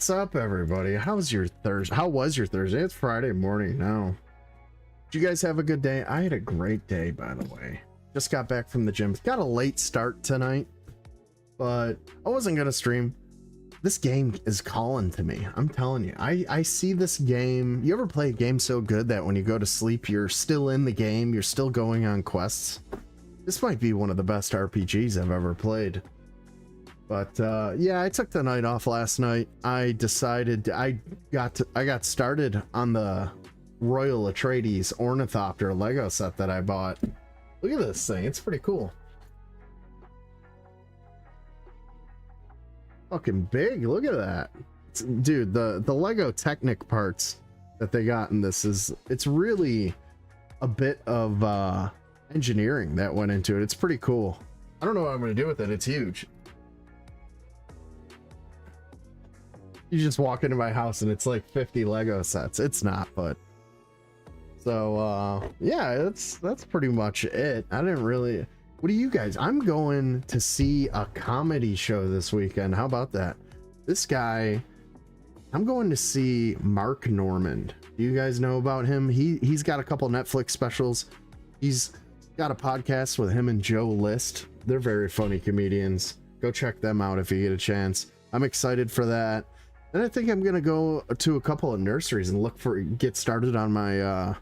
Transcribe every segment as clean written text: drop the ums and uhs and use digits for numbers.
What's up, everybody? How was your Thursday? It's Friday morning now. Did you guys have a good day? I had a great day, by the way. Just got back from the gym. Got a late start tonight, but I wasn't gonna stream. This game is calling to me. I'm telling you. I see this game. You ever play a game so good that when you go to sleep, you're still in the game, you're still going on quests? This might be one of the best RPGs I've ever played. But yeah, I took the night off last night. I decided I got started on the Royal Atreides Ornithopter Lego set that I bought. Look at this thing, it's pretty cool. Fucking big, look at that. Dude, the Lego Technic parts that they got in this it's really a bit of engineering that went into it. It's pretty cool. I don't know what I'm gonna do with it, it's huge. You just walk into my house and it's like 50 Lego sets. It's not, but so yeah, that's pretty much it. I didn't really. What do you guys? I'm going to see a comedy show this weekend. How about that? This guy, I'm going to see Mark Normand. Do you guys know about him? He's got a couple Netflix specials. He's got a podcast with him and Joe List. They're very funny comedians. Go check them out if you get a chance. I'm excited for that. And I think I'm gonna go to a couple of nurseries and get started on my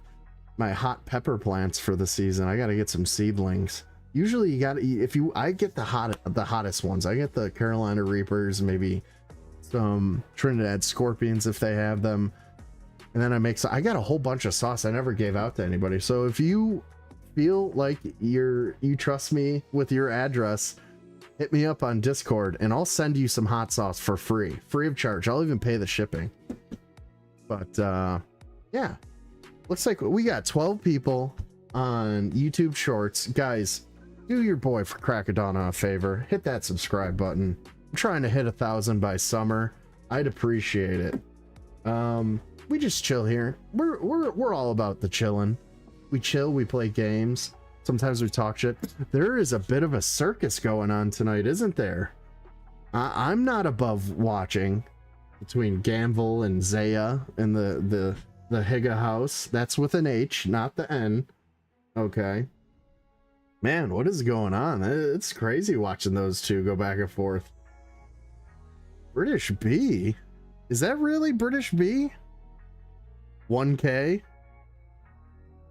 my hot pepper plants for the season. I gotta get some seedlings. Usually you gotta eat, I get the hottest ones. I get the Carolina Reapers, maybe some Trinidad Scorpions if they have them. And then I got a whole bunch of sauce I never gave out to anybody. So if you feel like you trust me with your address, hit me up on Discord and I'll send you some hot sauce for free of charge. I'll even pay the shipping. But yeah, looks like we got 12 people on YouTube Shorts. Guys, do your boy for Crackadona a favor, hit that subscribe button. I'm trying to hit 1,000 by summer. I'd appreciate it. We just chill here. We're all about the chilling. We chill, we play games. Sometimes we talk shit. There is a bit of a circus going on tonight, isn't there? I'm not above watching between Gamble and Zaya in the Higa house. That's with an H, not the N. Okay. Man, what is going on? It's crazy watching those two go back and forth. British B? Is that really British B? 1K?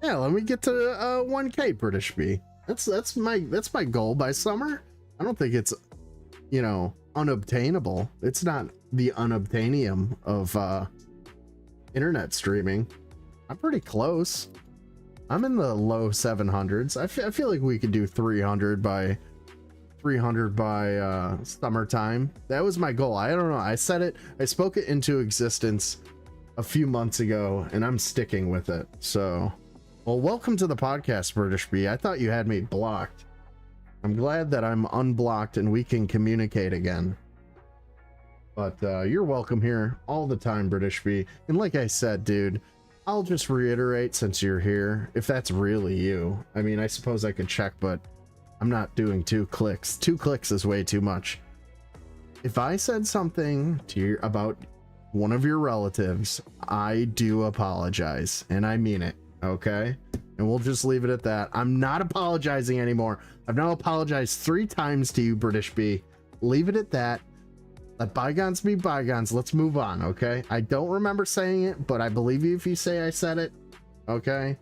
Yeah, let me get to 1K British B. That's my goal by summer. I don't think it's, you know, unobtainable. It's not the unobtainium of internet streaming. I'm pretty close. I'm in the low 700s. I feel like we could do 300 by summertime. That was my goal. I don't know. I said it. I spoke it into existence a few months ago, and I'm sticking with it. So, well, welcome to the podcast, British B. I thought you had me blocked. I'm glad that I'm unblocked and we can communicate again. But you're welcome here all the time, British B. And like I said, dude, I'll just reiterate, since you're here, if that's really you. I mean, I suppose I could check, but I'm not doing 2 clicks. 2 clicks is way too much. If I said something to you about one of your relatives, I do apologize, and I mean it, okay? And we'll just leave it at that. I'm not apologizing anymore. I've now apologized 3 times to you, British B. Leave it at that. Let bygones be bygones. Let's move on, okay? I don't remember saying it, but I believe you if you say I said it, okay?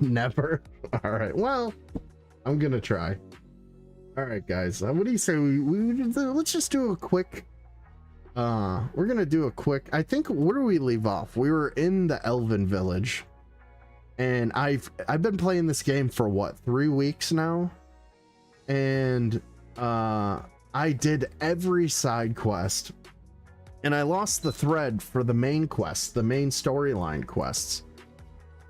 Never. All right, well, I'm gonna try. All right, guys, what do you say let's just do a quick we're gonna do a quick, I think, where do we leave off? We were in the Elven village, and I've been playing this game for what, 3 weeks now, and I did every side quest, and I lost the thread for the main quests, the main storyline quests.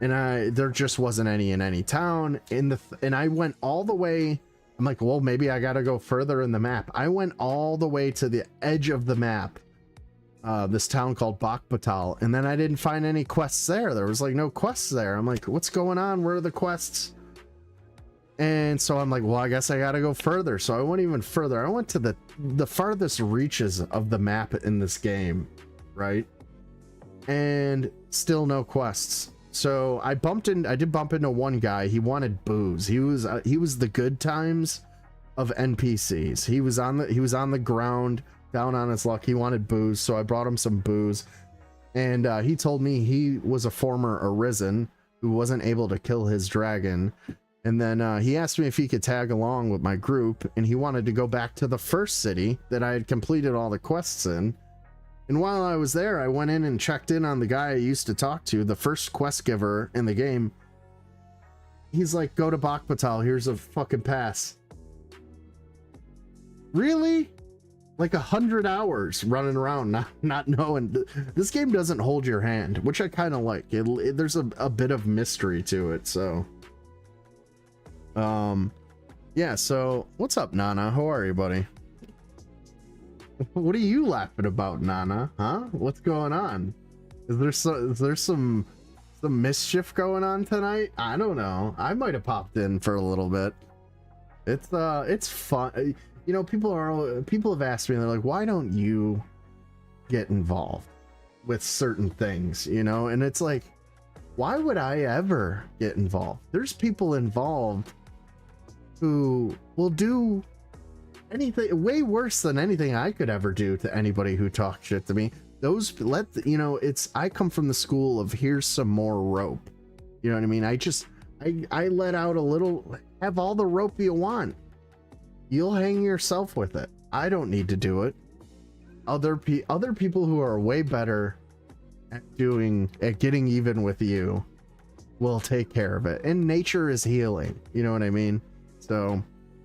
And there just wasn't any in any town and I went all the way. I'm like, well, maybe I gotta go further in the map. I went all the way to the edge of the map, this town called Bokbatal, and then I didn't find any quests there. There was like no quests there. I'm like, what's going on? Where are the quests? And so I'm like, well, I guess I gotta go further. So I went even further. I went to the farthest reaches of the map in this game, right? And still no quests. So I did bump into one guy. He wanted booze. He was the good times of NPCs. He was on the ground, down on his luck. He wanted booze, so I brought him some booze. And he told me he was a former Arisen who wasn't able to kill his dragon. And then he asked me if he could tag along with my group, and he wanted to go back to the first city that I had completed all the quests in. And while I was there, I went in and checked in on the guy I used to talk to, the first quest giver in the game. He's like, go to Bokbatal, here's a fucking pass. Really? Like 100 hours running around, not knowing. This game doesn't hold your hand, which I kind of like. There's a bit of mystery to it, so. Yeah, so what's up, Nana? How are you, buddy? What are you laughing about, Nana? Huh? What's going on? Is there some mischief going on tonight? I don't know. I might have popped in for a little bit. It's fun. You know, people have asked me, they're like, why don't you get involved with certain things, you know? And it's like, why would I ever get involved? There's people involved who will do anything way worse than anything I could ever do to anybody who talks shit to me. I come from the school of here's some more rope. You know what I mean? I let out a little, have all the rope you want. You'll hang yourself with it. I don't need to do it. Other people who are way better at getting even with you will take care of it. And nature is healing. You know what I mean? So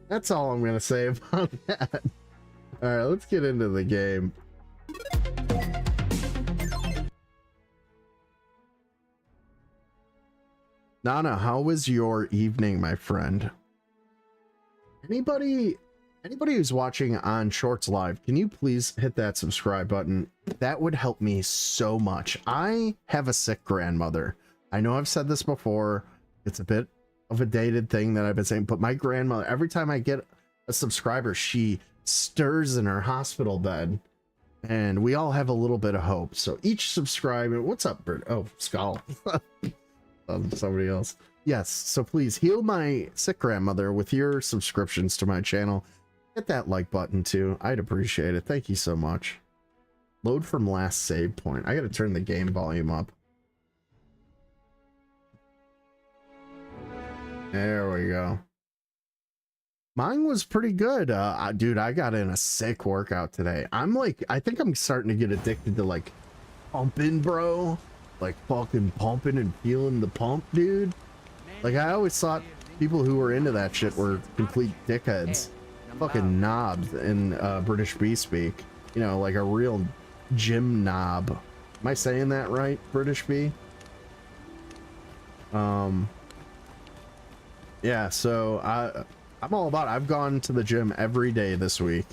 that's all I'm gonna say about that. All right, let's get into the game. Nana, how was your evening, my friend? Anybody who's watching on Shorts Live, can you please hit that subscribe button? That would help me so much. I have a sick grandmother. I know I've said this before. It's a bit of a dated thing that I've been saying, but my grandmother, every time I get a subscriber, she stirs in her hospital bed, and we all have a little bit of hope. So each subscriber, what's up, Bert? Oh, Skull. Somebody else. Yes, so please heal my sick grandmother with your subscriptions to my channel. Hit that like button too. I'd appreciate it. Thank you so much. Load from last save point. I gotta turn the game volume up. There we go. Mine was pretty good. Dude, I got in a sick workout today. I think I'm starting to get addicted to like pumping, bro. Like fucking pumping and feeling the pump, dude. Like I always thought people who were into that shit were complete dickheads. Fucking knobs in British B speak. You know, like a real gym knob. Am I saying that right, British B? Yeah, so I'm all about it. I've gone to the gym every day this week.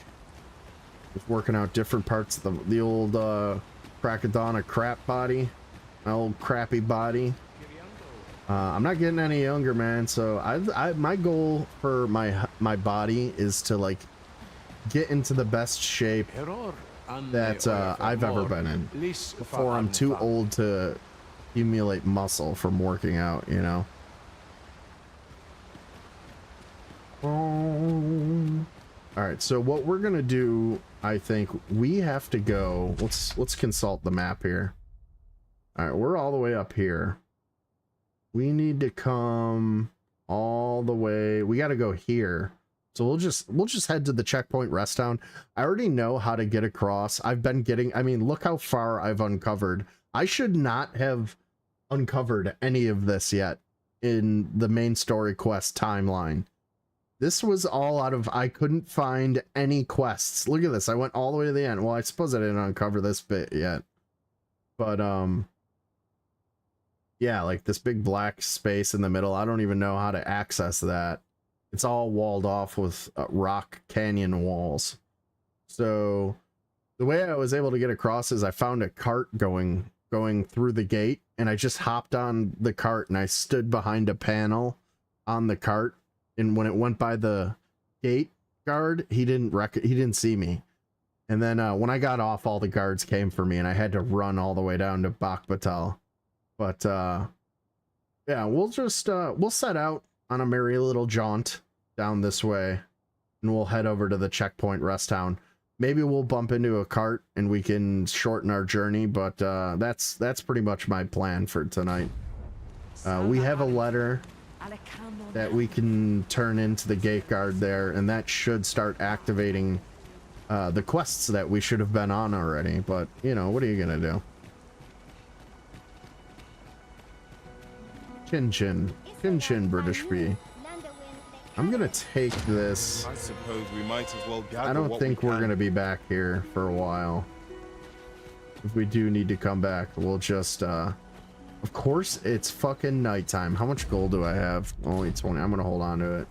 Just working out different parts of the old Crackadona crap body. My old crappy body. I'm not getting any younger, man. So my goal for my body is to like get into the best shape that I've ever been in before I'm too old to accumulate muscle from working out, you know. All right, so what we're gonna do, I think we have to go. Let's consult the map here. All right, we're all the way up here. We need to come all the way. We got to go here. So we'll just head to the checkpoint rest town. I already know how to get across. I've been getting, I mean, look how far I've uncovered. I should not have uncovered any of this yet in the main story quest timeline. This was all out of, I couldn't find any quests. Look at this. I went all the way to the end. Well, I suppose I didn't uncover this bit yet. But, yeah, like this big black space in the middle. I don't even know how to access that. It's all walled off with rock canyon walls. So the way I was able to get across is I found a cart going through the gate, and I just hopped on the cart and I stood behind a panel on the cart. And when it went by the gate guard, he didn't see me. And then when I got off, all the guards came for me, and I had to run all the way down to Bakbatal. But yeah, we'll just we'll set out on a merry little jaunt down this way, and we'll head over to the checkpoint rest town. Maybe we'll bump into a cart and we can shorten our journey, but that's pretty much my plan for tonight. We have a letter that we can turn into the gate guard there, and that should start activating the quests that we should have been on already. But you know, what are you gonna do? Chin, British B. I'm gonna take this. I suppose we might as well gather. I don't think we're gonna be back here for a while. If we do need to come back, we'll just of course it's fucking nighttime. How much gold do I have? Only 20. I'm gonna hold on to it.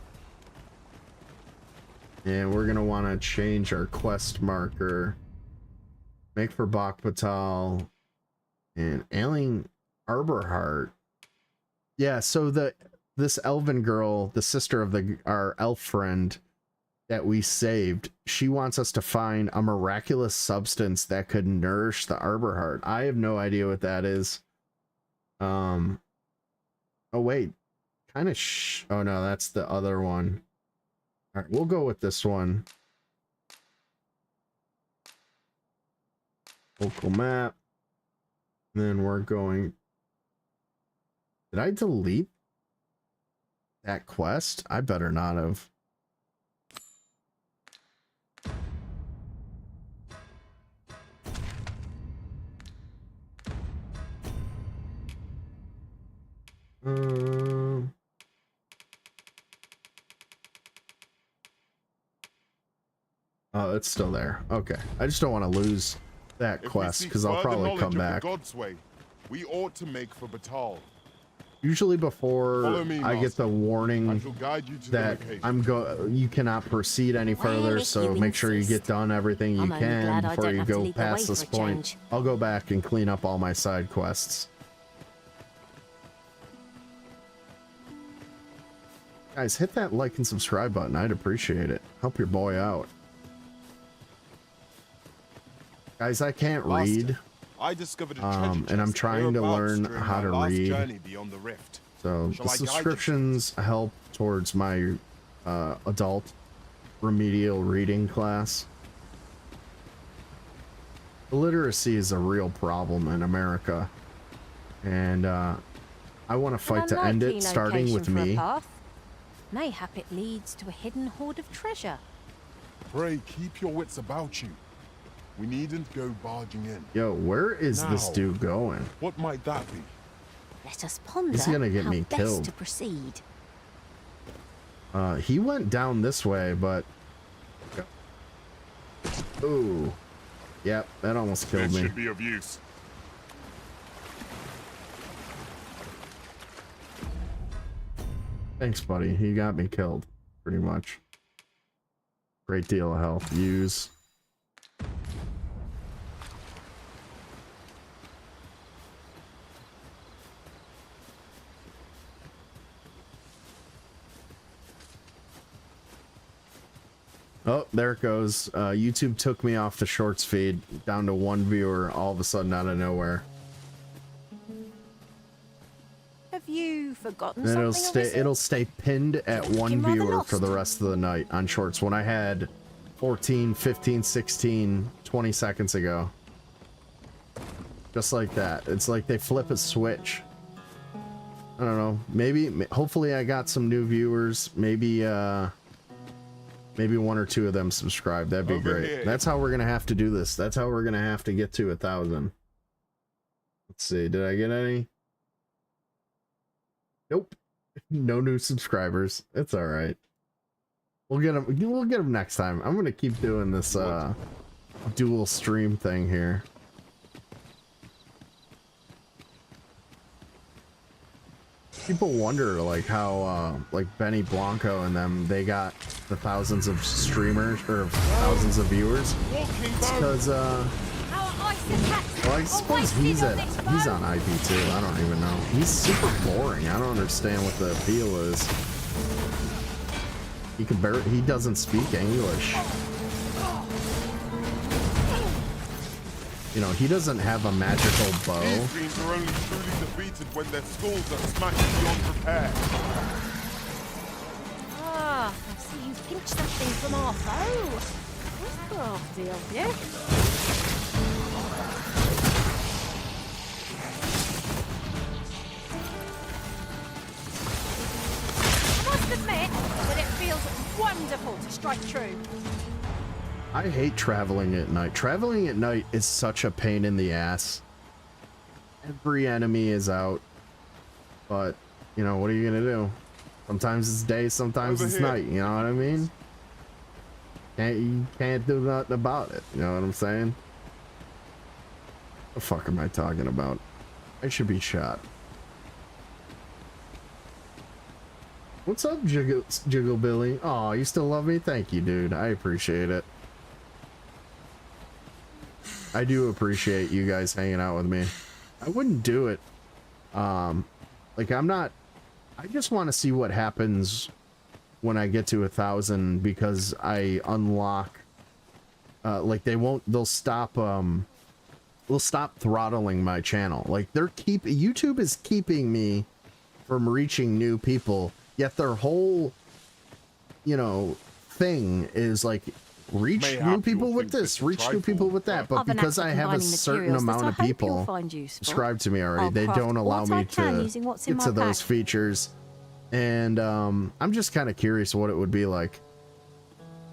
And we're gonna want to change our quest marker. Make for Bakbatal and Ailing Arborheart. Yeah, so this elven girl, the sister of our elf friend that we saved, she wants us to find a miraculous substance that could nourish the Arborheart. I have no idea what that is. Oh wait, kind of oh no, that's the other one. All right, we'll go with this one. Local map. And then we're going. Did I delete that quest? I better not have. Oh, it's still there. Okay. I just don't want to lose that quest because I'll probably come back. God's way, we ought to make for Batal. Usually before I get the warning that you cannot proceed any further, so make sure you get done everything you can before you go past this point. I'll go back and clean up all my side quests. Guys, hit that like and subscribe button. I'd appreciate it. Help your boy out. Guys, I can't read. I discovered a treasure and I'm trying to learn how to read. Journey beyond the rift. So Shall the I guide you? subscriptions help towards my adult remedial reading class. Illiteracy is a real problem in America, and I want to fight to end it, starting with me. Mayhap it leads to a hidden hoard of treasure. Pray keep your wits about you. We needn't go barging in. Yo, where is this Now, dude going? What might that be? Let us ponder He's gonna get how me best killed. to proceed. He went down this way, but... Ooh. Yep, that almost killed This me. should be of use. Thanks, buddy. He got me killed, pretty much. Great deal of health. Use. Oh, there it goes. YouTube took me off the shorts feed down to 1 viewer all of a sudden out of nowhere. Have you forgotten And something? it'll stay pinned at 1 Looking rather viewer lost. for the rest of the night on shorts when I had 14, 15, 16, 20 seconds ago. Just like that. It's like they flip a switch. I don't know. Maybe, hopefully I got some new viewers. Maybe 1 or 2 of them subscribe. That'd be Over great. here. That's how we're gonna have to do this. That's how we're gonna have to get to 1,000. Let's see. Did I get any? Nope. No new subscribers. It's all right. We'll get them. We'll get them next time. I'm gonna keep doing this dual stream thing here. People wonder like how like Benny Blanco and them, they got the thousands of streamers or thousands of viewers. It's because well, I suppose he's on IP too. I don't even know. He's super boring. I don't understand what the appeal is. He doesn't speak English. You know, he doesn't have a magical bow. These fiends are only truly defeated when their skulls are smashed beyond repair. Ah, I see you pinched something from our foe. That's crafty of you. I must admit that it feels wonderful to strike true. I hate traveling at night. Traveling at night is such a pain in the ass. Every enemy is out. But, you know, what are you gonna do? Sometimes it's day, sometimes Over it's here. night, you know what I mean? You can't do nothing about it, you know what I'm saying? What the fuck am I talking about? I should be shot. What's up, Jiggle Billy? Aw, you still love me? Thank you, dude. I appreciate it. I do appreciate you guys hanging out with me. I wouldn't do it. Like I just want to see what happens when I get to 1,000 because I unlock, like they'll stop throttling my channel. Like YouTube is keeping me from reaching new people, yet their whole, you know, thing is like, reach Mayhap new people you'll with think this, this is reach new people with that. But Other because knaps I of have a combining certain materials that amount I of hope you'll people find useful. subscribe to me already, I'll they craft don't allow what me I can to using what's in get my to those pack. features. And I'm just kind of curious what it would be like.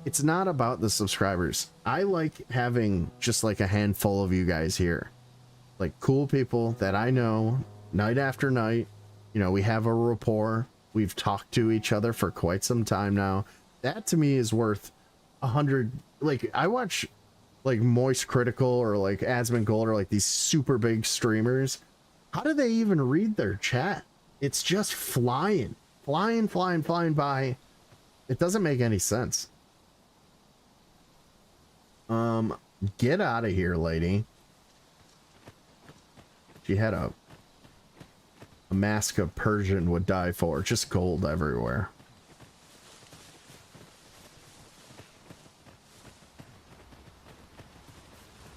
It's not about the subscribers. I like having just like a handful of you guys here. Like cool people that I know night after night. You know, we have a rapport. We've talked to each other for quite some time now. That to me is worth 100. Like I watch like Moist Critical or like Asmon Gold or like these super big streamers. How do they even read their chat? It's just flying by. It doesn't make any sense. Get out of here, lady. She had a mask of Persian would die for. Just gold everywhere.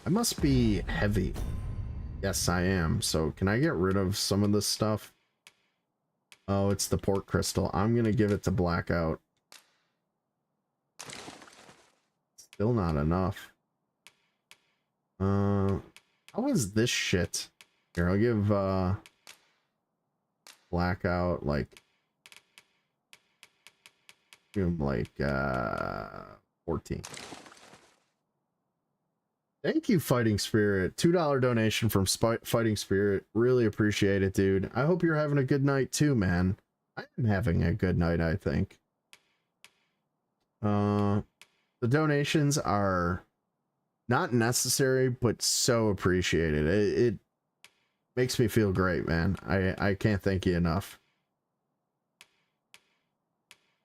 I must be heavy. Yes, I am. So can I get rid of some of this stuff? Oh, it's the port crystal. I'm gonna give it to Blackout. Still not enough. How is this shit? Here, I'll give Blackout like, give him like 14. Thank you, Fighting Spirit. $2 donation from Fighting Spirit. Really appreciate it, dude. I hope you're having a good night too, man. I am having a good night, I think. The donations are not necessary, but so appreciated. It makes me feel great, man. I can't thank you enough.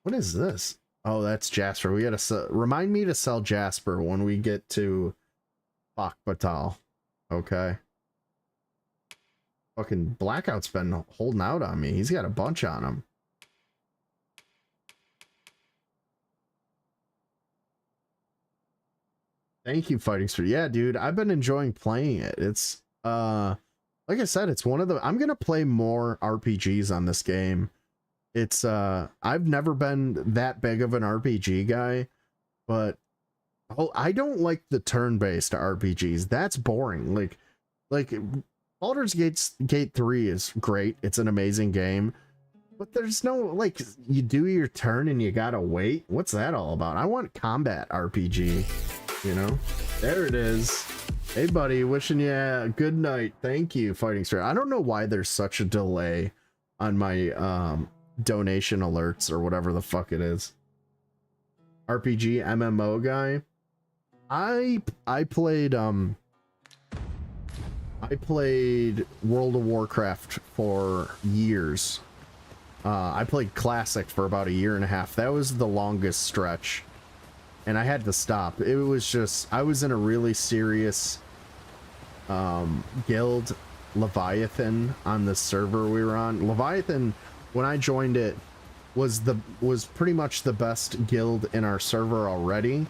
What is this? Oh, that's Jasper. We gotta remind me to sell Jasper when we get to Batal. Okay. Fucking Blackout's been holding out on me. He's got a bunch on him. Thank you, Fighting Spirit. Yeah, dude, I've been enjoying playing it. It's like I said, it's one of the, I'm gonna play more RPGs on this game. It's I've never been that big of an RPG guy, but I don't like the turn-based RPGs. That's boring. Like Baldur's Gate 3 is great. It's an amazing game. But there's no, like, you do your turn and you gotta wait. What's that all about? I want combat RPG, you know? There it is. Hey, buddy, wishing you a good night. Thank you, Fighting Spirit. I don't know why there's such a delay on my donation alerts or whatever the fuck it is. RPG MMO guy. I played World of Warcraft for years. I played Classic for about a year and a half. That was the longest stretch, and I had to stop. It was just, I was in a really serious guild, Leviathan, on the server we were on. Leviathan, when I joined it, was pretty much the best guild in our server already.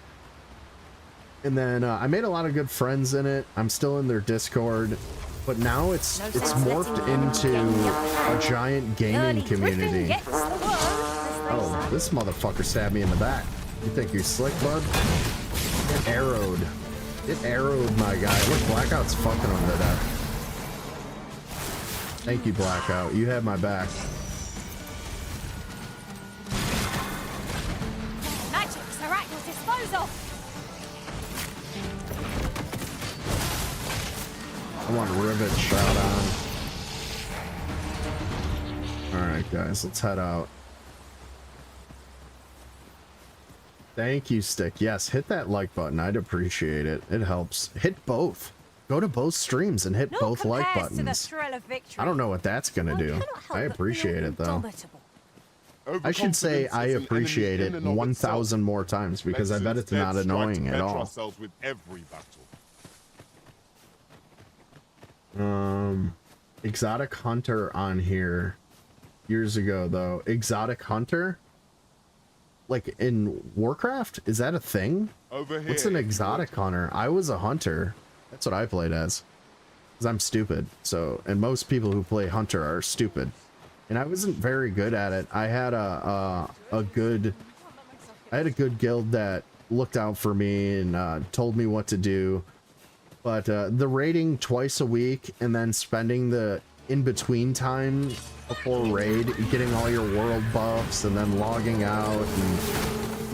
And then I made a lot of good friends in it. I'm still in their Discord, but now it's morphed into a giant gaming community. Oh, this motherfucker stabbed me in the back. You think you're slick, bud? Get arrowed. Get arrowed, my guy. Look, Blackout's fucking him to death. Thank you, Blackout. You had my back. Magics are at your disposal. I want rivet shot on. Alright, guys, let's head out. Thank you, Stick. Yes, hit that like button. I'd appreciate it. It helps. Hit both. Go to both streams and hit both like buttons. I don't know what that's gonna do. I appreciate it, though. I should say I appreciate it 1,000 more times, because I bet it's not annoying at all. Exotic Hunter on here years ago, though. Exotic Hunter? Like in Warcraft? Is that a thing? What's an exotic hunter? I was a hunter. That's what I played as. Because I'm stupid. So, and most people who play hunter are stupid. And I wasn't very good at it. I had a good guild that looked out for me and told me what to do. But the raiding twice a week and then spending the in-between time before raid, getting all your world buffs and then logging out and,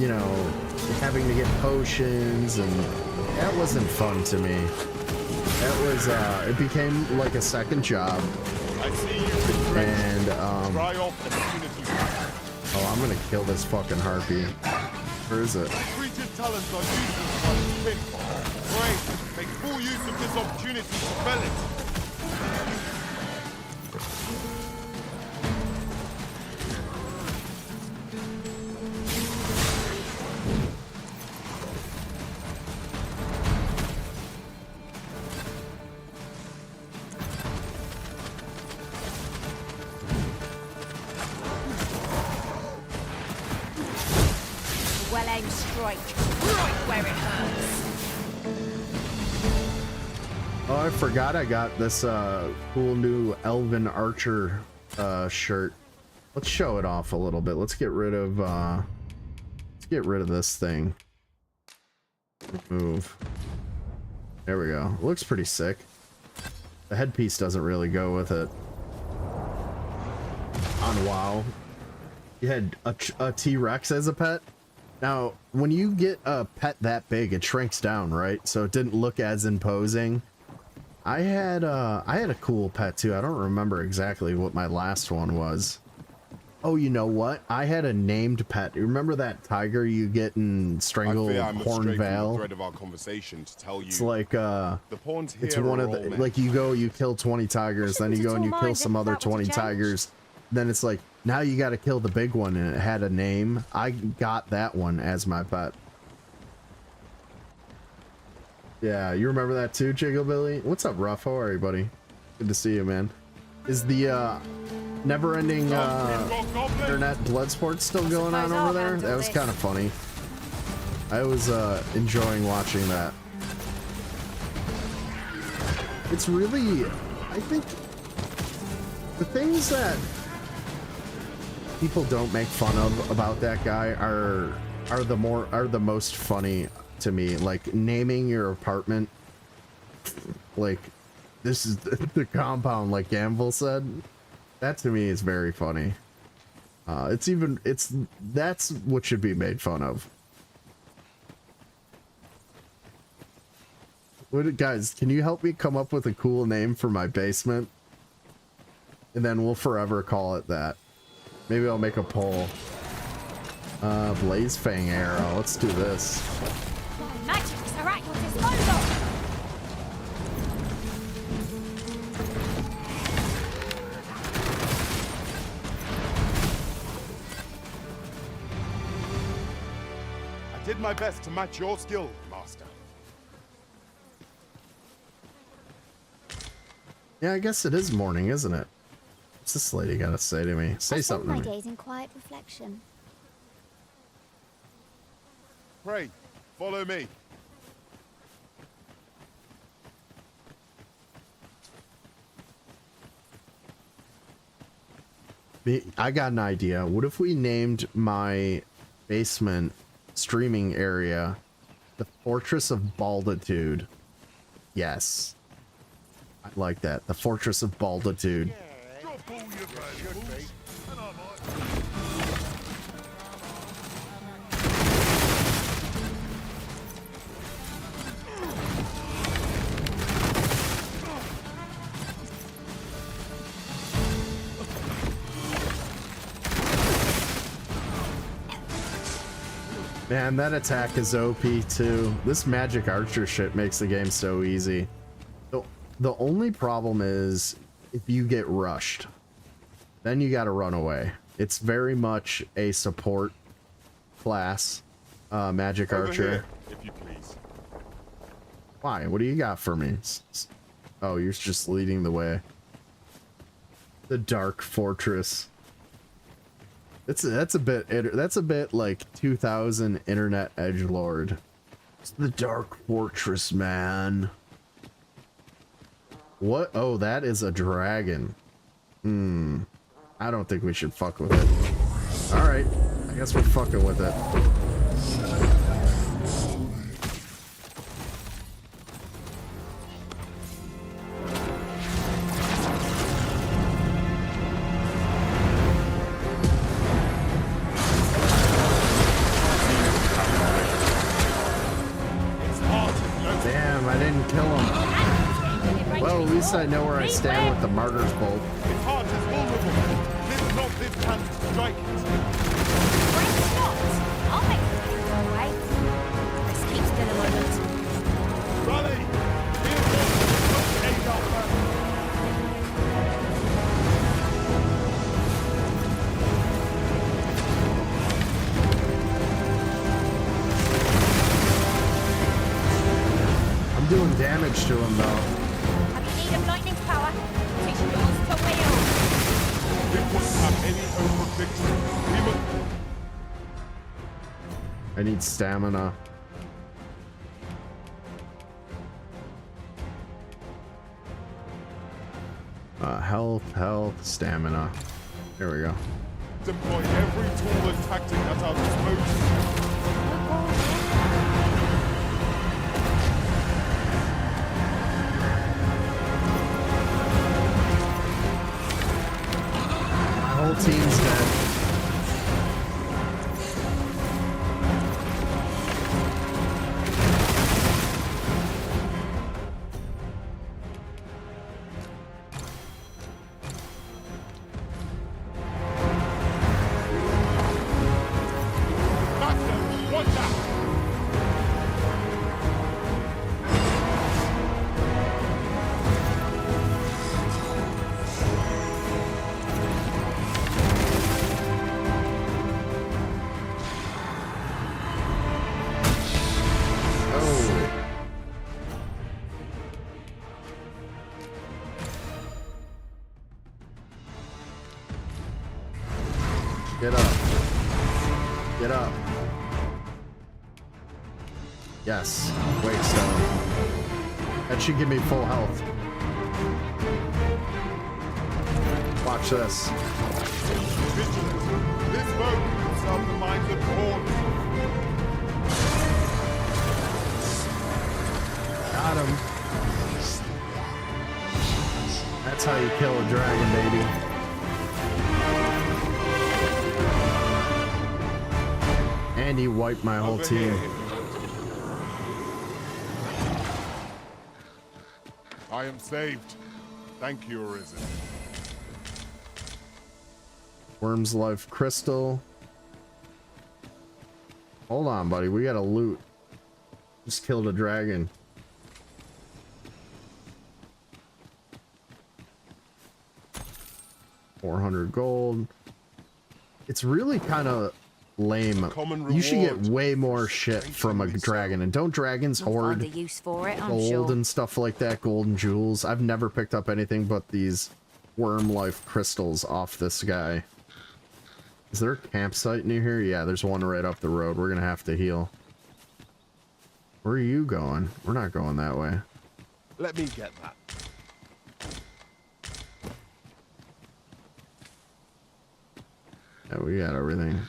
you know, having to get potions, and that wasn't fun to me. That was, it became like a second job. And, oh, I'm gonna kill this fucking harpy. Where is it? Make full use of this opportunity to spell it. Well-aimed strike, right where it hurts. Oh, I forgot I got this cool new Elven Archer shirt. Let's show it off a little bit. Let's get rid of this thing. Remove. There we go. Looks pretty sick. The headpiece doesn't really go with it. On WoW, you had a T-Rex as a pet. Now, when you get a pet that big, it shrinks down, right? So it didn't look as imposing. I had a cool pet too. I don't remember exactly what my last one was. Oh, you know what? I had a named pet. You remember that tiger you get in Stranglethorn Vale? Thread of our conversation to tell you. It's like the pawns here it's one of the like you kill 20 tigers, then you go and you kill some other 20 tigers. Then it's like now you got to kill the big one, and it had a name. I got that one as my pet. Yeah, you remember that too, Jiggle Billy? What's up, Ruff? How are you, buddy? Good to see you, man. Is the never-ending internet blood sport still going on over there? That was kind of funny. I was enjoying watching that. It's really, I think, the things that people don't make fun of about that guy are the most funny to me. Like naming your apartment like this is the compound, like Gamble said. That to me is very funny. That's what should be made fun of. Guys, can you help me come up with a cool name for my basement? And then we'll forever call it that. Maybe I'll make a poll. Blaze Fang Arrow. Let's do this. My magic is at your disposal. I did my best to match your skill, Master. Yeah, I guess it is morning, isn't it? What's this lady got to say to me? Say something to me. My days in quiet reflection. Pray, follow me. I got an idea. What if we named my basement streaming area the Fortress of Balditude? Yes. I like that. The Fortress of Balditude. Man, that attack is OP too. This magic archer shit makes the game so easy. The only problem is if you get rushed, then you gotta run away. It's very much a support class, magic Over archer. here, if you please. Why? What do you got for me? Oh, you're just leading the way. The Dark Fortress. That's a bit like 2000 internet edgelord. It's the Dark Fortress, man. What? Oh, that is a dragon. I don't think we should fuck with it. All right, I guess we're fucking with it. I know where I stand with the Martyr's Bolt. Its heart is vulnerable. Lift not this hand to strike it. Break it not. I'll make it go away. Let's keep still a moment. Rally! Reinforcements must aid our plan. I'm doing damage to him though. Of lightning power. Teach yours to wield. We wouldn't have any hope of victory. We must... I need stamina. Health, stamina. There we go. must employ every tool and tactic at our disposal. My whole team's dead. Get up. Get up. Yes. Wait, stone. That should give me full health. Watch this. Vigilant. This boat can serve the minds of all. Got him. That's how you kill a dragon, baby. And he wiped my whole team. I am saved. Thank you, Arisen. Worm's life crystal. Hold on, buddy. We gotta loot. Just killed a dragon. $400 gold. It's really kind of lame. You should get way more shit from a dragon. And don't dragons hoard use for it, I'm gold sure. and stuff like that? Gold and jewels. I've never picked up anything but these worm life crystals off this guy. Is there a campsite near here? Yeah, there's one right up the road. We're gonna have to heal. Where are you going? We're not going that way. Let me get that. Yeah, we got everything.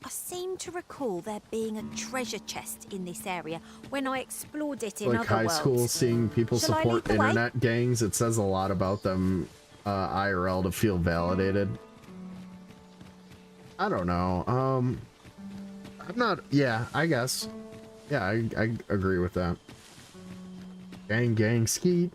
I seem to recall there being a treasure chest in this area when I explored it in Like other high worlds. school, seeing people Shall I lead support the way? internet gangs, it says a lot about them IRL to feel validated. I don't know. I'm not. Yeah, I guess. Yeah, I agree with that. Gang, skeet.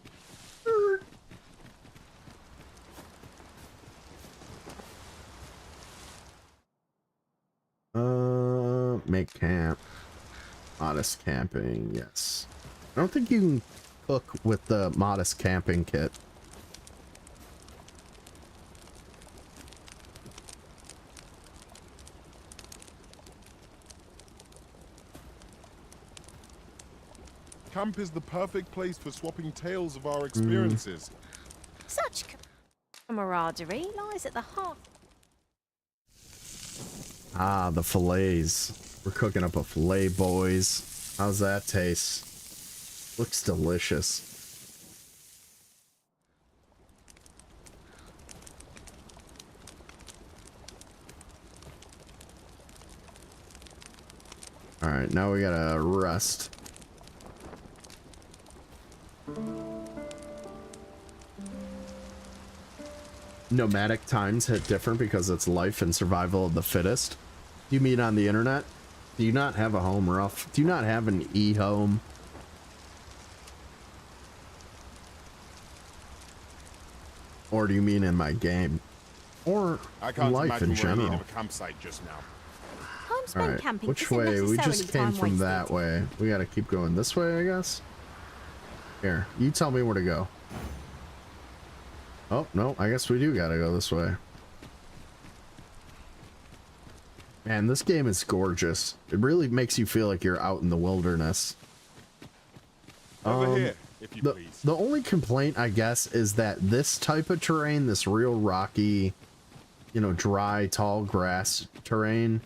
Make camp. Modest camping, yes. I don't think you can cook with the modest camping kit. Camp is the perfect place for swapping tales of our experiences. Such camaraderie lies at the heart. Ah, the fillets. We're cooking up a fillet, boys. How's that taste? Looks delicious. All right, now we gotta rest. Nomadic times hit different because it's life and survival of the fittest. You mean on the internet? Do you not have a home, Ruff? Do you not have an e-home? Or do you mean in my game? Or I can't life in imagine we're in general? need of a campsite just now. Homespun Alright, camping which isn't way? We necessarily just came time from wasted. that way. We gotta keep going this way, I guess? Here, you tell me where to go. Oh, no, I guess we do gotta go this way. Man, this game is gorgeous. It really makes you feel like you're out in the wilderness. Over here, if you please. The only complaint, I guess, is that this type of terrain, this real rocky, you know, dry, tall grass terrain,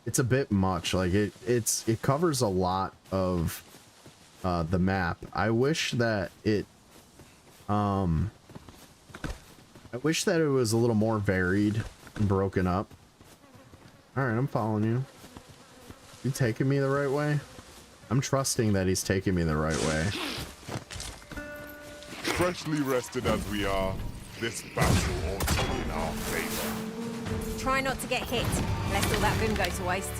it's a bit much. Like it covers a lot of the map. I wish that it I wish that it was a little more varied and broken up. All right, I'm following you. You taking me the right way? I'm trusting that he's taking me the right way. Freshly rested as we are, this battle ought to be in our favor. Try not to get hit, lest all that vim go to waste.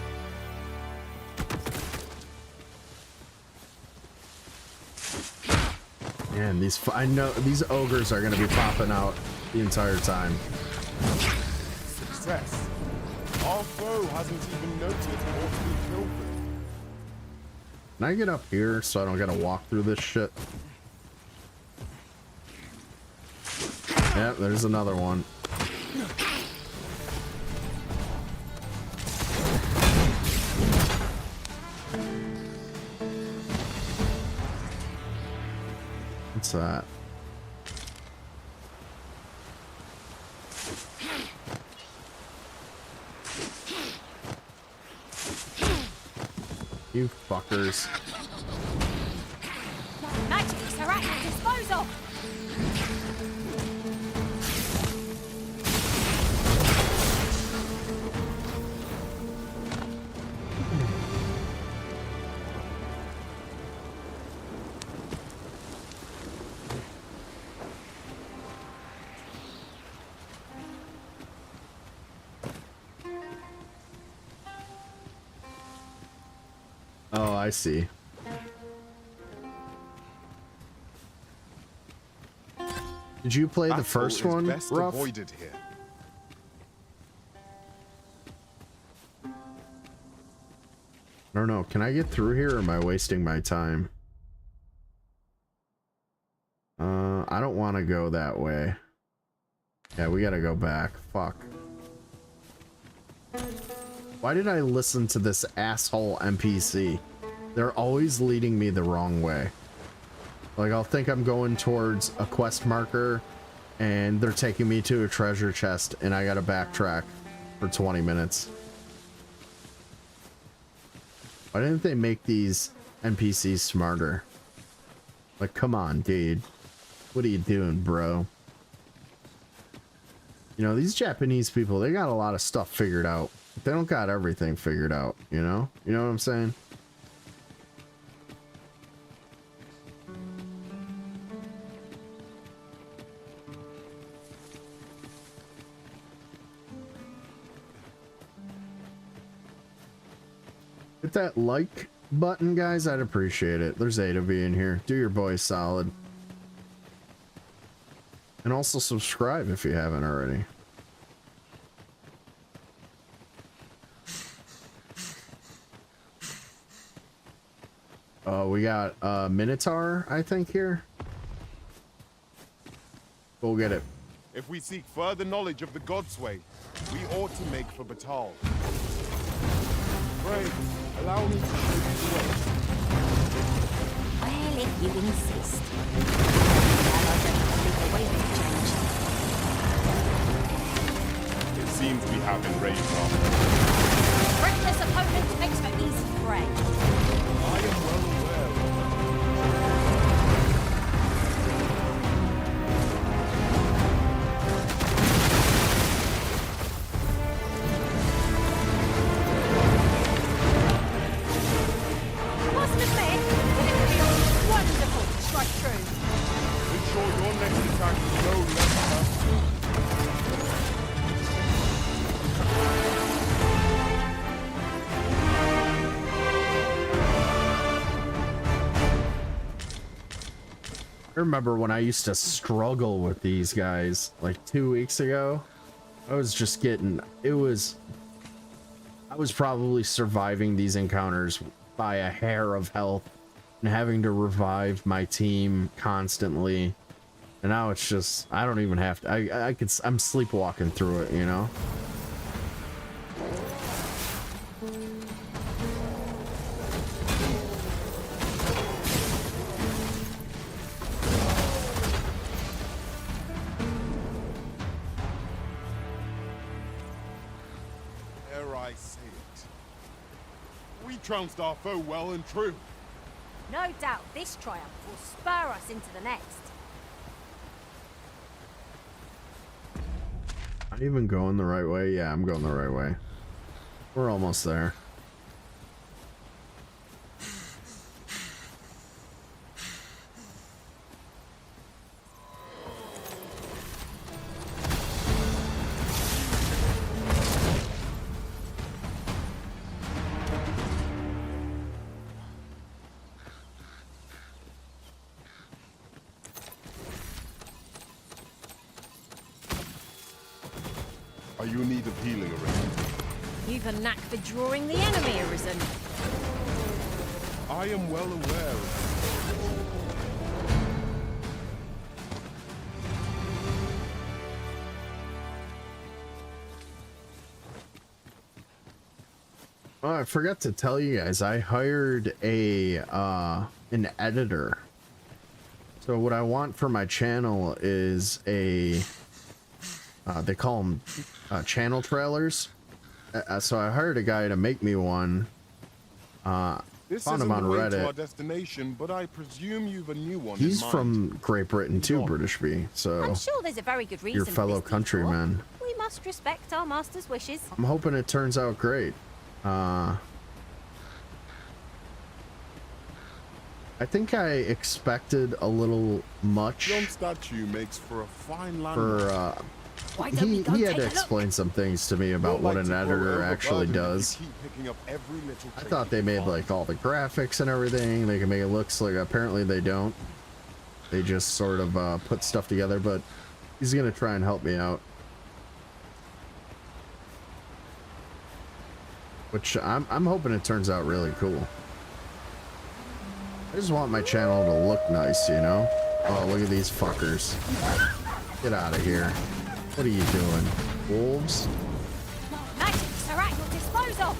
Man, I know these ogres are gonna be popping out the entire time. Success. Our foe hasn't even noticed what we killed them. Can I get up here so I don't gotta walk through this shit? Yep, there's another one. What's that? You fuckers. Magics are at your disposal! Oh, I see. Did you play the first one, best Ruff? avoided here. I don't know. Can I get through here or am I wasting my time? I don't want to go that way. Yeah, we gotta go back. Fuck. Why did I listen to this asshole NPC? They're always leading me the wrong way. Like, I'll think I'm going towards a quest marker and they're taking me to a treasure chest and I gotta backtrack for 20 minutes. Why didn't they make these NPCs smarter? Like, come on, dude. What are you doing, bro? You know, these Japanese people, they got a lot of stuff figured out. They don't got everything figured out, you know? You know what I'm saying? Hit that like button, guys. I'd appreciate it. There's 8 of you in here. Do your boys solid. And also subscribe if you haven't already. We got a Minotaur, I think, here. We'll get it. If we seek further knowledge of the God's way, we ought to make for Batal. Pray, allow me to show you the way. Well, if you insist. It seems we have been raised up. Reckless opponent makes for easy prey. I am well aware. Must admit that it feels wonderful to strike true. Ensure your next attack is no less tough. I remember when I used to struggle with these guys like 2 weeks ago. I was just getting, I was probably surviving these encounters by a hair of health and having to revive my team constantly. And now it's just, I don't even have to, I'm sleepwalking through it, you know? Ere I say it, we trounced our foe well and true. No doubt this triumph will spur us into the next. Even going the right way? Yeah, I'm going the right way. We're almost there. Are you in need of healing, Arisen? You've a knack for drawing the enemy, Arisen. I am well aware of Oh, I forgot to tell you guys, I hired a an editor. So what I want for my channel is a they call them channel trailers. So I hired a guy to make me one. This Found isn't him on the way Reddit. to our destination, but I presume you've a new one He's in mind. from Great Britain too, Dogma. British Bee. So I'm sure there's a very good reason your for fellow this countrymen. detour. We must respect our master's wishes. I'm hoping it turns out great. I think I expected a little much Your statue makes for a fine landmark. for Why don't we go he take had to a look? explain some things to me about You're what like an to grow editor actually overburdened if does. you keep picking up every little I trait thought they you made find. like all the graphics and everything. They can make it look like, apparently they don't. They just sort of put stuff together, but he's gonna try and help me out. Which I'm hoping it turns out really cool. I just want my channel to look nice, you know? Oh, look at these fuckers. Get out of here. What are you doing? Wolves? Magics are at your disposal.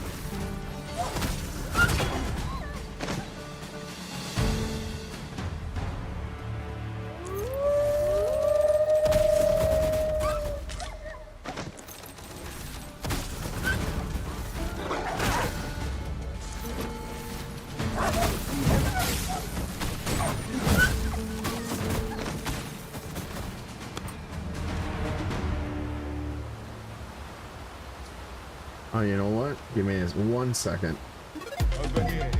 Oh, you know what? Give me this 1 second. Over here.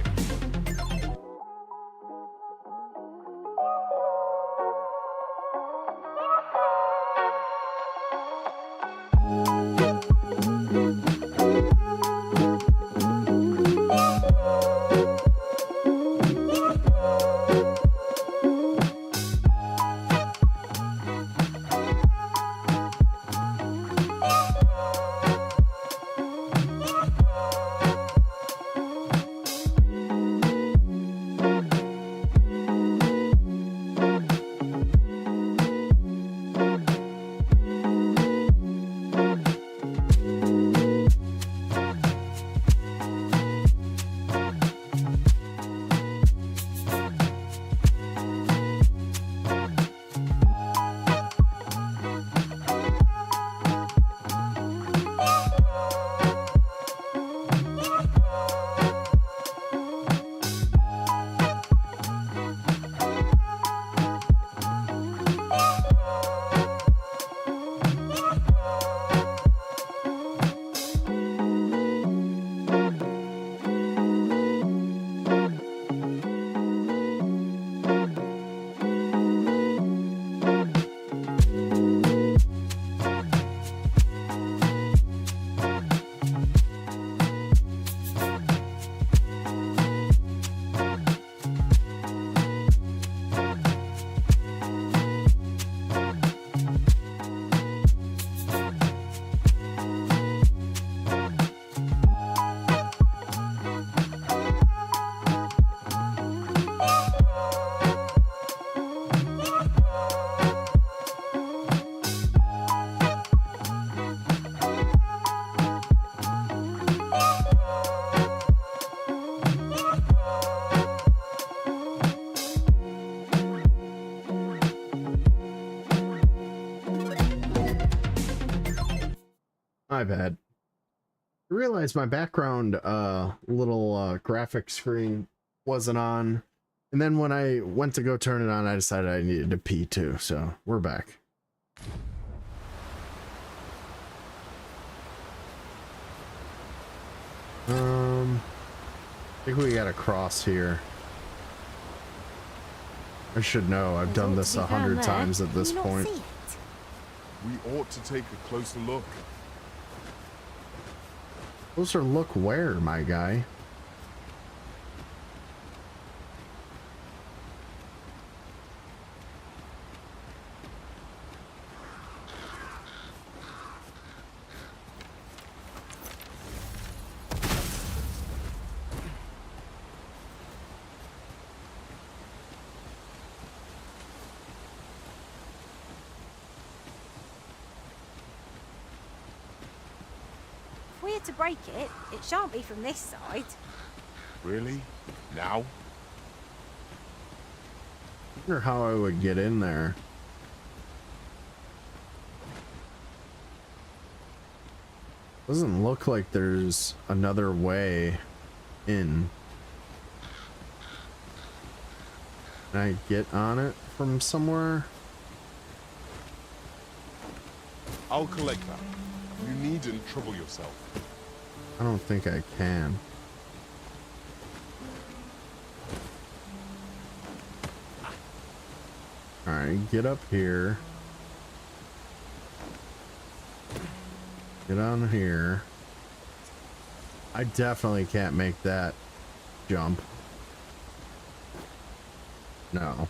My bad. I realized my background little graphic screen wasn't on. And then when I went to go turn it on, I decided I needed to pee too. So we're back. I think we gotta cross here. I should know. I've done this 100 times at this point. We ought to take a closer look. Closer look where, my guy? If we had to break it, it shan't be from this side. Really? Now? I wonder how I would get in there. Doesn't look like there's another way in. Can I get on it from somewhere? I'll collect that. You needn't trouble yourself. I don't think I can. Alright, get up here. Get on here. I definitely can't make that jump. No.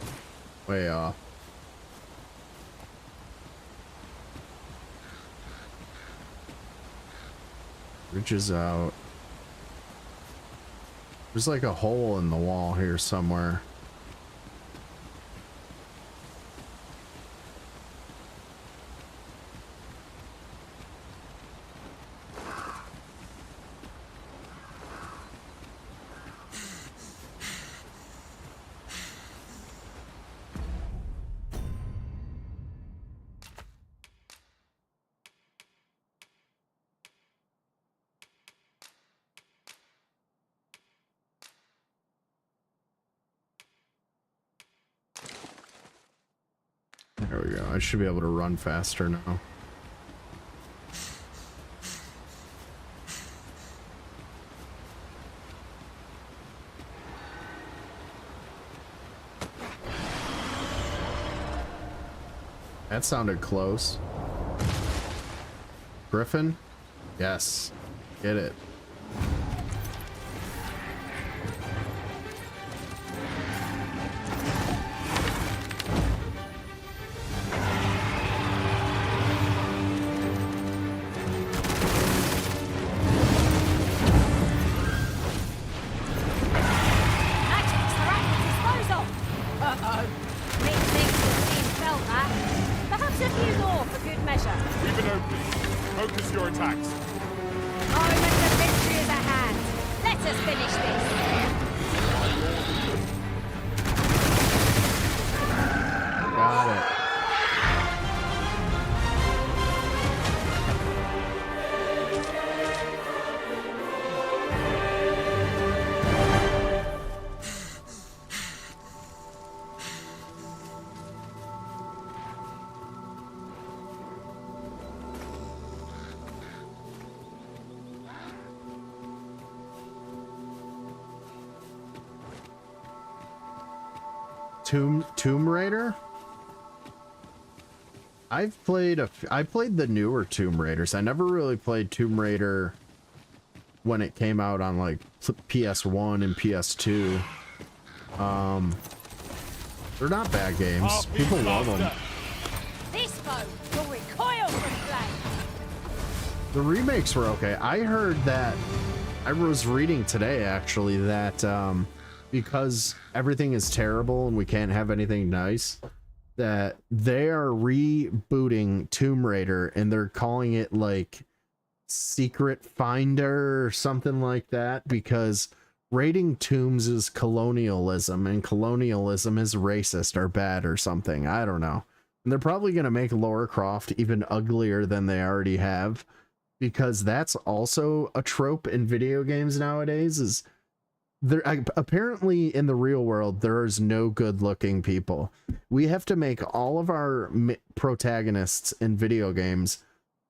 Way off. Reaches out. There's like a hole in the wall here somewhere. There we go. I should be able to run faster now. That sounded close. Griffin? Yes. Get it. Tomb Raider? I played the newer Tomb Raiders. I never really played Tomb Raider when it came out on like PS1 and PS2. They're not bad games. People love them. This foe will recoil from flame. The remakes were okay. I heard that, I was reading today actually that because everything is terrible and we can't have anything nice, that they are rebooting Tomb Raider and they're calling it like Secret Finder or something like that, because raiding tombs is colonialism and colonialism is racist or bad or something. I don't know. And they're probably going to make Lara Croft even uglier than they already have, because that's also a trope in video games nowadays. Is there apparently in the real world there is no good looking people. We have to make all of our protagonists in video games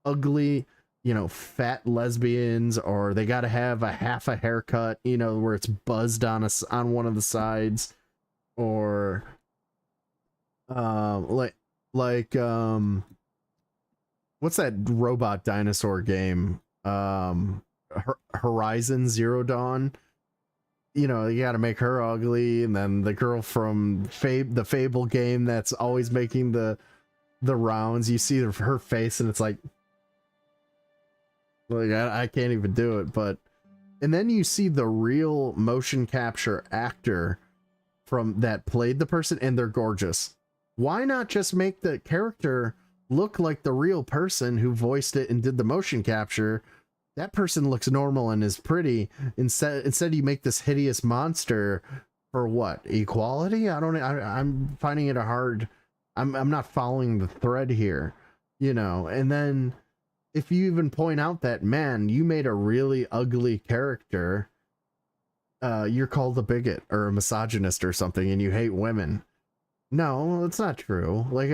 ugly, you know, fat lesbians, or they got to have a half a haircut, you know, where it's buzzed on on one of the sides, or like what's that robot dinosaur game? Horizon Zero Dawn. You know, you got to make her ugly, and then the girl from the Fable game that's always making the rounds. You see her face, and it's like I can't even do it. But and then you see the real motion capture actor from that played the person, and they're gorgeous. Why not just make the character look like the real person who voiced it and did the motion capture? That person looks normal and is pretty. Instead you make this hideous monster for what? Equality? I'm finding it a hard. I'm not following the thread here, you know. And then if you even point out that, man, you made a really ugly character, you're called a bigot or a misogynist or something, and you hate women. No, that's not true. Like,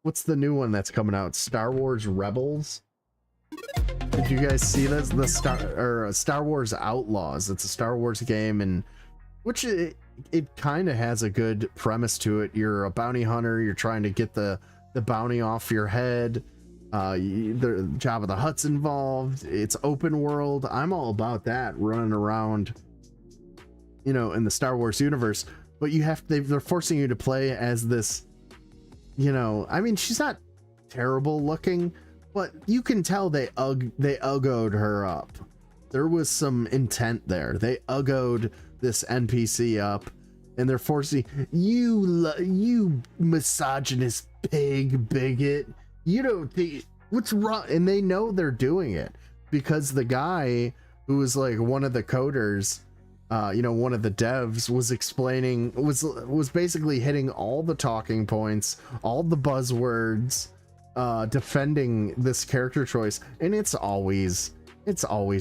what's the new one that's coming out? Star Wars Rebels. Did you guys see this? The Star Wars Outlaws. It's a Star Wars game, and which it kind of has a good premise to it. You're a bounty hunter. You're trying to get the bounty off your head. The Jabba the Hutt's involved. It's open world. I'm all about that, running around, you know, in the Star Wars universe. But they're forcing you to play as this, you know, I mean, she's not terrible looking, but you can tell they uggoed her up. There was some intent there. They uggoed this NPC up, and they're forcing you misogynist pig bigot. You don't think what's wrong? And they know they're doing it because the guy who was like one of the coders, you know, one of the devs was explaining, was basically hitting all the talking points, all the buzzwords, defending this character choice. And it's always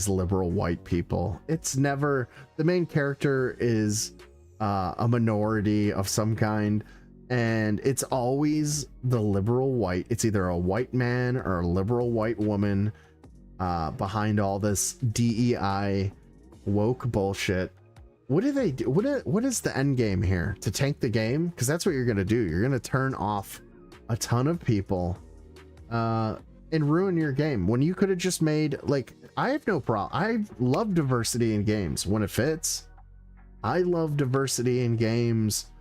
liberal white people. It's never, the main character is a minority of some kind, and it's always the liberal white. It's either a white man or a liberal white woman behind all this DEI woke bullshit. What do they do? What is the end game here? To tank the game? Because that's what you're gonna do. You're gonna turn off a ton of people and ruin your game when you could have just made, like, I have no problem. I love diversity in games when it fits. I love diversity in games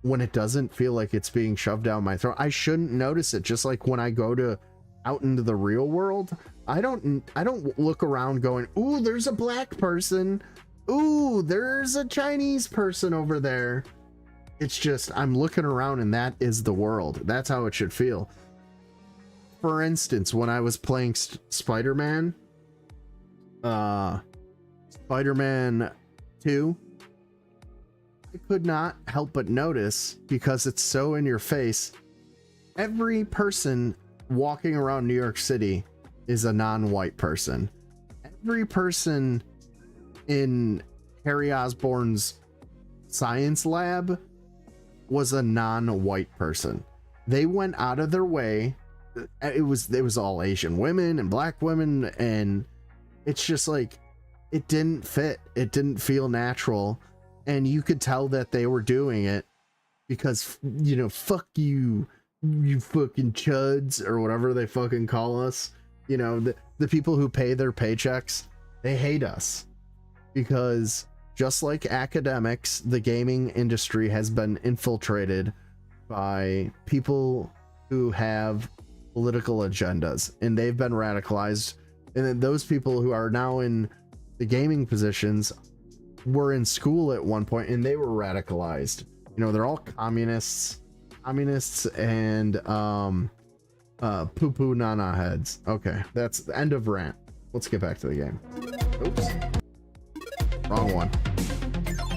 when it doesn't feel like it's being shoved down my throat. I shouldn't notice it. Just like when I go out into the real world, I don't look around going, ooh, there's a black person. Ooh, there's a Chinese person over there. It's just, I'm looking around and that is the world. That's how it should feel. For instance, when I was playing Spider-Man 2, I could not help but notice, because it's so in your face, every person walking around New York City is a non-white person. Every person in Harry Osborn's science lab was a non-white person. They went out of their way. It was all Asian women and black women, and it's just like, it didn't fit. It didn't feel natural. And you could tell that they were doing it because, you know, fuck you, you fucking chuds, or whatever they fucking call us. You know, the people who pay their paychecks, they hate us. Because just like academics, the gaming industry has been infiltrated by people who have political agendas, and they've been radicalized. And then those people who are now in the gaming positions were in school at one point and they were radicalized. You know, they're all communists and poo-poo nana heads. Okay, that's the end of rant. Let's get back to the game. Oops, wrong one.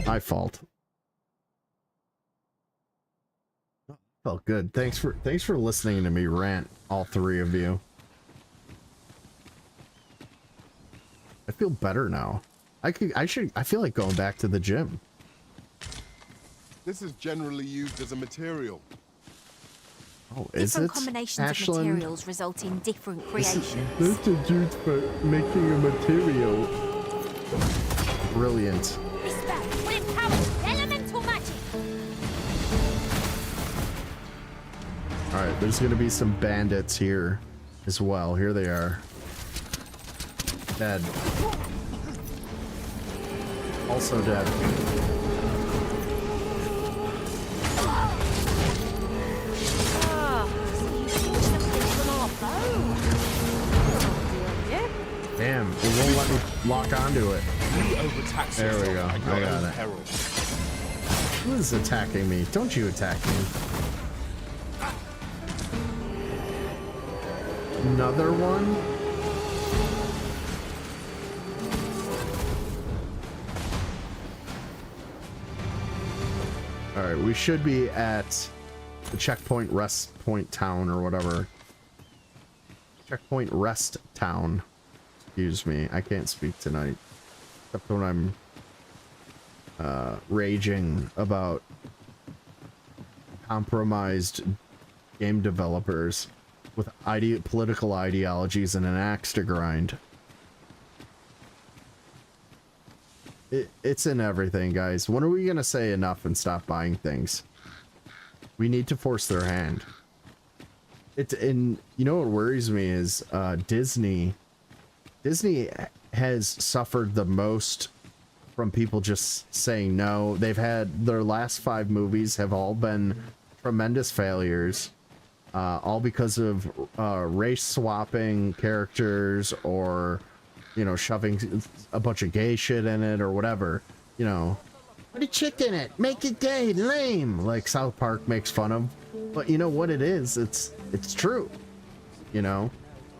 My fault. Felt good. Thanks for listening to me rant, all three of you. I feel better now. I feel like going back to the gym. This is generally used as a material. Oh, is Different it? combinations Ashland? of materials result in different creations. That's a dude for making a material. Brilliant. This spell will empower elemental magic. Alright, there's gonna be some bandits here as well. Here they are. Dead. Also dead. Damn, it won't let me lock onto it. There we go. I got it. Who is attacking me? Don't you attack me. Another one? Alright, we should be at the checkpoint rest point town or whatever. Checkpoint rest town. Excuse me, I can't speak tonight. Except when I'm raging about compromised game developers with political ideologies and an axe to grind. It's in everything, guys. When are we gonna say enough and stop buying things? We need to force their hand. And you know what worries me is Disney has suffered the most from people just saying no. They've had their last 5 movies have all been tremendous failures, all because of race swapping characters or, you know, shoving a bunch of gay shit in it or whatever. You know, put a chick in it, make it gay, lame, like South Park makes fun of. But you know what it is? It's true, you know.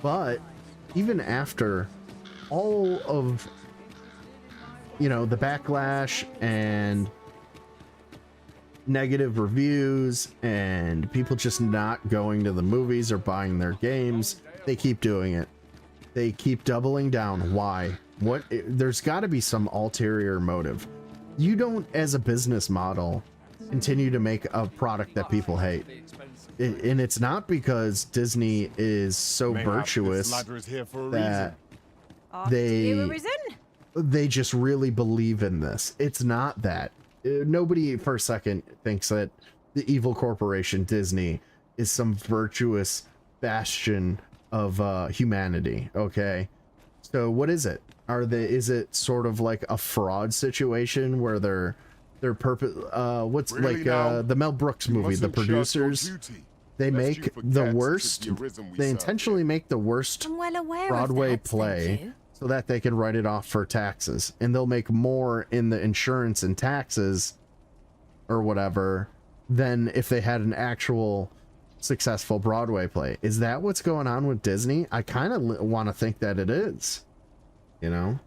But even after all of, you know, the backlash and negative reviews and people just not going to the movies or buying their games, they keep doing it. They keep doubling down. Why? There's got to be some ulterior motive. You don't, as a business model, continue to make a product that people hate. And it's not because Disney is so virtuous that they just really believe in this. It's not that. Nobody for a second thinks that the evil corporation Disney is some virtuous bastion of humanity. Okay, so what is it? Is it sort of like a fraud situation where they're purpose? What's really like the Mel Brooks movie? The producers, they make the worst. They intentionally make the worst Broadway play so that they can write it off for taxes, and they'll make more in the insurance and taxes or whatever than if they had an actual successful Broadway play. Is that what's going on with Disney? I kind of want to think that it is, you know.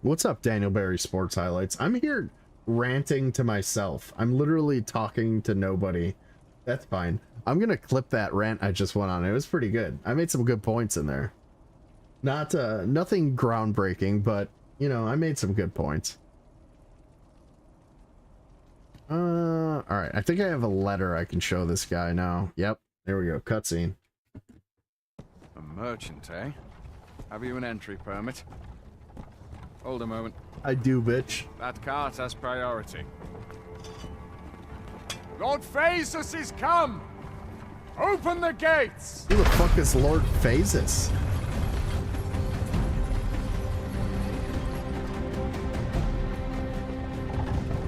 What's up, Daniel Barry Sports Highlights? I'm here ranting to myself. I'm literally talking to nobody. That's fine. I'm gonna clip that rant I just went on. It was pretty good. I made some good points in there. Not nothing groundbreaking, but you know, I made some good points. All right, I think I have a letter I can show this guy now. Yep, there we go. Cutscene. A merchant, eh? Have you an entry permit? Hold a moment. I do, bitch. That cart has priority. Lord Phaesus is come! Open the gates! Who the fuck is Lord Phaesus?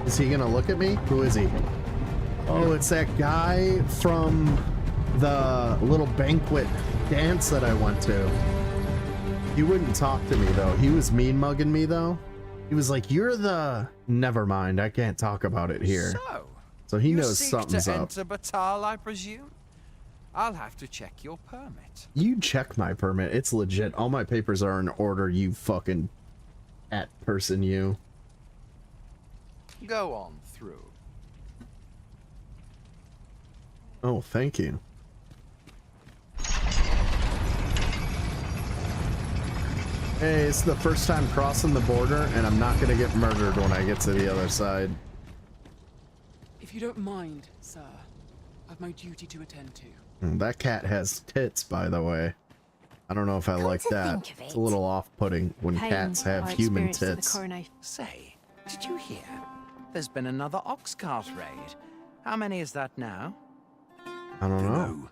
Is he gonna look at me? Who is he? Oh, it's that guy from the little banquet dance that I went to. He wouldn't talk to me though. He was mean mugging me though. He was like, "You're the..." Never mind. I can't talk about it here. So he knows something's up. Enter Batal, I presume? I'll have to check your permit. You check my permit. It's legit. All my papers are in order, you fucking at person, you. Go on through. Oh, thank you. Hey, it's the first time crossing the border, and I'm not gonna get murdered when I get to the other side. If you don't mind, sir, I've my duty to attend to. That cat has tits, by the way. I don't know if I Come like to that. think of It's it, a little off-putting when paying cats have our human experience to the tits. coronation. Say, did you hear? There's been another ox cart raid. How many is that now? I don't know. Dunno,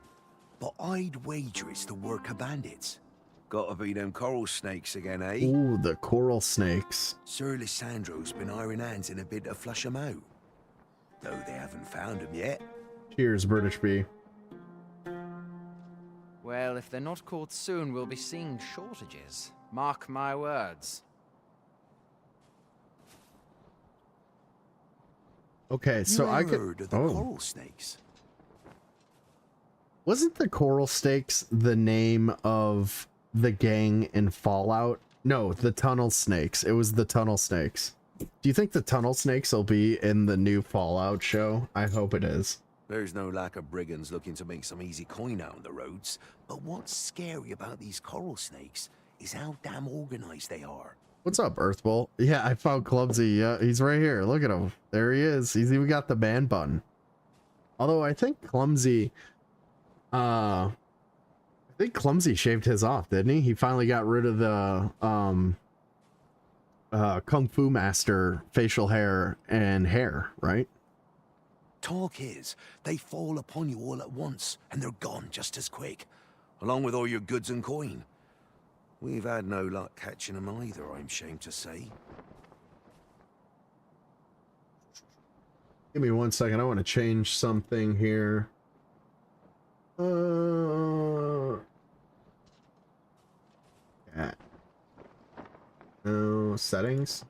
but I'd wager it's the work of bandits. Gotta be them coral snakes again, eh? Ooh, the coral snakes. Sir Lissandro's been iron hands in a bid to flush 'em out. Though they haven't found 'em yet. Cheers, British Bee. Well, if they're not caught soon, we'll be seeing shortages. Mark my words. Okay, so you I ever could. heard of the Oh, coral snakes? wasn't the coral snakes the name of the gang in Fallout? No, the tunnel snakes. It was the tunnel snakes. Do you think the tunnel snakes will be in the new Fallout show? I hope it is. There's no lack of brigands looking to make some easy coin out on the roads, but what's scary about these coral snakes is how damn organized they are. What's up, Earthbolt? Yeah, I found Clumsy. Yeah, he's right here. Look at him. There he is. He's even got the man bun. Although I think Clumsy, shaved his off, didn't he? He finally got rid of the Kung Fu Master facial hair and hair, right? Talk is, they fall upon you all at once, and they're gone just as quick, along with all your goods and coin. We've had no luck catching them either, I'm ashamed to say. Give me 1 second. I want to change something here. Yeah. No settings.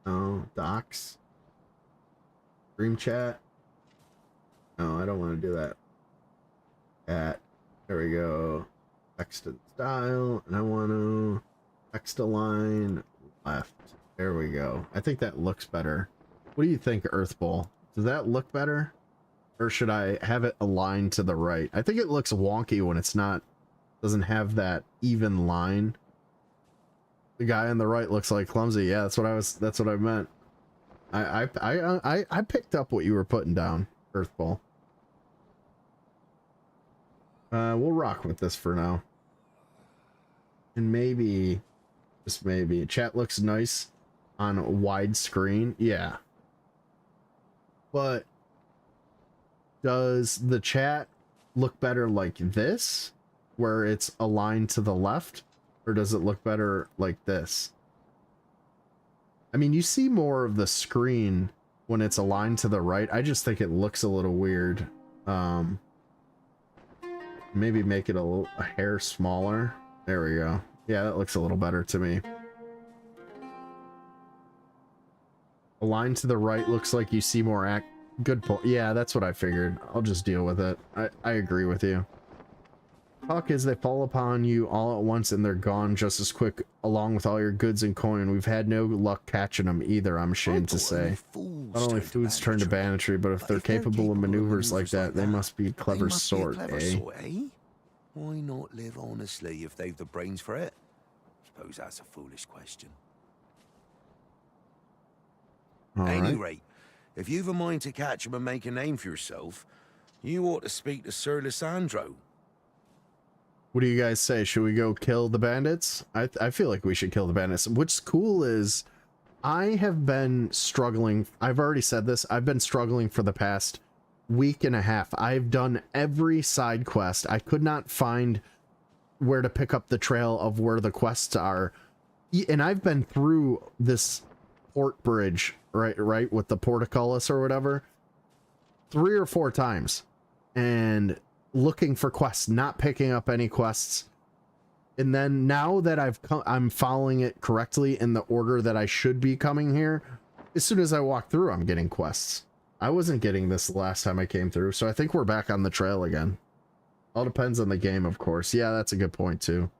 No docs. Stream chat. No, I don't want to do that. There we go. Text and style, and I want to text align left. There we go. I think that looks better. What do you think, Earthball? Does that look better? Or should I have it aligned to the right? I think it looks wonky when it's not, doesn't have that even line. The guy on the right looks like Clumsy. Yeah, that's what I meant. I picked up what you were putting down, Earthball. We'll rock with this for now. And maybe, just maybe, chat looks nice on a wide screen. Yeah. But does the chat look better like this, where it's aligned to the left? Or does it look better like this? I mean, you see more of the screen when it's aligned to the right. I just think it looks a little weird. Maybe make it a hair smaller. There we go. Yeah, that looks a little better to me. Aligned to the right looks like you see more good point. Yeah, that's what I figured. I'll just deal with it. I agree with you. Talk is they fall upon you all at once and they're gone just as quick along with all your goods and coin. We've had no luck catching them either, I'm ashamed to say. Not only foods turn to banditry, but if they're capable of maneuvers like that, they must be a clever sort, eh? Why not live honestly if they've the brains for it? Suppose that's a foolish question. All At any right. rate, if you've a mind to catch 'em and make a name for yourself, you ought to speak to Sir Lissandro. What do you guys say? Should we go kill the bandits? I feel like we should kill the bandits. What's cool is I have been struggling. I've already said this. I've been struggling for the past week and a half. I've done every side quest. I could not find where to pick up the trail of where the quests are. And I've been through this port bridge, right, with the portcullis or whatever, 3 or 4 times. And looking for quests, not picking up any quests. And then now that I'm following it correctly in the order that I should be coming here, as soon as I walk through, I'm getting quests. I wasn't getting this the last time I came through, so I think we're back on the trail again. All depends on the game, of course. Yeah, that's a good point too.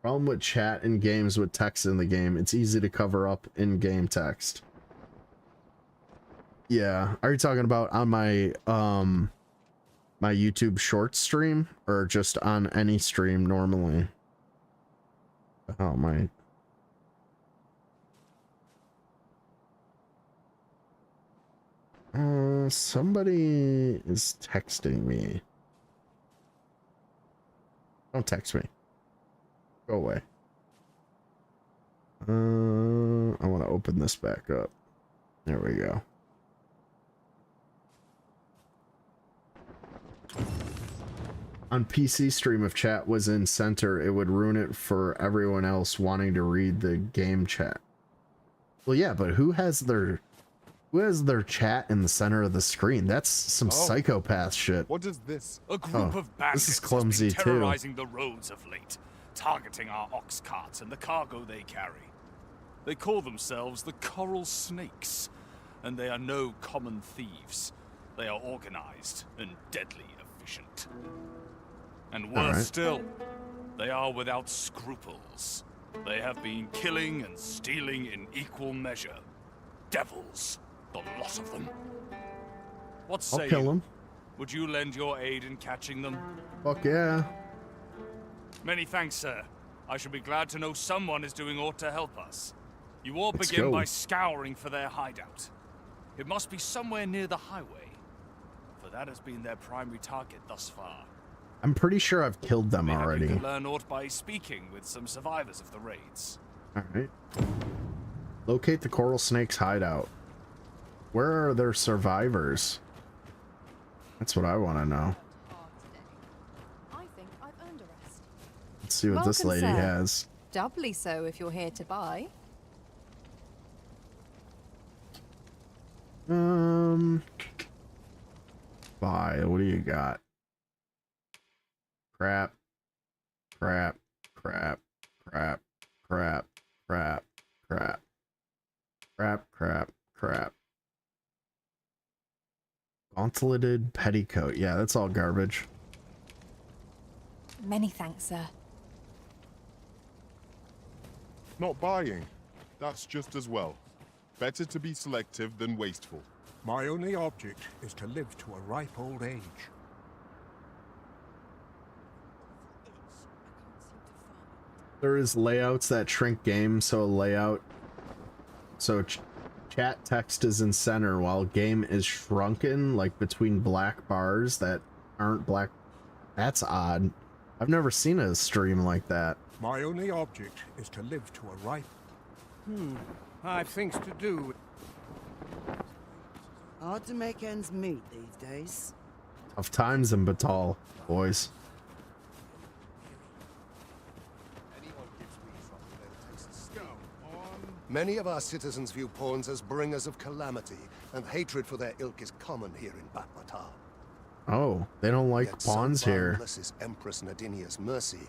Problem with chat in games with text in the game, it's easy to cover up in-game text. Yeah, are you talking about on my my YouTube short stream, or just on any stream normally? Oh my. Somebody is texting me. Don't text me. Go away. I want to open this back up. There we go. On PC stream, if chat was in center, it would ruin it for everyone else wanting to read the game chat. Well, yeah, but who has their chat in the center of the screen? That's some psychopath shit. What is this? A group of bandits this is clumsy has been too. terrorizing the roads of late, targeting our ox carts and the cargo they carry. They call themselves the Coral Snakes, and they are no common thieves. They are organized and deadly efficient. And worse still, they are without scruples. They have been killing and stealing in equal measure. Devils, the lot of them. What say I'll kill you? them. Would you lend your aid in catching them? Fuck yeah. Many thanks, sir. I shall be glad to know someone is doing aught to help us. You all Let's begin go. by scouring for their hideout. It must be somewhere near the highway, for that has been their primary target thus far. I'm pretty sure I've killed them Maybe already. you can learn aught by speaking with some survivors of the raids. Alright. Locate the Coral Snake's hideout. Where are their survivors? That's what I want to know. I think I've earned a rest. Let's see what this lady Welcome, sir. has. Doubly so if you're here to buy. Buy. What do you got? Crap. Crap. Crap. Crap. Crap. Crap. Crap. Crap. Crap. Crap. Gauntleted petticoat. Yeah, that's all garbage. Many thanks, sir. Not buying. That's just as well. Better to be selective than wasteful. My only object is to live to a ripe old age. There is layouts that shrink game, so chat text is in center while game is shrunken, like between black bars that aren't black. That's odd. I've never seen a stream like that. My only object is to live to a ripe... I've things to do. Hard to make ends meet these days. Tough times in Batal, boys. Many of our citizens view pawns as bringers of calamity, and hatred for their ilk is common here in Batmatar. Oh, they don't like Yet pawns so here. boundless is Empress Nadinia's mercy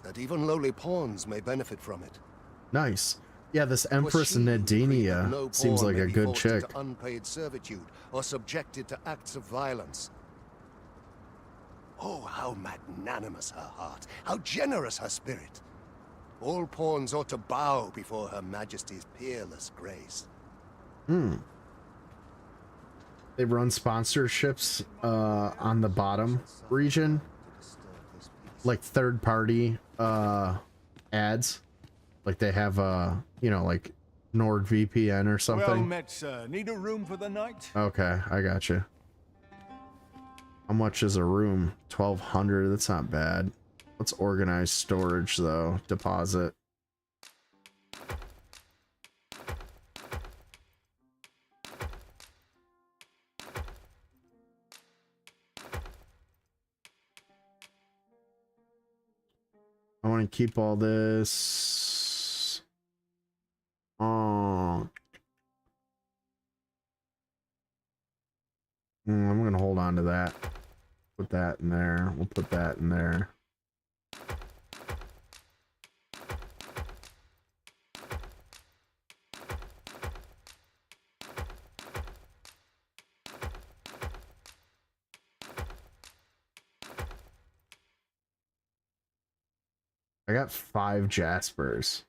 that even lowly pawns may benefit from it. Nice. Yeah, this 'Twas Empress she who decreed that Nadinia no seems pawn like may a be good forced chick. into unpaid servitude or subjected to acts of violence. Oh, how magnanimous her heart, how generous her spirit. All pawns ought to bow before Her Majesty's peerless grace. They run sponsorships on the bottom region, like third party ads. Like they have like NordVPN or something. Well met, sir. Need a room for the night? Okay, I got you. How much is a room? 1,200. That's not bad. Let's organize storage though. Deposit. I want to keep all this. Oh. I'm gonna hold on to that. Put that in there. We'll put that in there. I got 5 Jaspers.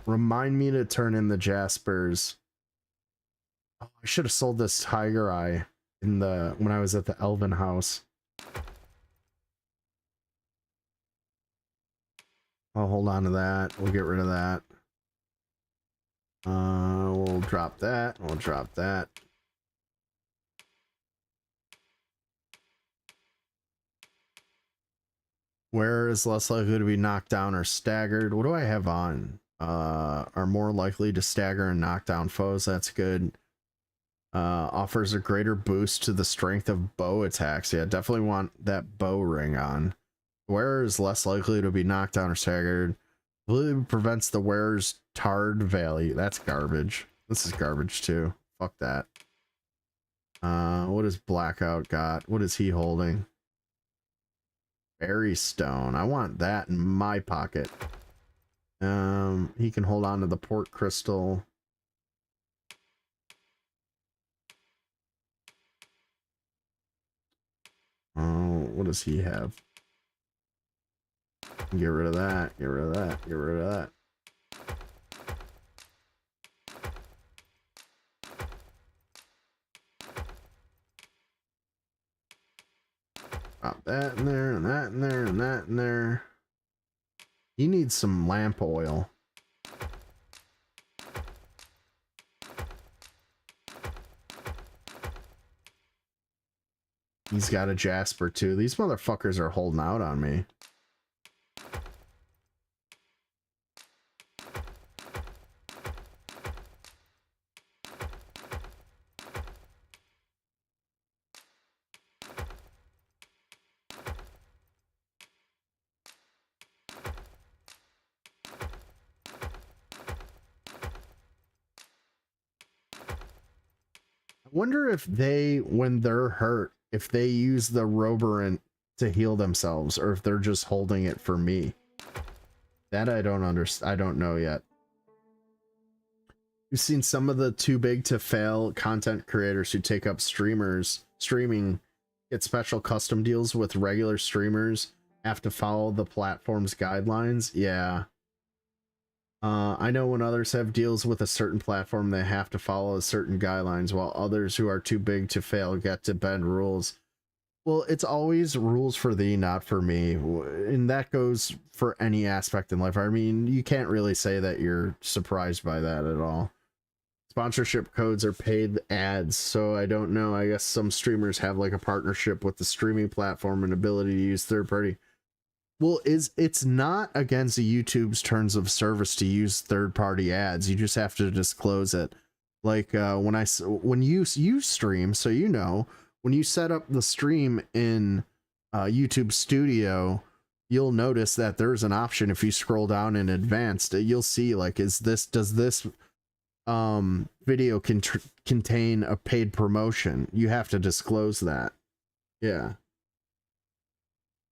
Remind me to turn in the Jaspers. Oh, I should have sold this Tiger Eye in when I was at the Elven house. I'll hold on to that. We'll get rid of that. We'll drop that. We'll drop that. Where is less likely to be knocked down or staggered? What do I have on? Are more likely to stagger and knock down foes. That's good. Offers a greater boost to the strength of bow attacks. Yeah, definitely want that bow ring on. Wearer is less likely to be knocked down or staggered. Completely prevents the wearer's tarred value. That's garbage. This is garbage too. Fuck that. What does Blackout got? What is he holding? Berry stone. I want that in my pocket. He can hold on to the port crystal. Oh, what does he have? Get rid of that. Get rid of that. Get rid of that. Pop that in there, and that in there, and that in there. He needs some lamp oil. He's got a Jasper too. These motherfuckers are holding out on me. I wonder if they, when they're hurt, if they use the Roborant to heal themselves, or if they're just holding it for me. That I don't understand. I don't know yet. You've seen some of the too big to fail content creators who take up streaming, get special custom deals with regular streamers, have to follow the platform's guidelines. Yeah. I know when others have deals with a certain platform, they have to follow certain guidelines, while others who are too big to fail get to bend rules. Well, it's always rules for thee, not for me. And that goes for any aspect in life. I mean, you can't really say that you're surprised by that at all. Sponsorship codes are paid ads, so I don't know. I guess some streamers have like a partnership with the streaming platform and ability to use third party. Well, it's not against YouTube's terms of service to use third-party ads. You just have to disclose it. Like when you stream, so you know, when you set up the stream in YouTube Studio, you'll notice that there's an option. If you scroll down in advanced, you'll see like, does this video contain a paid promotion? You have to disclose that. Yeah.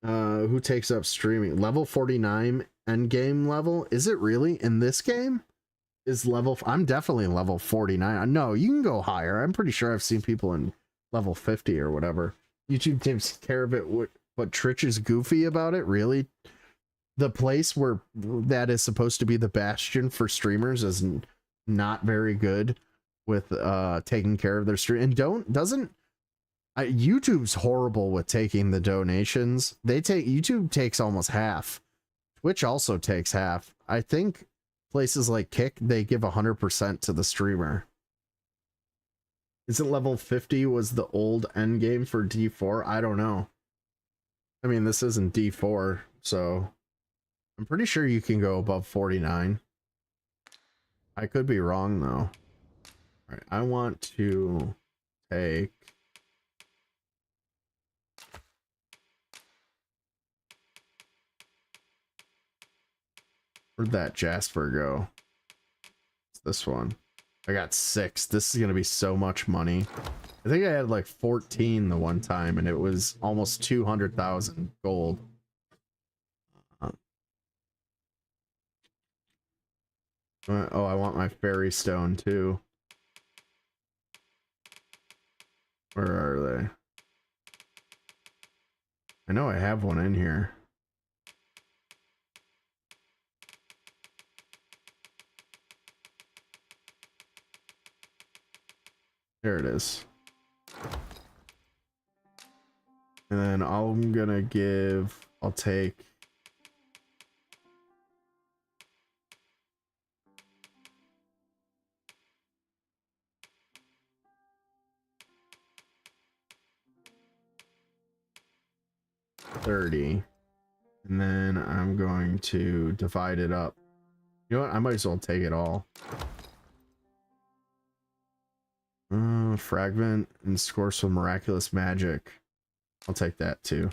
Who takes up streaming? Level 49 end game level? Is it really in this game? Is level? I'm definitely level 49. No, you can go higher. I'm pretty sure I've seen people in level 50 or whatever. YouTube takes care of it. But Trich is goofy about it. Really, the place where that is supposed to be the bastion for streamers is not very good with taking care of their stream. And YouTube's horrible with taking the donations. YouTube takes almost half. Twitch also takes half. I think places like Kick, they give 100% to the streamer. Isn't level 50 was the old end game for D4? I don't know. I mean, this isn't D4, so I'm pretty sure you can go above 49. I could be wrong though. All right, I want to take where'd that Jasper go? It's this one. I got 6. This is gonna be so much money. I think I had like 14 the one time, and it was almost 200,000 gold. Oh, I want my fairy stone too. Where are they? I know I have one in here. There it is. And then I'm gonna give, I'll take 30. And then I'm going to divide it up. You know what? I might as well take it all. Fragment and score some miraculous magic. I'll take that too.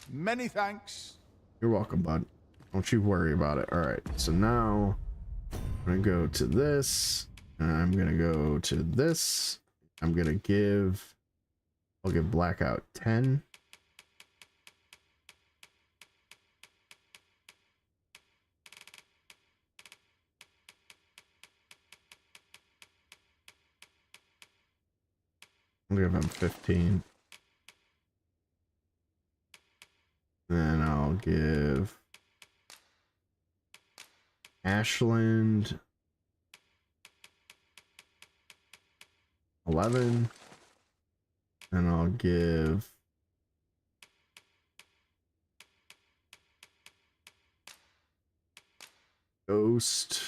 Many thanks. You're welcome, bud. Don't you worry about it. All right. So now I'm going to go to this. And I'm going to go to this. I'm going to give... I'll give Blackout 10. I'll give him 15. Then I'll give Ashland 11. And I'll give Ghost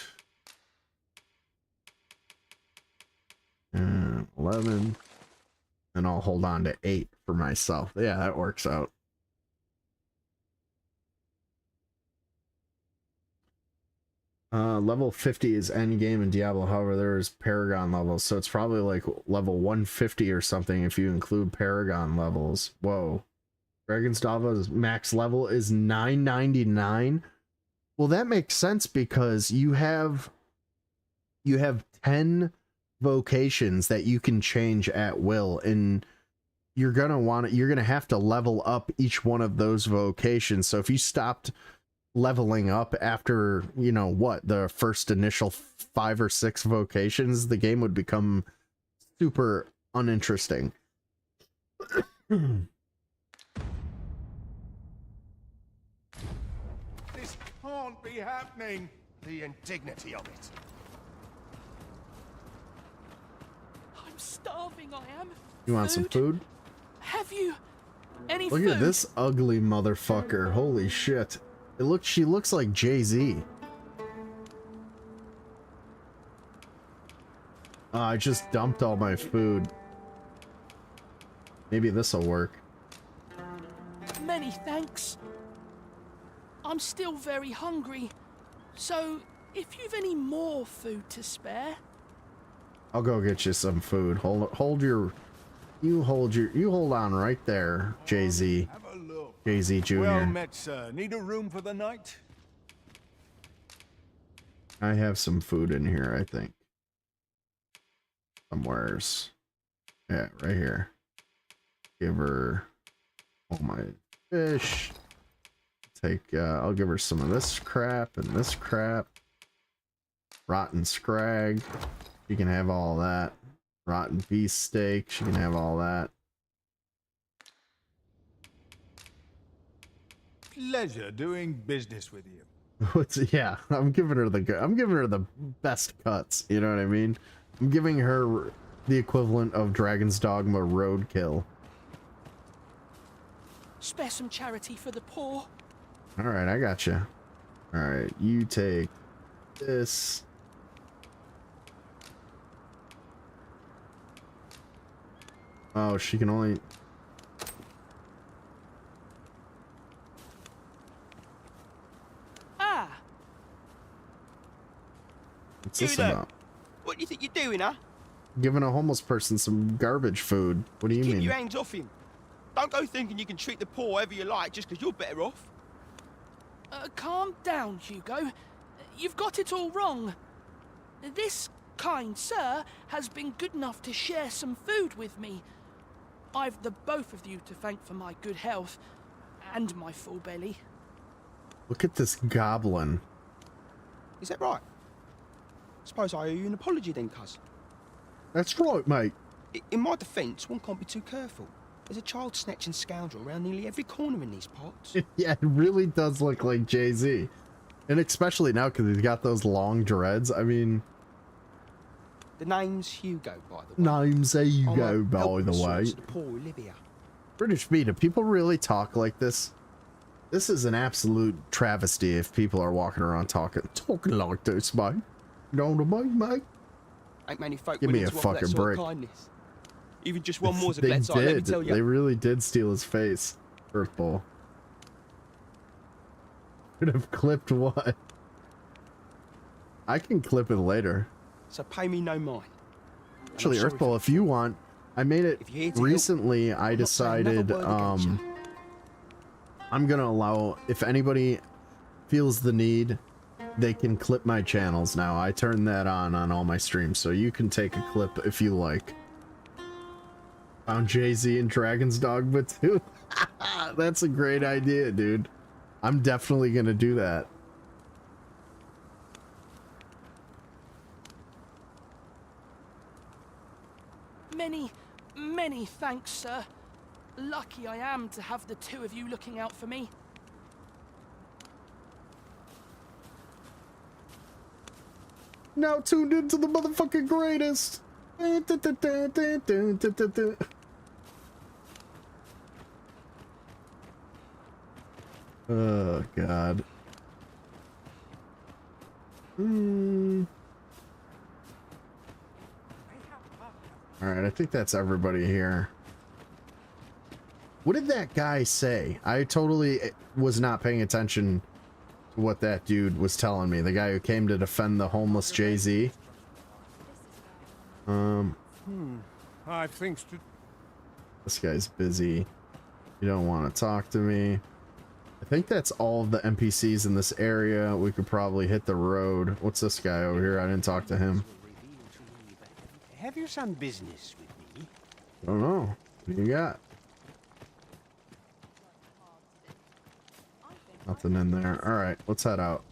11. And I'll hold on to 8 for myself. Yeah, that works out. Level 50 is endgame in Diablo. However, there is Paragon levels, so it's probably like level 150 or something if you include Paragon levels. Whoa. Dragon's Dogma's max level is 999. Well, that makes sense because you have 10 vocations that you can change at will, and you're gonna have to level up each one of those vocations. So if you stopped leveling up after, you know, what, the first initial 5 or 6 vocations, the game would become super uninteresting. This can't be happening. The indignity of it. I'm starving, I am. You want some food? Have you any Look food? at this ugly motherfucker. Holy shit. She looks like Jay-Z. I just dumped all my food. Maybe this'll work. Many thanks. I'm still very hungry. So, if you've any more food to spare... I'll go get you some food. You hold on right there, Jay-Z. Jay-Z Jr. Well met, sir. Need a room for the night? I have some food in here, I think. Somewheres. Yeah, right here. Give her all my fish. I'll give her some of this crap and this crap. Rotten scrag. She can have all that. Rotten beef steak. She can have all that. Pleasure doing business with you. Yeah, I'm giving her the best cuts, you know what I mean? I'm giving her the equivalent of Dragon's Dogma roadkill. Spare some charity for the poor. Alright, I got you. Alright, you take this. Oh, she can only... What's this about? What do you think you're doing, huh? Giving a homeless person some garbage food. What do you mean? Keep your hands off him. Don't go thinking you can treat the poor however you like just because you're better off. Calm down, Hugo. You've got it all wrong. This kind sir has been good enough to share some food with me. I've the both of you to thank for my good health and my full belly. Look at this goblin. Is that right? Suppose I owe you an apology then, cuz. That's right, mate. In my defence, one can't be too careful. There's a child-snatching scoundrel around nearly every corner in these parts. Yeah, it really does look like Jay-Z. And especially now because he's got those long dreads. I mean... The name's Hugo, by the way. Name's Hugo, by the way. The poor who live here. British me, do people really talk like this? This is an absolute travesty if people are walking around talking like this, mate. You know what I mean, mate? Ain't many folk Give me willing a to offer that fucking sort break. of kindness. Even just one more's a They bad sight, let me did. tell you. They really did steal his face. Earthball. Could have clipped what? I can clip it later. So pay me no mind. Actually, Earthball, if you want, I made it recently. I decided I'm gonna allow, if anybody feels the need, they can clip my channels now. I turn that on all my streams, so you can take a clip if you like. Found Jay-Z and Dragon's Dogma too. That's a great idea, dude. I'm definitely gonna do that. Many thanks, sir. Lucky I am to have the two of you looking out for me. Now tuned into the motherfucking greatest. Oh God. All right, I think that's everybody here. What did that guy say? I totally was not paying attention to what that dude was telling me. The guy who came to defend the homeless Jay-Z. I have things to... This guy's busy. You don't want to talk to me. I think that's all of the NPCs in this area. We could probably hit the road. What's this guy over here? I didn't talk to him. Have you some business with me? I don't know. What do you got? Nothing in there. All right, let's head out.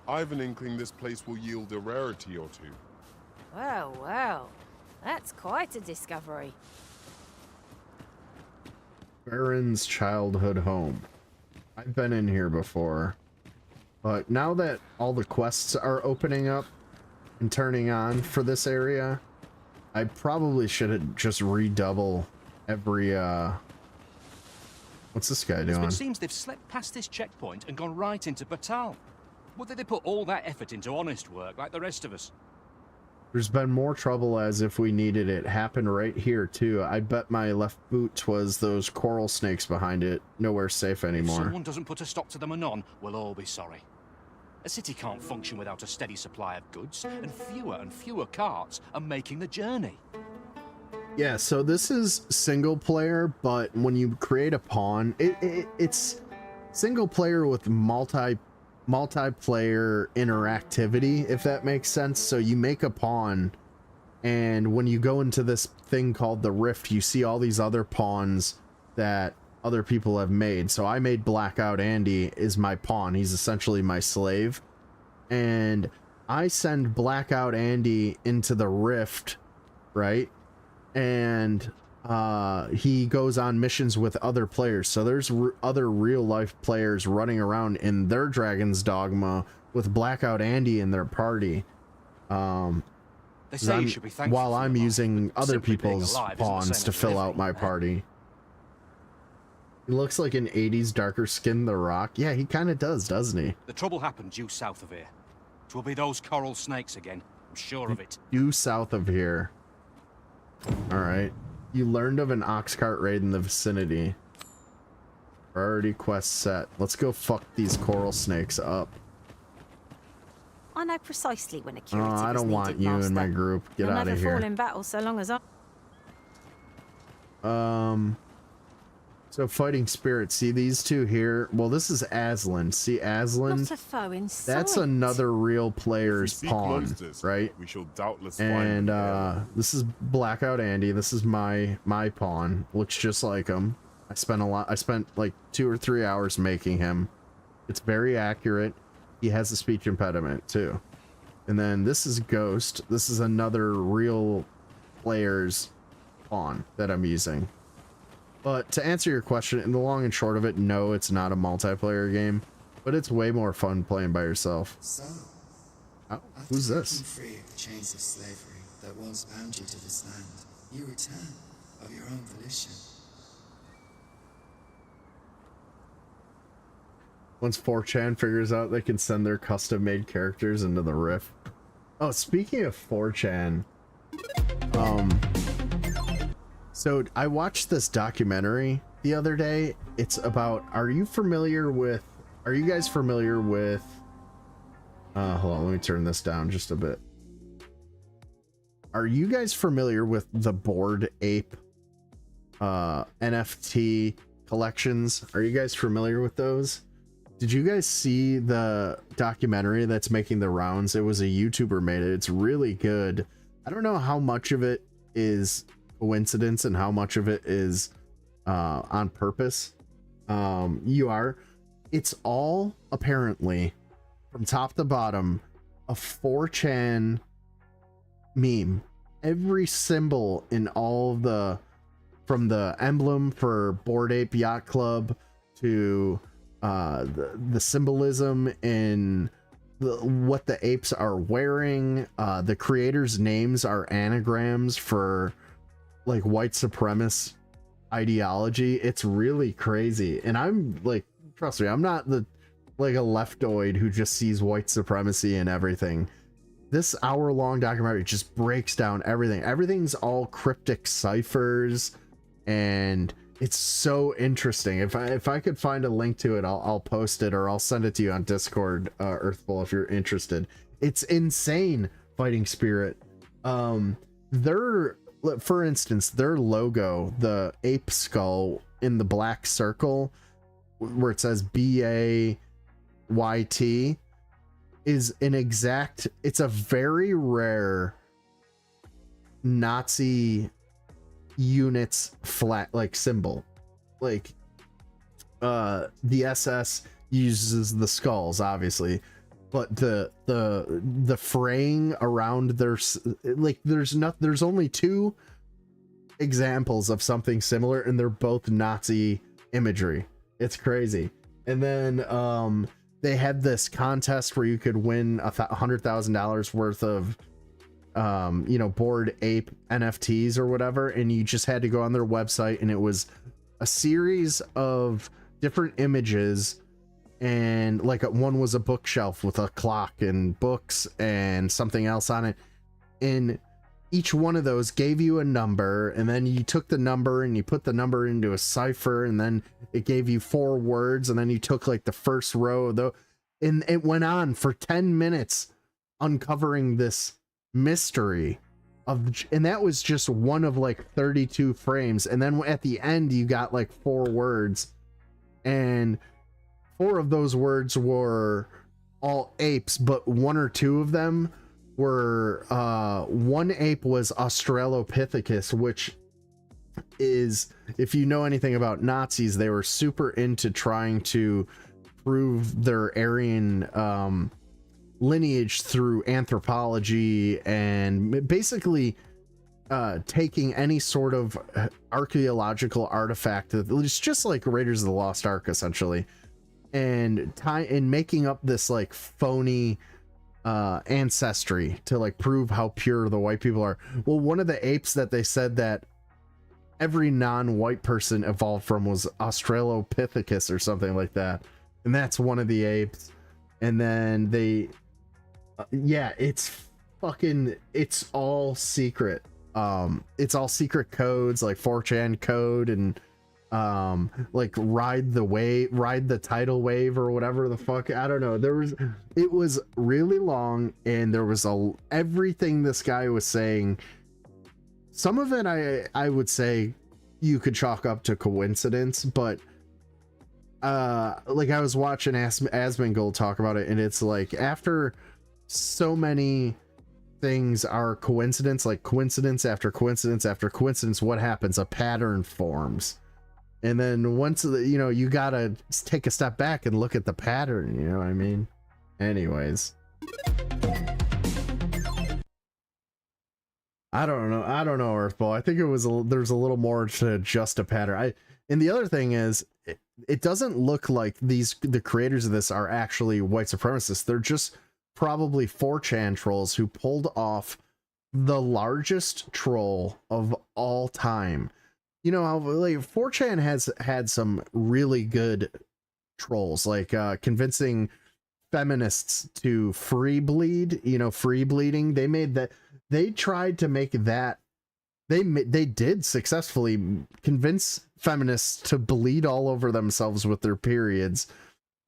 I have an inkling this place will yield a rarity or two. Well, that's quite a discovery. Baron's childhood home. I've been in here before, but now that all the quests are opening up and turning on for this area, I probably should just redouble every what's this guy doing? It seems they've slept past this checkpoint and gone right into Batal. Would they put all that effort into honest work like the rest of us? There's been more trouble as if we needed it. Happened right here too. I bet my left boot was those coral snakes behind it. Nowhere safe anymore. If someone doesn't put a stop to them anon, we'll all be sorry. A city can't function without a steady supply of goods, and fewer carts are making the journey. Yeah, so this is single player, but when you create a pawn, it's single player with multiplayer interactivity, if that makes sense. So you make a pawn, and when you go into this thing called the Rift, you see all these other pawns that other people have made. So I made Blackout Andy is my pawn. He's essentially my slave, and I send Blackout Andy into the Rift, right? And he goes on missions with other players. So there's other real life players running around in their Dragon's Dogma with Blackout Andy in their party. They say you should be thankful while I'm using other people's alive pawns to fill out my party. He looks like an 80s darker skinned The Rock. Yeah, he kind of does, doesn't he? The trouble happened due south of here. It will be those coral snakes again. I'm sure of it. Due south of here. All right. You learned of an ox cart raid in the vicinity. Priority quest set. Let's go fuck these coral snakes up. I know precisely when a Oh, curative I don't is want needed, you in Master. my group. Get You'll out of never fall here. in battle so long as I... So fighting spirit. See these two here? Well, this is Aslan. See Aslan? Not a foe in sight. That's another real player's Seek pawn, monsters, right? we shall doubtless And find them. this is Blackout Andy. This is my pawn. Looks just like him. I spent like 2 or 3 hours making him. It's very accurate. He has a speech impediment too. And then this is Ghost. This is another real player's pawn that I'm using. But to answer your question, in the long and short of it, no, it's not a multiplayer game, but it's way more fun playing by yourself. So, Oh, who's this? Free of the chains of slavery, that once bound you to this land, you return of your own volition. Once 4chan figures out they can send their custom-made characters into the Rift. Oh, speaking of 4chan, so I watched this documentary the other day. It's about, are you guys familiar with, hold on, let me turn this down just a bit. Are you guys familiar with the Bored Ape NFT collections? Are you guys familiar with those? Did you guys see the documentary that's making the rounds? It was a YouTuber made it. It's really good. I don't know how much of it is coincidence and how much of it is on purpose. It's all apparently from top to bottom a 4chan meme. Every symbol in all of the, from the emblem for Bored Ape Yacht Club to the symbolism in what the apes are wearing, the creators' names are anagrams for like white supremacist ideology. It's really crazy, and I'm like, trust me, I'm not a leftoid who just sees white supremacy and everything. This hour-long documentary just breaks down everything. Everything's all cryptic ciphers, and it's so interesting. If I could find a link to it, I'll post it, or I'll send it to you on Discord, Earthful, if you're interested. It's insane. Fighting Spirit. For instance, their logo, the ape skull in the black circle where it says BAYT, is an exact, it's a very rare Nazi units flat like symbol. Like the SS uses the skulls obviously, but the fraying around their, like, there's only two examples of something similar, and they're both Nazi imagery. It's crazy. And then they had this contest where you could win $100,000 worth of Bored Ape NFTs or whatever, and you just had to go on their website, and it was a series of different images, and like one was a bookshelf with a clock and books and something else on it, and each one of those gave you a number, and then you took the number and you put the number into a cipher, and then it gave you 4 words, and then you took like the first row though, and it went on for 10 minutes uncovering this mystery of, and that was just one of like 32 frames, and then at the end you got like 4 words, and 4 of those words were all apes, but 1 or 2 of them were one ape was Australopithecus, which is, if you know anything about Nazis, they were super into trying to prove their Aryan lineage through anthropology, and basically taking any sort of archaeological artifact. It's just like Raiders of the Lost Ark essentially, and making up this like phony ancestry to like prove how pure the white people are. Well, one of the apes that they said that every non-white person evolved from was Australopithecus or something like that, and that's one of the apes. And then they it's all secret. It's all secret codes, like 4chan code, and like ride the tidal wave or whatever the fuck, I don't know. It was really long, and there was everything this guy was saying. Some of it I would say you could chalk up to coincidence, but like I was watching Asmongold talk about it, and it's like after so many things are coincidence, like coincidence after coincidence after coincidence, what happens? A pattern forms. And then once you gotta take a step back and look at the pattern, you know what I mean? Anyways, I don't know, Earthball. I think there's a little more to just a pattern. And the other thing is, it doesn't look like the creators of this are actually white supremacists. They're just probably 4chan trolls who pulled off the largest troll of all time. You know how like 4chan has had some really good trolls, like convincing feminists to free bleed, you know, free bleeding. They tried to make that, they did successfully convince feminists to bleed all over themselves with their periods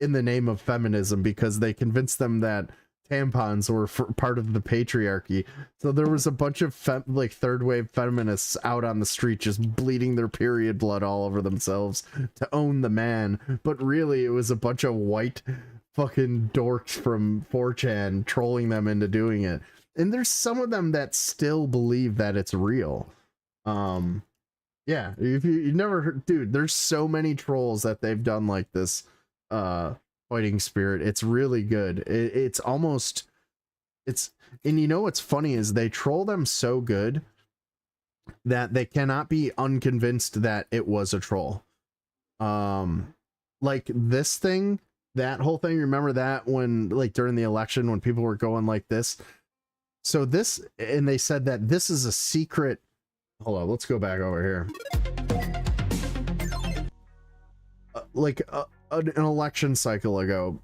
in the name of feminism, because they convinced them that tampons were part of the patriarchy. So there was a bunch of like third wave feminists out on the street just bleeding their period blood all over themselves to own the man, but really it was a bunch of white fucking dorks from 4chan trolling them into doing it. And there's some of them that still believe that it's real. Yeah, if you never heard, dude, there's so many trolls that they've done like this fighting spirit. It's really good. It's almost, and you know what's funny is they troll them so good that they cannot be unconvinced that it was a troll. Like this thing, that whole thing, remember that when like during the election when people were going like this? So this, and they said that this is a secret. Hold on, let's go back over here. An election cycle ago,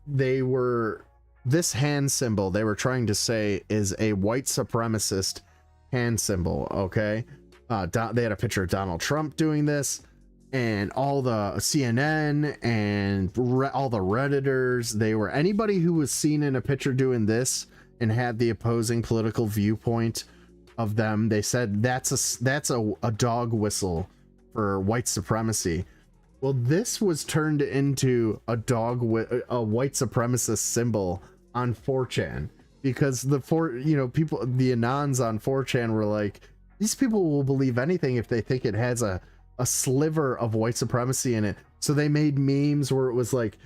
this hand symbol they were trying to say is a white supremacist hand symbol. Okay, they had a picture of Donald Trump doing this, and all the CNN and all the Redditors, anybody who was seen in a picture doing this and had the opposing political viewpoint of them, they said that's a dog whistle for white supremacy. Well, this was turned into a white supremacist symbol on 4chan, because the anons on 4chan were like, these people will believe anything if they think it has a sliver of white supremacy in it. So they made memes where it was like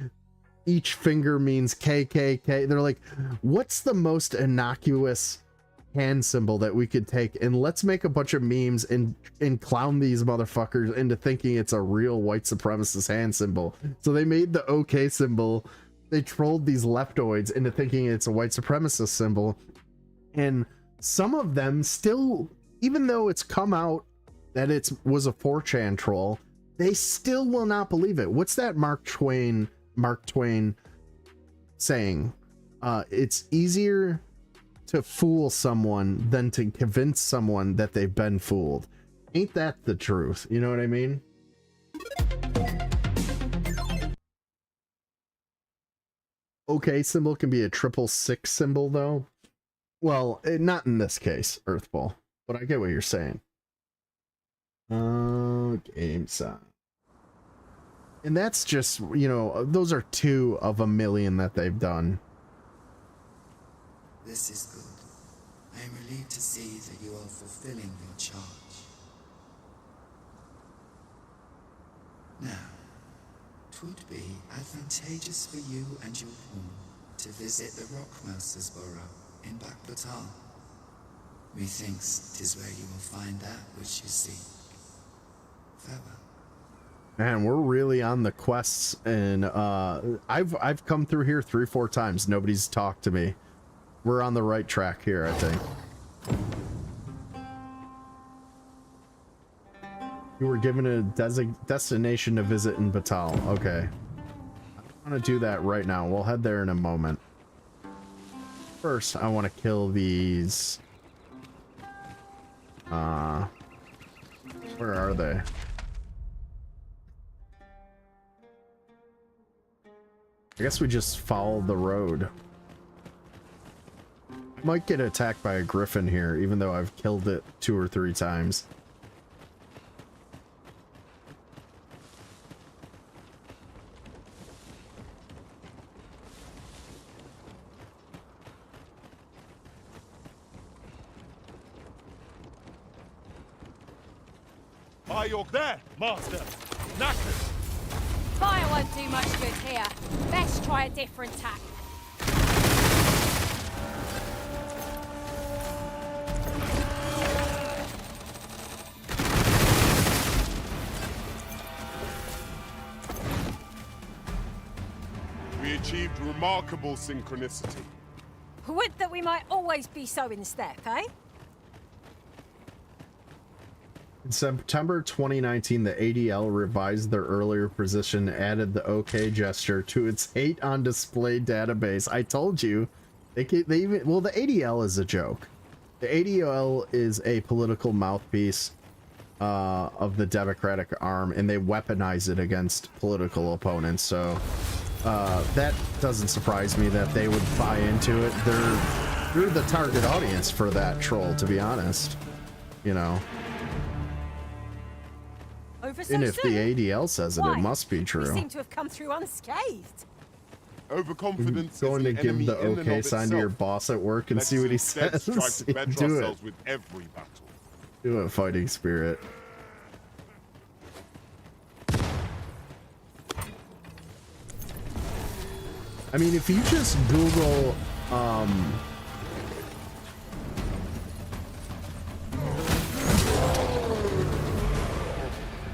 each finger means KKK. They're like, what's the most innocuous hand symbol that we could take, and let's make a bunch of memes and clown these motherfuckers into thinking it's a real white supremacist hand symbol. So they made the OK symbol. They trolled these leftoids into thinking it's a white supremacist symbol, and some of them still, even though it's come out that it was a 4chan troll, they still will not believe it. What's that Mark Twain saying? It's easier to fool someone than to convince someone that they've been fooled. Ain't that the truth? You know what I mean? Okay symbol can be a 666 symbol though. Well, not in this case, Earthball, but I get what you're saying. Game sign. And that's just, those are 2 of a million that they've done. This is good. I am relieved to see that you are fulfilling your charge. Now, 'twould be advantageous for you and your pawn to visit the Rockmouser's burrow in Backbatal. Methinks 'tis where you will find that which you seek. Farewell. Man, we're really on the quests, and I've come through here 3 or 4 times. Nobody's talked to me. We're on the right track here, I think. You were given a destination to visit in Batal. Okay. I want to do that right now. We'll head there in a moment. First, I want to kill these. Where are they? I guess we just follow the road. Might get attacked by a griffin here, even though I've killed it 2 or 3 times. Fire there, master. Knackers. Fire won't do much good here. Best try a different tack. We achieved remarkable synchronicity. Would that we might always be so in step, eh? In September 2019, the ADL revised their earlier position, added the OK gesture to its hate on display database. I told you, they even, well, the ADL is a joke. The ADL is a political mouthpiece of the Democratic arm, and they weaponize it against political opponents. So that doesn't surprise me that they would buy into it. They're the target audience for that troll, to be honest. You know. Over so And if soon? the ADL says it, Why? it must be We true. seem to have come through unscathed. Overconfidence Going to is an give enemy the in and OK of sign to your itself. boss at work and Let's see what he instead says. strive to better Do it. ourselves with every battle. Do it, fighting spirit. I mean, if you just Google,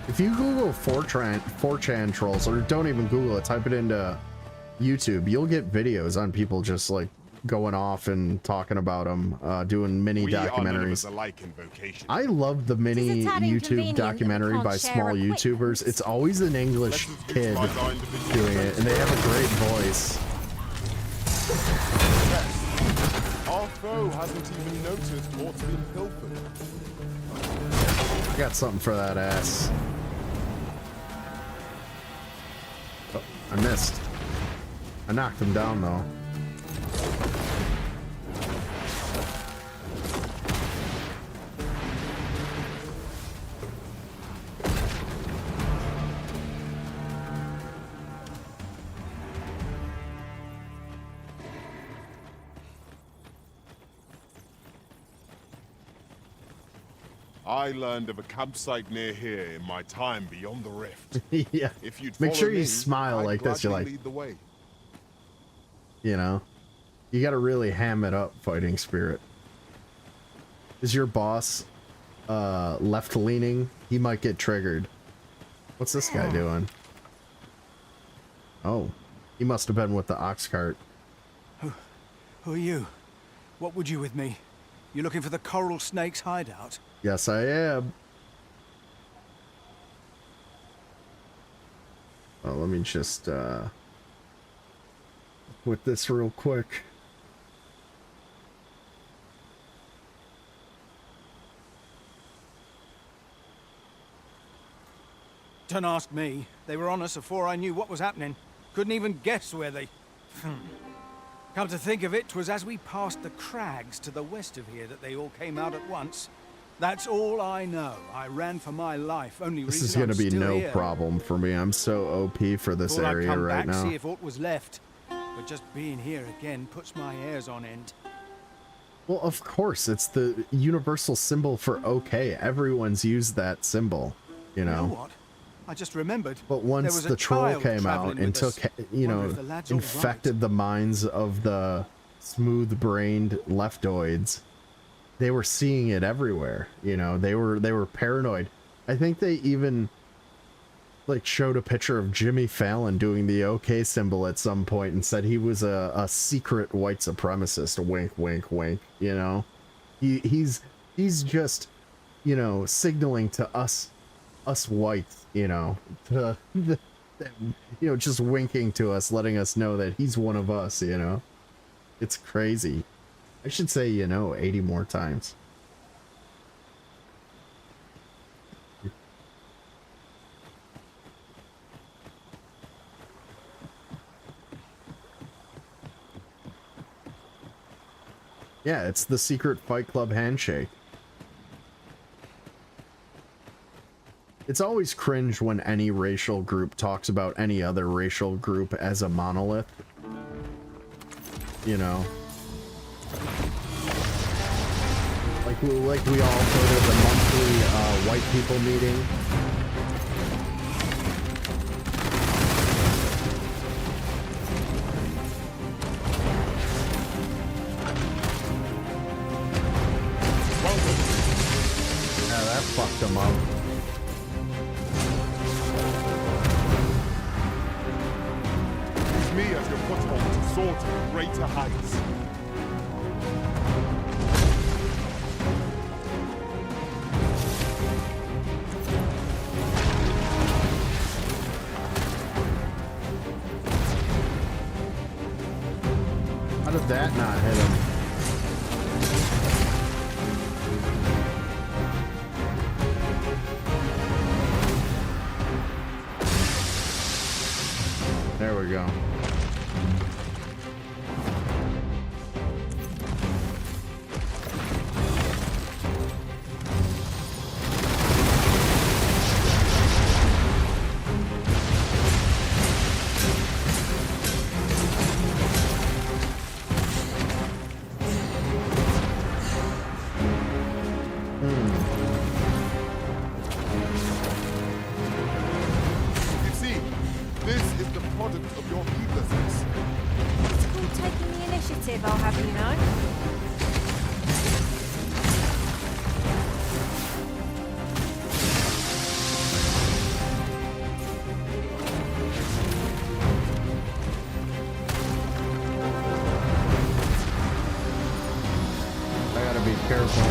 if you Google 4chan trolls, or don't even Google it, type it into YouTube, you'll get videos on people just like going off and talking about them, doing mini We are none of documentaries. us alike in vocation. I love the mini tad YouTube inconvenient that we documentary can't by share small equipment. YouTubers. It's always an English kid utilize our individual doing it, and they have a great voice. Our foe hasn't even noticed what's been pilfered. I got something for that ass. Oh, I missed. I knocked him down though. I learned of a campsite near here in my time beyond the rift. Yeah. If you'd Make sure follow you me, smile I'd like this. You're gladly like, lead the way. you know, you got to really ham it up, fighting spirit. Is your boss left leaning? He might get triggered. What's this guy doing? Oh, he must have been with the ox cart. Who are you? What would you with me? You looking for the coral snake's hideout? Yes, I am. Oh, let me just with this real quick. Don't ask me. They were on us before I knew what was happening. Couldn't even guess where they... Come to think of it, 'twas as we passed the crags to the west of here that they all came out at once. That's all I know. I ran for my life. Only This reason is going to I'm be still no here. problem for me. I'm so OP for this Thought I'd area come right back, now. see if aught was left. But just being here again puts my hairs on end. Well, of course, it's the universal symbol for OK. Everyone's used that symbol, you know. You know what? I just remembered. But there once was a the troll child came out travelling and with us. took, you Wonder know, if the lad's all right. infected the minds of the smooth-brained leftoids, they were seeing it everywhere. You know, they were paranoid. I think they even like showed a picture of Jimmy Fallon doing the OK symbol at some point and said he was a secret white supremacist. Wink, wink, wink. You know, he's just, you know, signaling to us whites, you know, to you know, just winking to us, letting us know that he's one of us. You know, it's crazy. I should say, you know, 80 more times. Yeah, it's the secret Fight Club handshake. It's always cringe when any racial group talks about any other racial group as a monolith. You know? Like we all go to the monthly white people meeting. Yeah, that fucked them up. Use me as your foothold to soar to greater heights. did that not hit him? There we go. You see, this is the product of your heedlessness. It's called taking the initiative, I'll have you know. I gotta be careful.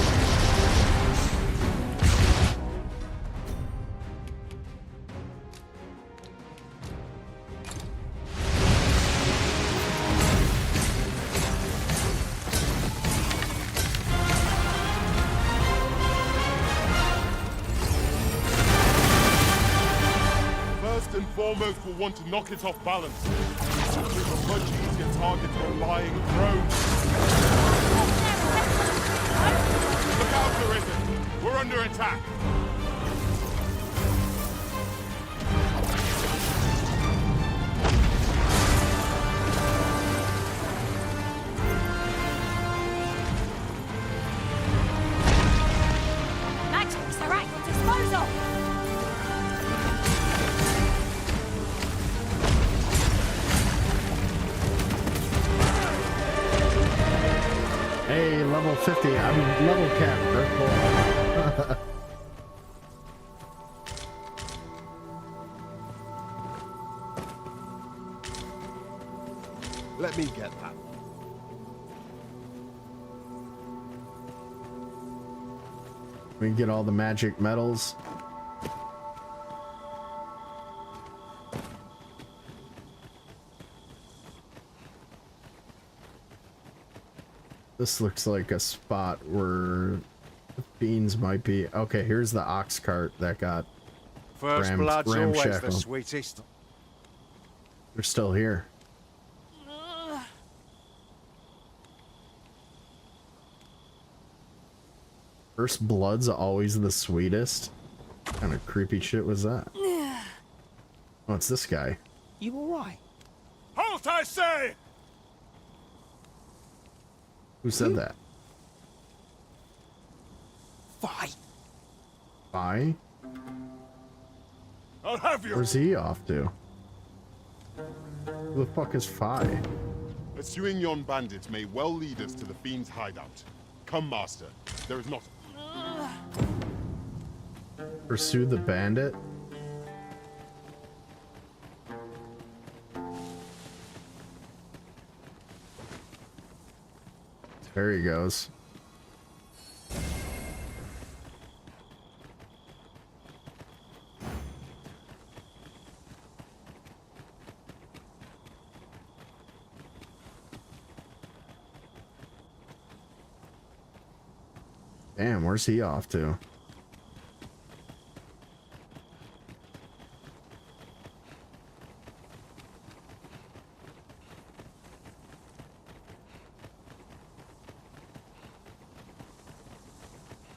First and foremost, we'll want to knock it off balance. This will prove a much easier target to a lying prone. Look out, Clarissa! We're under attack! Magic's are at your disposal. Hey, level 50. I'm level cap. Purple. Let me get that. We can get all the magic metals. This looks like a spot where the beans might be. Okay, here's the ox cart that got First blood's always the ramshackled. sweetest. They're still here. First blood's always the sweetest. What kind of creepy shit was that? Oh, it's this guy. You alright? Halt, I say! Who said that? Fight. Bye? I'll have you! Where's he off to? Who the fuck is Fi? Pursuing yon bandit may well lead us to the fiend's hideout. Come, master. There is not... Pursue the bandit? There he goes. Damn, where's he off to?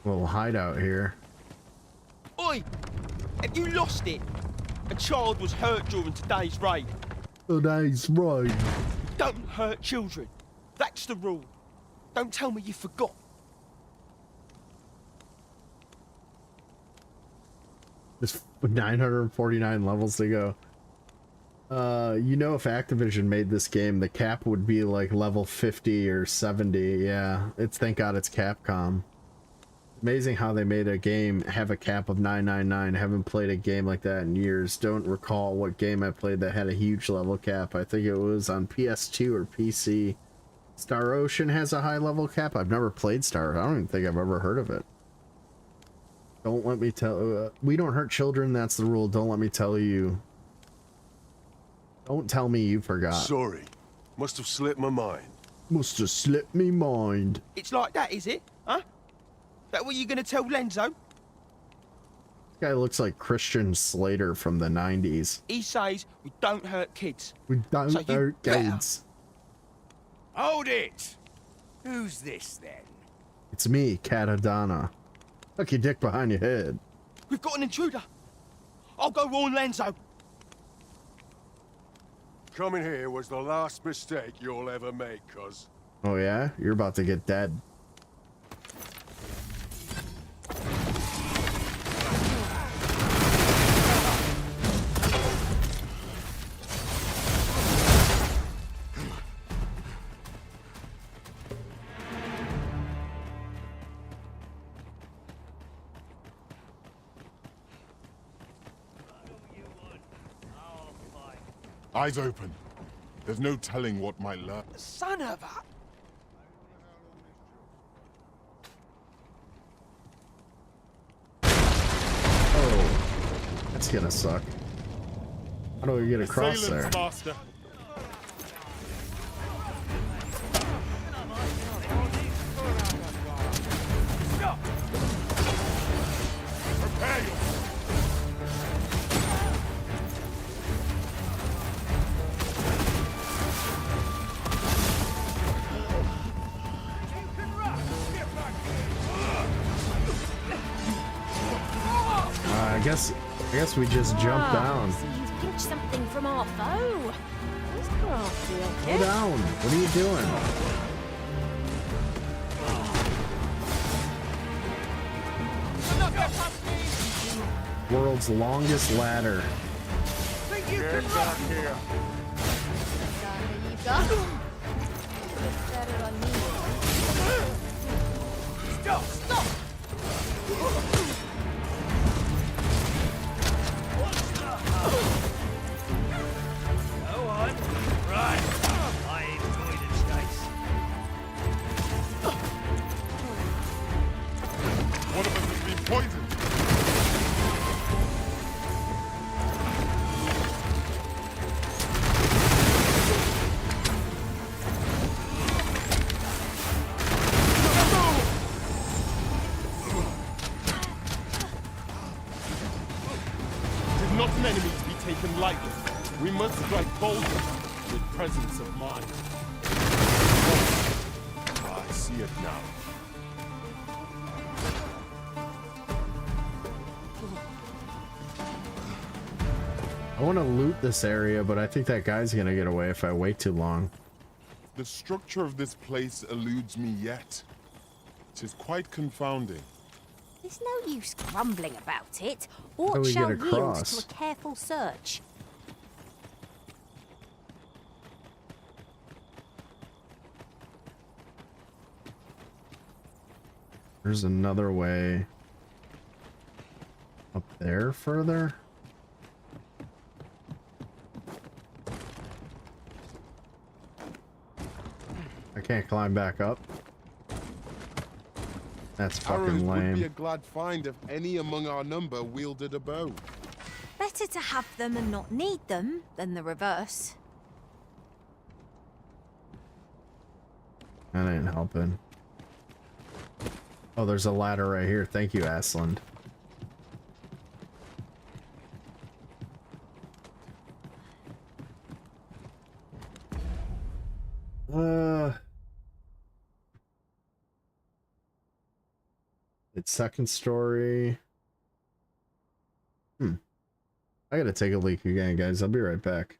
Little hideout here. Oi! Have you lost it? A child was hurt during today's raid. Today's raid. Don't hurt children. That's the rule. Don't tell me you forgot. There's 949 levels to go. You know, if Activision made this game, the cap would be like level 50 or 70. Yeah, thank God it's Capcom. Amazing how they made a game have a cap of 999. I haven't played a game like that in years. Don't recall what game I played that had a huge level cap. I think it was on PS2 or PC. Star Ocean has a high level cap. I've never played Star. I don't even think I've ever heard of it. Don't let me tell... we don't hurt children, that's the rule. Don't let me tell you. Don't tell me you forgot. Sorry. Must have slipped my mind. Must have slipped me mind. It's like that, is it? Huh? That what you gonna tell Lenzo? This guy looks like Christian Slater from the 90s. He says we don't hurt kids. We don't So you hurt better. kids. Hold it! Who's this, then? It's me, Catadona. Tuck your dick behind your head. We've got an intruder. I'll go warn Lenzo. Coming here was the last mistake you'll ever make, cuz. Oh yeah? You're about to get dead. Eyes open. There's no telling what might lurk. Son of a... Oh. That's gonna suck. How do we get across there? Assailants, master. Prepare yourself. I guess we just jump down. So you've pinched something from our foe. That's crafty, Go okay? down. What are you doing? World's longest ladder. Think you can rock here? You got him. It's better on me. Stop! Stop! Go on. Right. I enjoyed it, Stace. One of us has been poisoned. Not an enemy to be taken lightly. We must strike boldly with presence of mind. I see it now. I want to loot this area, but I think that guy's gonna get away if I wait too long. The structure of this place eludes me yet. It is quite confounding. There's no use grumbling about it. How do Aught we shall get yield across? to a careful search. There's another way up there further. I can't climb back up. That's Arrows fucking would be a lame. glad find if any among our number wielded a bow. Better to have them and not need them than the reverse. That ain't helping. Oh, there's a ladder right here. Thank you, Aslan. It's second story. I gotta take a leak again, guys. I'll be right back.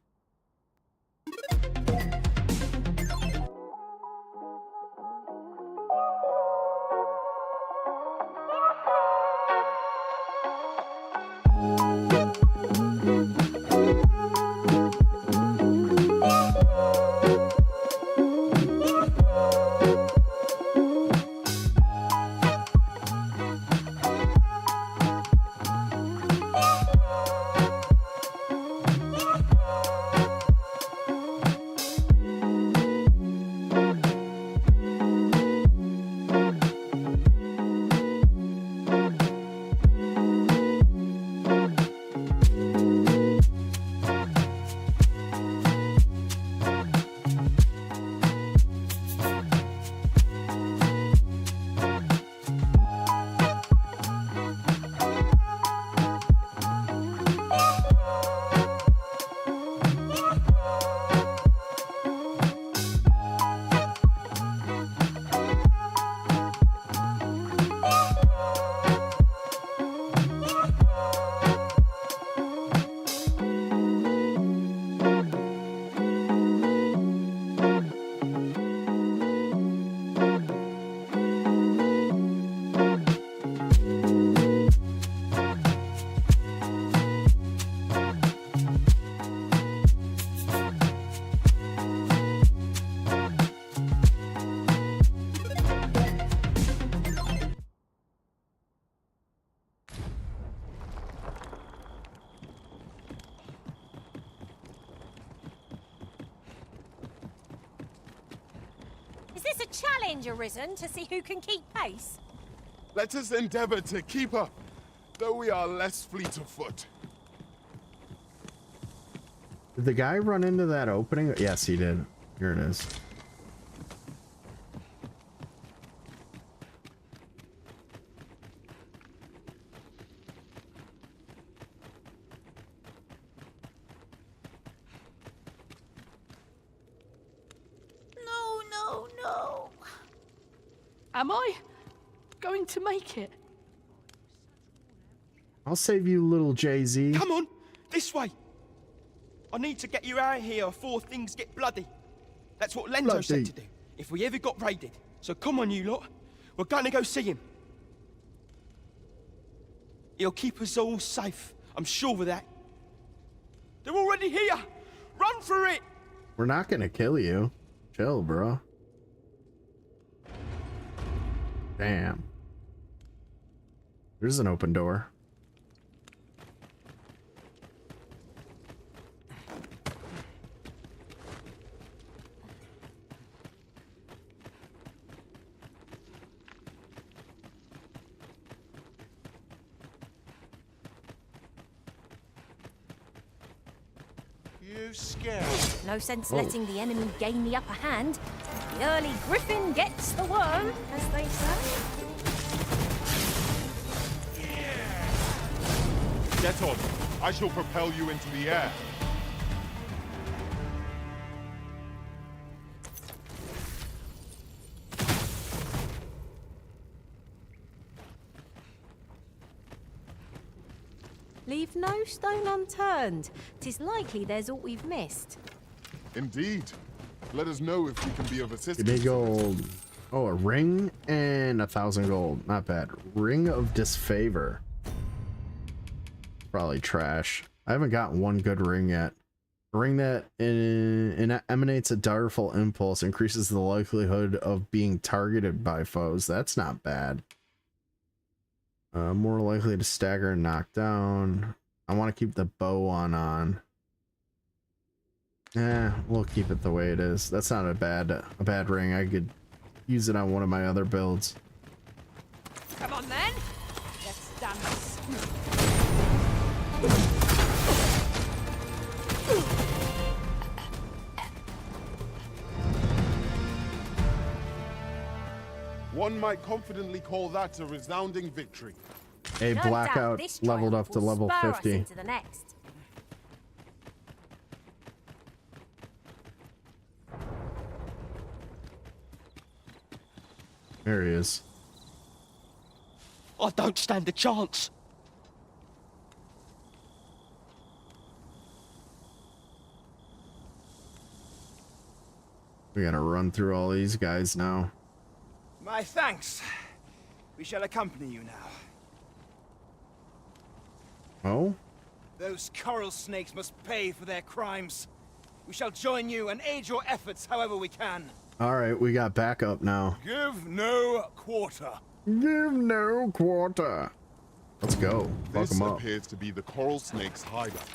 this a challenge arisen to see who can keep pace? Let us endeavor to keep up, though we are less fleet of foot. Did the guy run into that opening? Yes, he did. Here it is. No. Am I going to make it? I'll save you, little Jay-Z. Come on, this way. I need to get you out of here before things get bloody. That's what Lento said to do, if we ever got raided. So come on, you lot. We're going to go see him. He'll keep us all safe. I'm sure of that. They're already here. Run for it. We're not gonna kill you. Chill, bro. Damn. There's an open door. You scared? No sense letting the enemy gain the upper hand. The early griffin gets the worm, as they say. Get on. I shall propel you into the air. Leave no stone unturned. 'Tis likely there's aught we've missed. Indeed. Let us know if we can be of assistance. Give me gold. Oh, a ring and 1,000 gold. Not bad. Ring of disfavor. Probably trash. I haven't gotten one good ring yet. A ring that emanates a direful impulse, increases the likelihood of being targeted by foes. That's not bad. More likely to stagger and knock down. I want to keep the bow on. We'll keep it the way it is. That's not a bad ring. I could use it on one of my other builds. Come on then. Let's dance. One might confidently call that a resounding victory. A No Blackout doubt this leveled up triumph to will level spur us 50. into the next. There he is. I don't stand a chance. We gotta run through all these guys now. My thanks. We shall accompany you now. Oh? Those coral snakes must pay for their crimes. We shall join you and aid your efforts however we can. Alright, we got backup now. Give no quarter. Give no quarter. Let's go. Fuck This them up. appears to be the coral snake's hideout.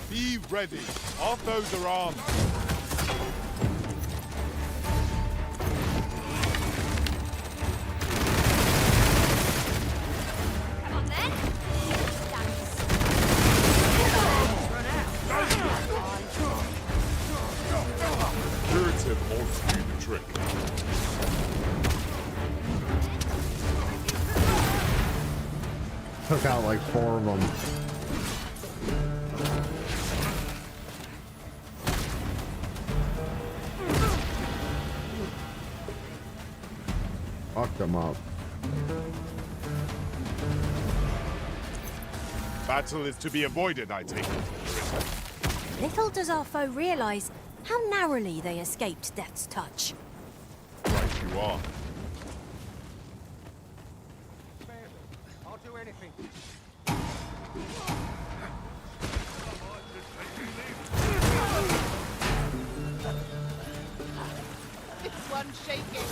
Be ready. Our foes are armed. Come on then. Curative ought to do the trick. Took out like 4 of them. Fuck them up. Battle is to be avoided, I take it. Little does our foe realize how narrowly they escaped death's touch. Right you are. I'll do anything. This one's shaking.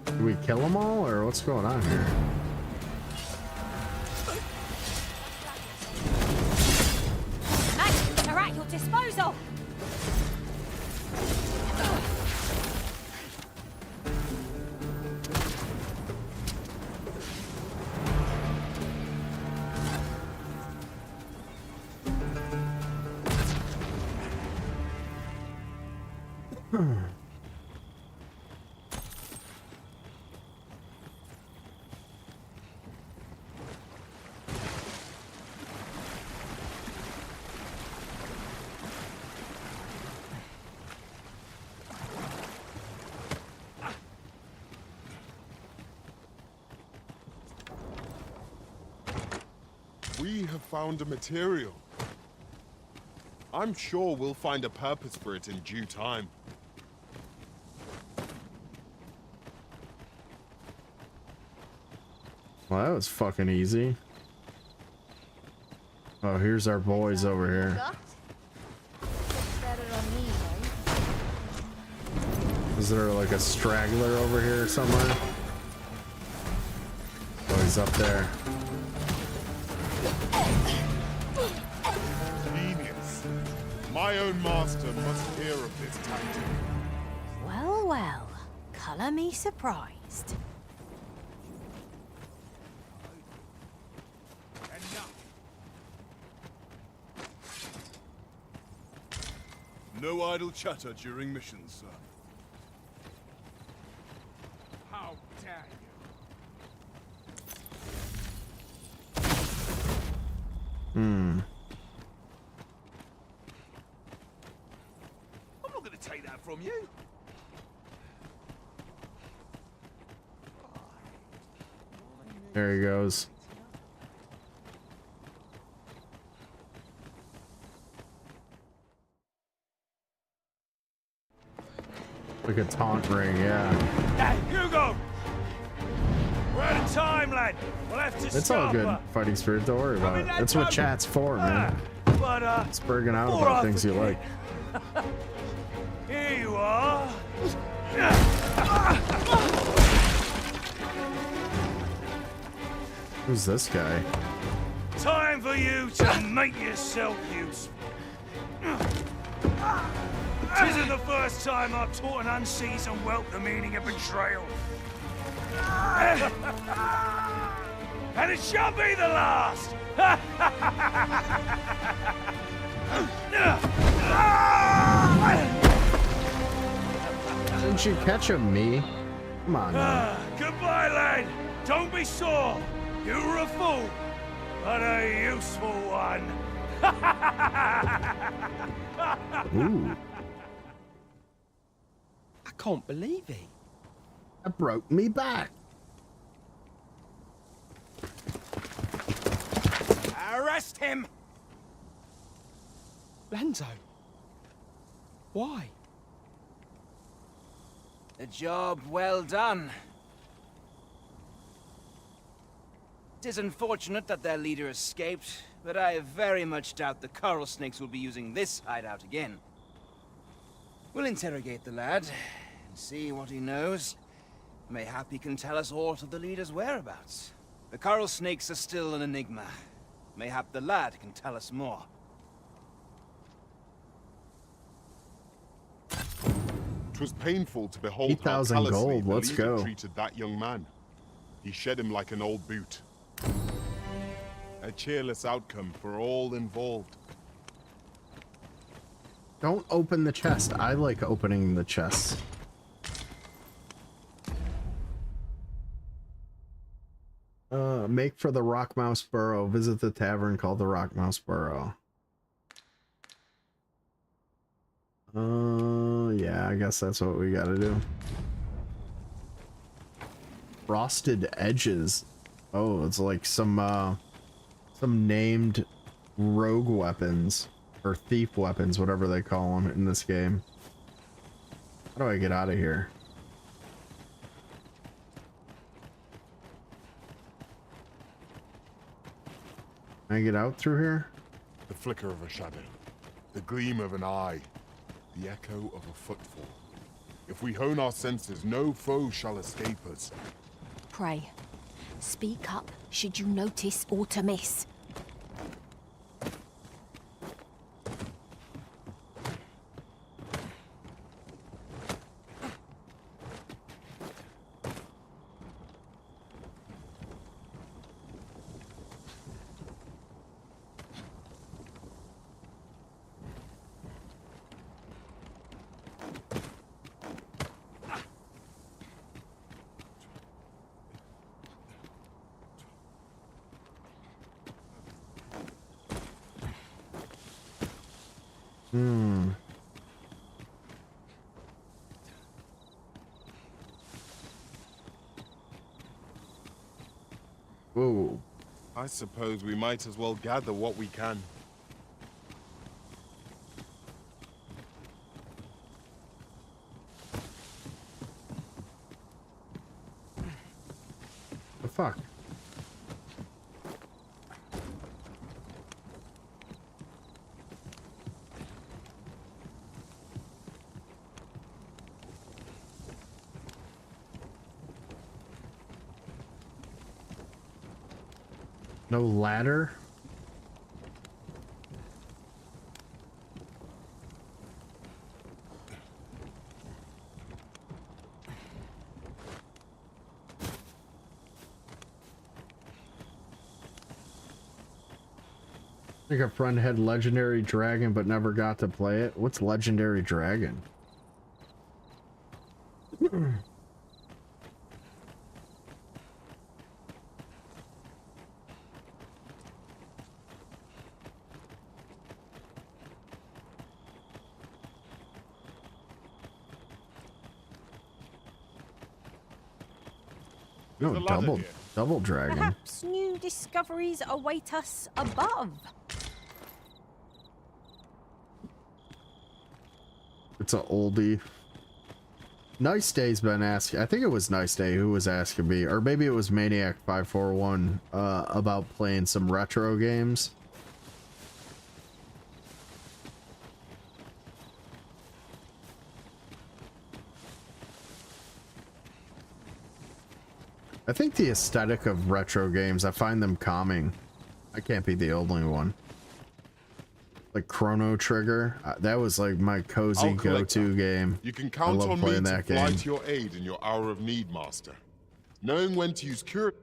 Do we kill them all, or what's going on here? Maggots are at your disposal. We have found a material. I'm sure we'll find a purpose for it in due time. Well, that was fucking easy. Oh, here's our boys over here. Is there like a straggler over here somewhere? Oh, he's up there. Genius. My own master must hear of this tactic. Well, well. Colour me surprised. No idle chatter during missions, sir. How dare you? Hmm. I'm not going to take that from you. There he goes. Like a taunt ring, yeah. Hey, Hugo! We're out of time, lad. We'll have to It's all good, fighting spirit. Don't worry about it. That's what chat's for, man. But, Spurging out about things you like. Here you are. Who's this guy? Time for you to make yourself useful. This isn't the first time I've taught an unseasoned whelp the meaning of betrayal. And it shall be the last! Didn't you catch him, me? Come on now. Goodbye, lad. Don't be sore. You were a fool, but a useful one. Ooh. I can't believe it. That broke me back. Arrest him! Lenzo. Why? A job well done. It is unfortunate that their leader escaped, but I very much doubt the coral snakes will be using this hideout again. We'll interrogate the lad and see what he knows. Mayhap he can tell us aught of the leader's whereabouts. The coral snakes are still an enigma. Mayhap the lad can tell us more. 'Twas painful to behold how 8,000 callously gold, the let's leader go. treated that young man. He shed him like an old boot. A cheerless outcome for all involved. Don't open the chest. I like opening the chest. Make for the Rockmouse Burrow. Visit the tavern called the Rockmouse Burrow. Yeah, I guess that's what we gotta do. Frosted edges. Oh, it's like some named rogue weapons or thief weapons, whatever they call them in this game. How do I get out of here? Can I get out through here? The flicker of a shadow, the gleam of an eye, the echo of a footfall. If we hone our senses, no foe shall escape us. Pray, speak up should you notice aught amiss. Hmm. Whoa. I suppose we might as well gather what we can. The fuck? No ladder? I think a friend had Legendary Dragon but never got to play it. What's Legendary Dragon? No, double dragon. Perhaps new discoveries await us above. It's an oldie. Nice Day's been asking. I think it was Nice Day who was asking me, or maybe it was Maniac 541 about playing some retro games. I think the aesthetic of retro games, I find them calming. I can't be the only one. Like Chrono Trigger, that was like my cozy go-to game. You can count on me playing to that fly game. to your aid in your hour of need, Master. Knowing when to use cure.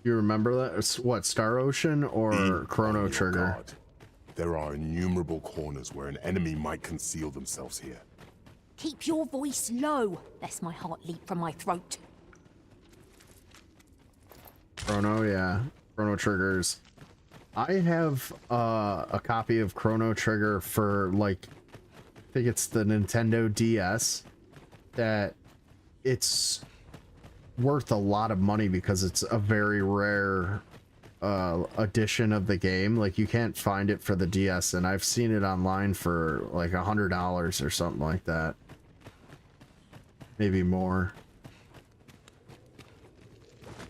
You remember that? It's what, Star Ocean or Chrono Trigger? God. There are innumerable corners where an enemy might conceal themselves here. Keep your voice low, lest my heart leap from my throat. Chrono, yeah. Chrono Triggers. I have a copy of Chrono Trigger for, like, I think it's the Nintendo DS, that it's worth a lot of money because it's a very rare edition of the game. Like, you can't find it for the DS, and I've seen it online for like $100 or something like that, maybe more.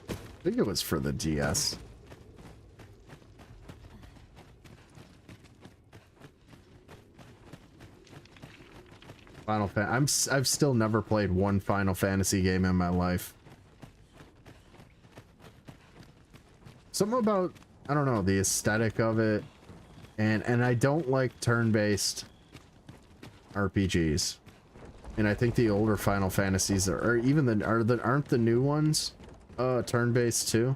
I think it was for the DS. Final Fantasy. I've still never played one Final Fantasy game in my life. Something about, I don't know, the aesthetic of it, and I don't like turn-based RPGs. And I think the older Final Fantasies or even aren't the new ones turn-based too?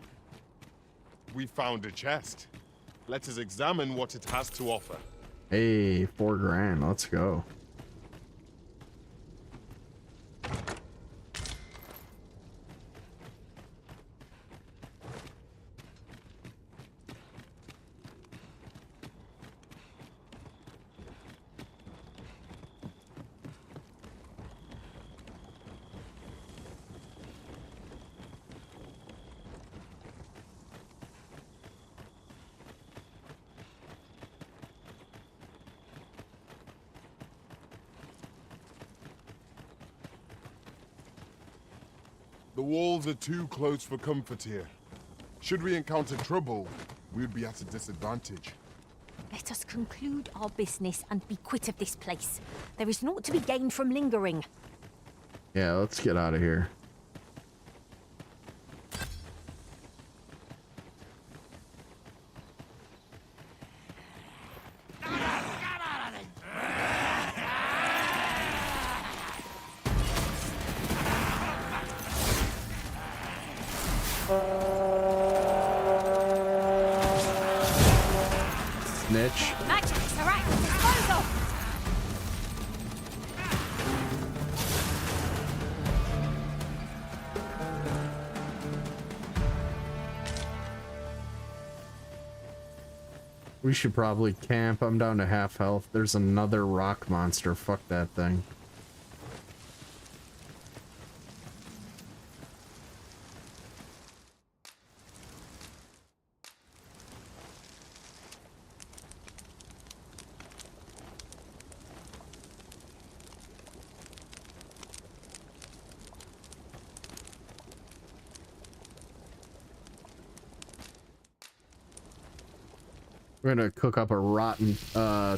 We found a chest. Let us examine what it has to offer. Hey, $4 grand. Let's go. The walls are too close for comfort here. Should we encounter trouble, we would be at a disadvantage. Let us conclude our business and be quit of this place. There is naught to be gained from lingering. Yeah, let's get out of here. Snitch. Magic They're at your disposal. We should probably camp. I'm down to half health. There's another rock monster. Fuck that thing. We're gonna cook up a rotten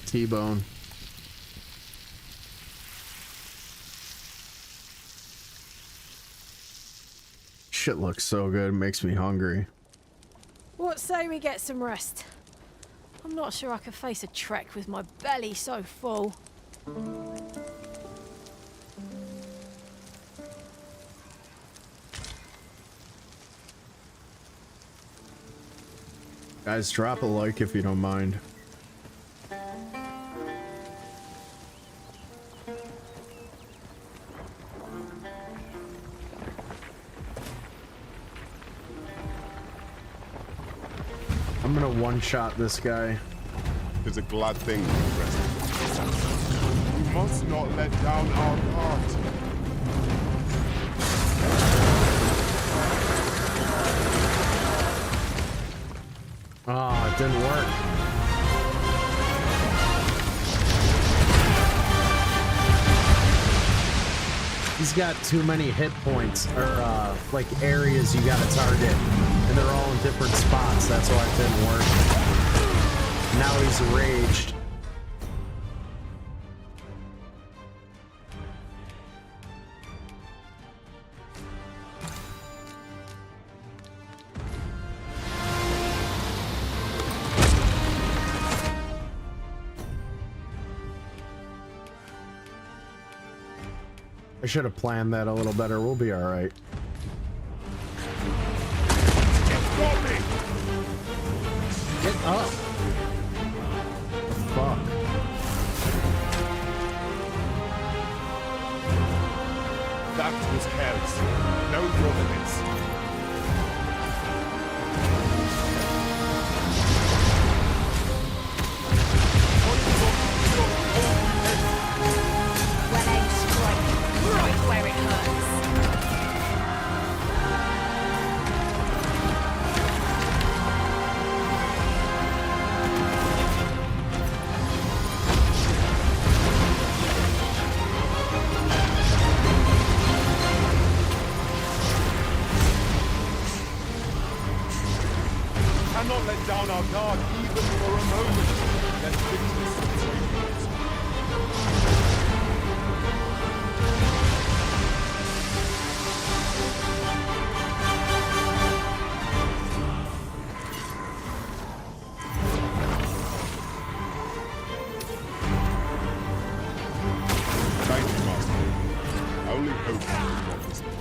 T-bone. Shit looks so good, it makes me hungry. What say we get some rest? I'm not sure I could face a trek with my belly so full. Guys, drop a like if you don't mind. I'm gonna one-shot this guy. It's a glad thing we rested. We must not let down our guard. Oh, it didn't work. He's got too many hit points, or like areas you gotta target, and they're all in different spots. That's why it didn't work. Now he's raged. I should have planned that a little better. We'll be all right. Get up. Fuck. That was heresy. No more than this. Right where it hurts. Cannot let down our guard even for a moment. Let victory celebrate. Thank you, Master. I only hope you got this point.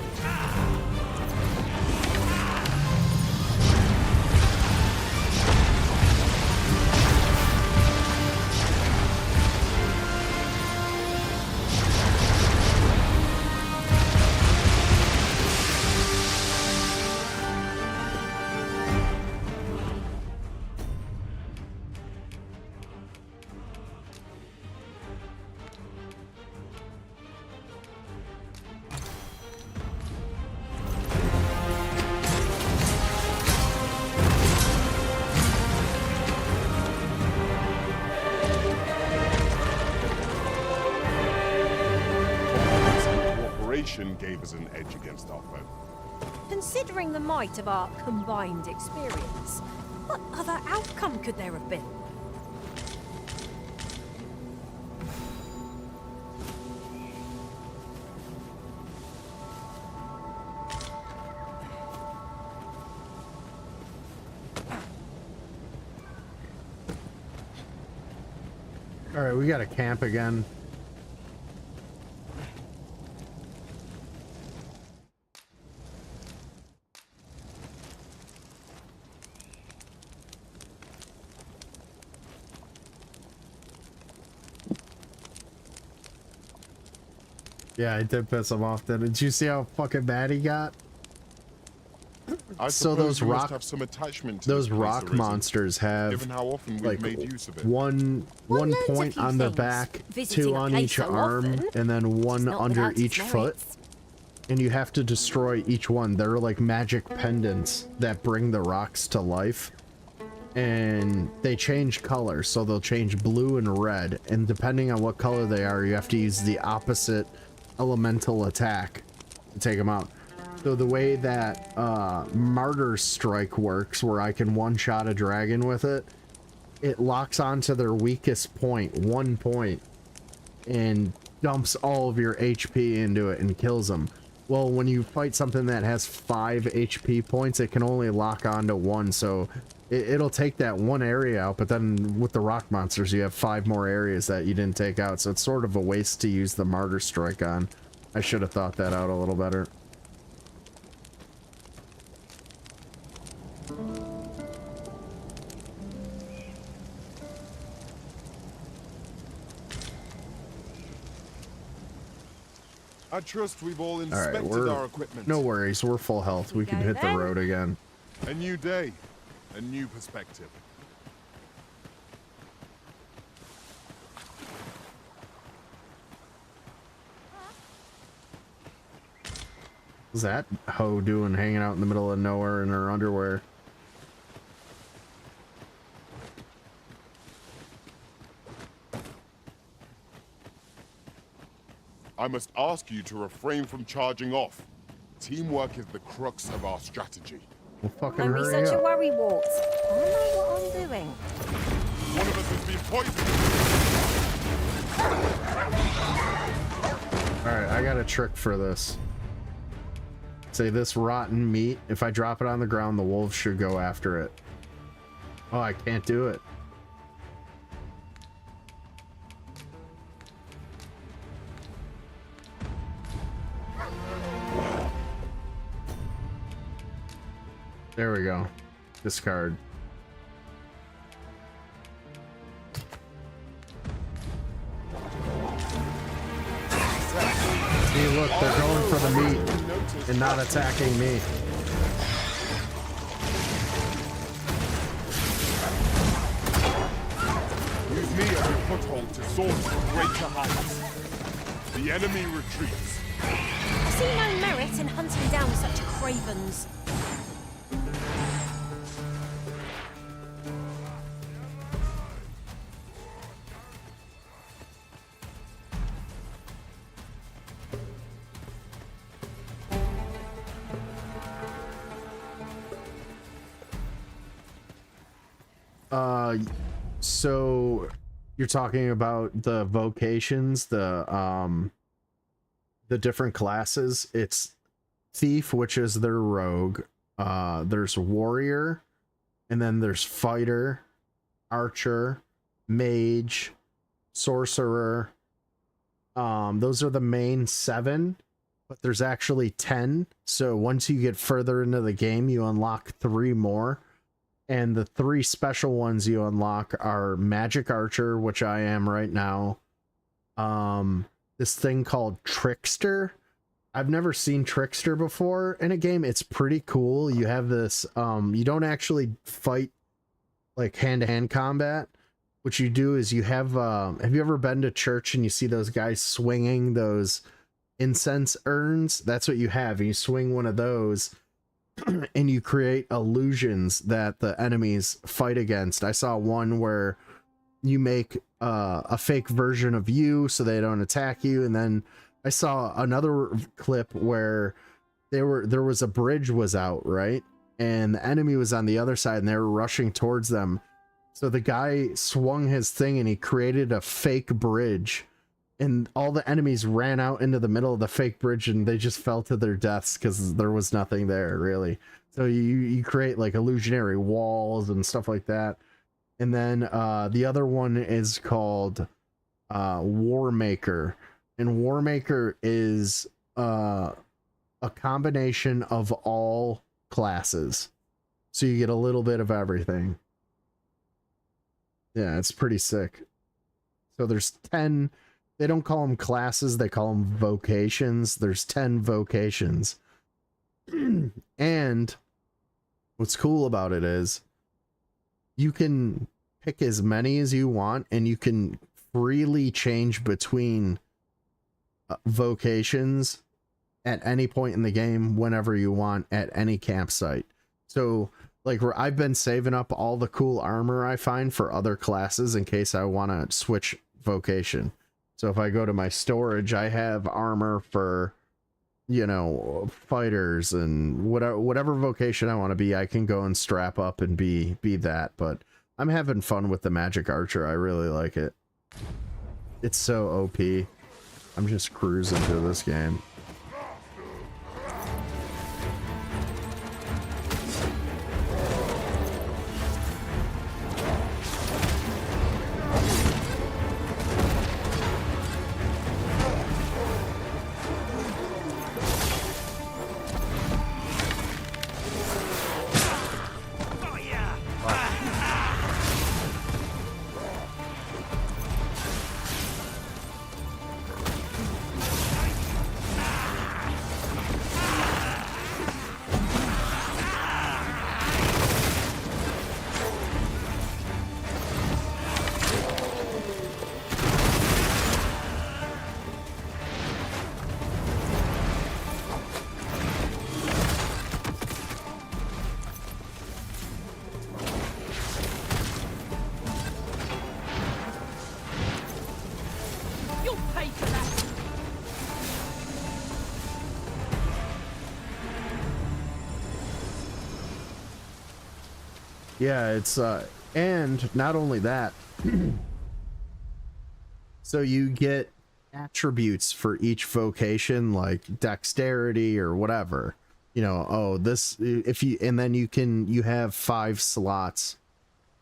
Gave us an edge against our foe. Considering the might of our combined experience, what other outcome could there have been? All right, we got to camp again. Yeah, I did piss him off. Did you see how fucking bad he got? I So suppose those you must rock, have some attachment to those this place, rock Arisen, monsters have given how often we've like made use of it. one learns a point few on their things, back, visiting 2 a on place each so arm, often, and then one not under without its each foot. And you have to destroy each one. They're like magic pendants that bring the rocks to life. And they change color, so they'll change blue and red. And depending on what color they are, you have to use the opposite elemental attack to take them out. So the way that Martyr Strike works, where I can one-shot a dragon with it, it locks onto their weakest point, 1 point, and dumps all of your HP into it and kills them. Well, when you fight something that has 5 HP points, it can only lock onto 1, so it'll take that one area out, but then with the rock monsters, you have 5 more areas that you didn't take out, so it's sort of a waste to use the Martyr Strike on. I should have thought that out a little better. I trust we've all All inspected right, our equipment. no worries, we're full health. We can hit the road again. A new day, a new perspective. What's that hoe doing hanging out in the middle of nowhere in her underwear? I must ask you to refrain from charging off. Teamwork is the crux of our strategy. Well, fucking Don't be hurry such a up. worry, Wart. I know what I'm doing. One of us has been poisoned. Alright, I got a trick for this. Say this rotten meat, if I drop it on the ground, the wolves should go after it. Oh, I can't do it. There we go. Discard. See, look, they're going for the meat and not attacking me. Use me as a foothold to soar to greater heights. The enemy retreats. I see no merit in hunting down such cravens. So you're talking about the vocations, the different classes. It's thief, which is their rogue. There's warrior, and then there's fighter, archer, mage, sorcerer. Those are the main 7, but there's actually 10. So once you get further into the game, you unlock 3 more. And the 3 special ones you unlock are Magic Archer, which I am right now. This thing called Trickster. I've never seen Trickster before in a game. It's pretty cool. You have this, you don't actually fight like hand-to-hand combat. What you do is you have you ever been to church and you see those guys swinging those incense urns? That's what you have. You swing one of those and you create illusions that the enemies fight against. I saw one where you make a fake version of you so they don't attack you, and then I saw another clip where there was a bridge was out, right? And the enemy was on the other side and they were rushing towards them. So the guy swung his thing and he created a fake bridge, and all the enemies ran out into the middle of the fake bridge and they just fell to their deaths because there was nothing there, really. So you create like illusionary walls and stuff like that. And then the other one is called Warmaker. And Warmaker is a combination of all classes. So you get a little bit of everything. Yeah, it's pretty sick. So there's 10 they don't call them classes, they call them vocations. There's 10 vocations. And what's cool about it is you can pick as many as you want, and you can freely change between vocations at any point in the game whenever you want at any campsite. So like I've been saving up all the cool armor I find for other classes in case I want to switch vocation. So if I go to my storage, I have armor for, you know, fighters and whatever vocation I want to be, I can go and strap up and be that. But I'm having fun with the magic archer. I really like it. It's so OP. I'm just cruising through this game. Yeah, it's and not only that, so you get attributes for each vocation, like dexterity or whatever, you know. Oh, this, if you, and then you have 5 slots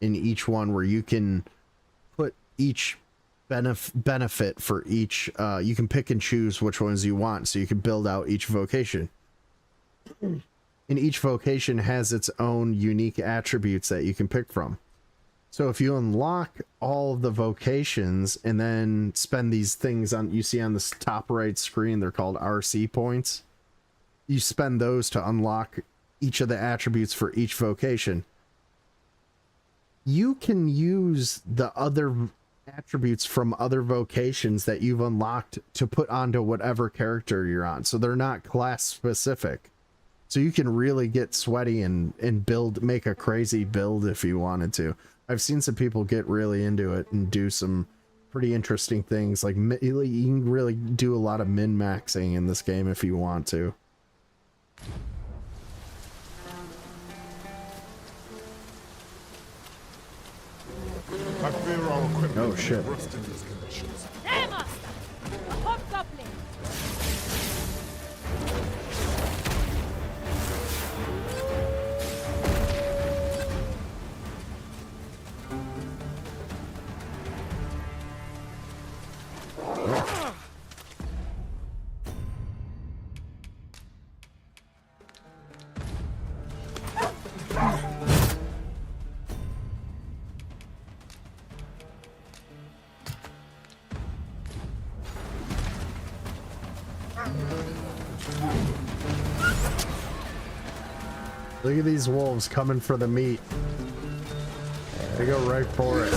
in each one where you can put each benefit for each, you can pick and choose which ones you want, so you can build out each vocation. And each vocation has its own unique attributes that you can pick from. So if you unlock all of the vocations and then spend these things on, you see on the top right screen, they're called RC points. You spend those to unlock each of the attributes for each vocation. You can use the other attributes from other vocations that you've unlocked to put onto whatever character you're on. So they're not class specific. So you can really get sweaty and make a crazy build if you wanted to. I've seen some people get really into it and do some pretty interesting things. Like, you can really do a lot of min-maxing in this game if you want to. I fear our equipment oh shit. rust in these conditions. There, master! A hobgoblin! Look at these wolves coming for the meat. They go right for it.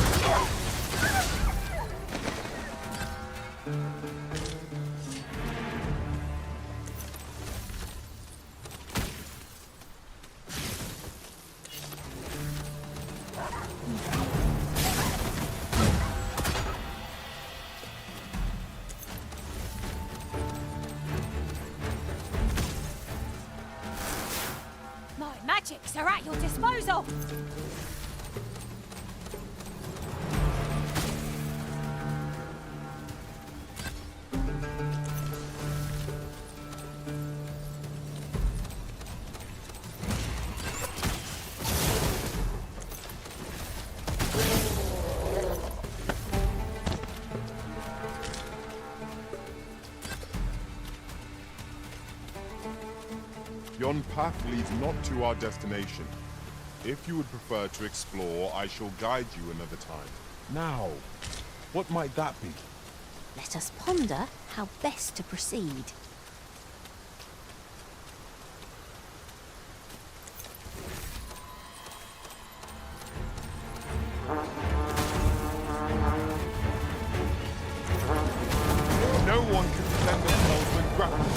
My magics are at your disposal! Yon path leads not to our destination. If you would prefer to explore, I shall guide you another time. Now, what might that be? Let us ponder how best to proceed. No one can defend themselves with grappling.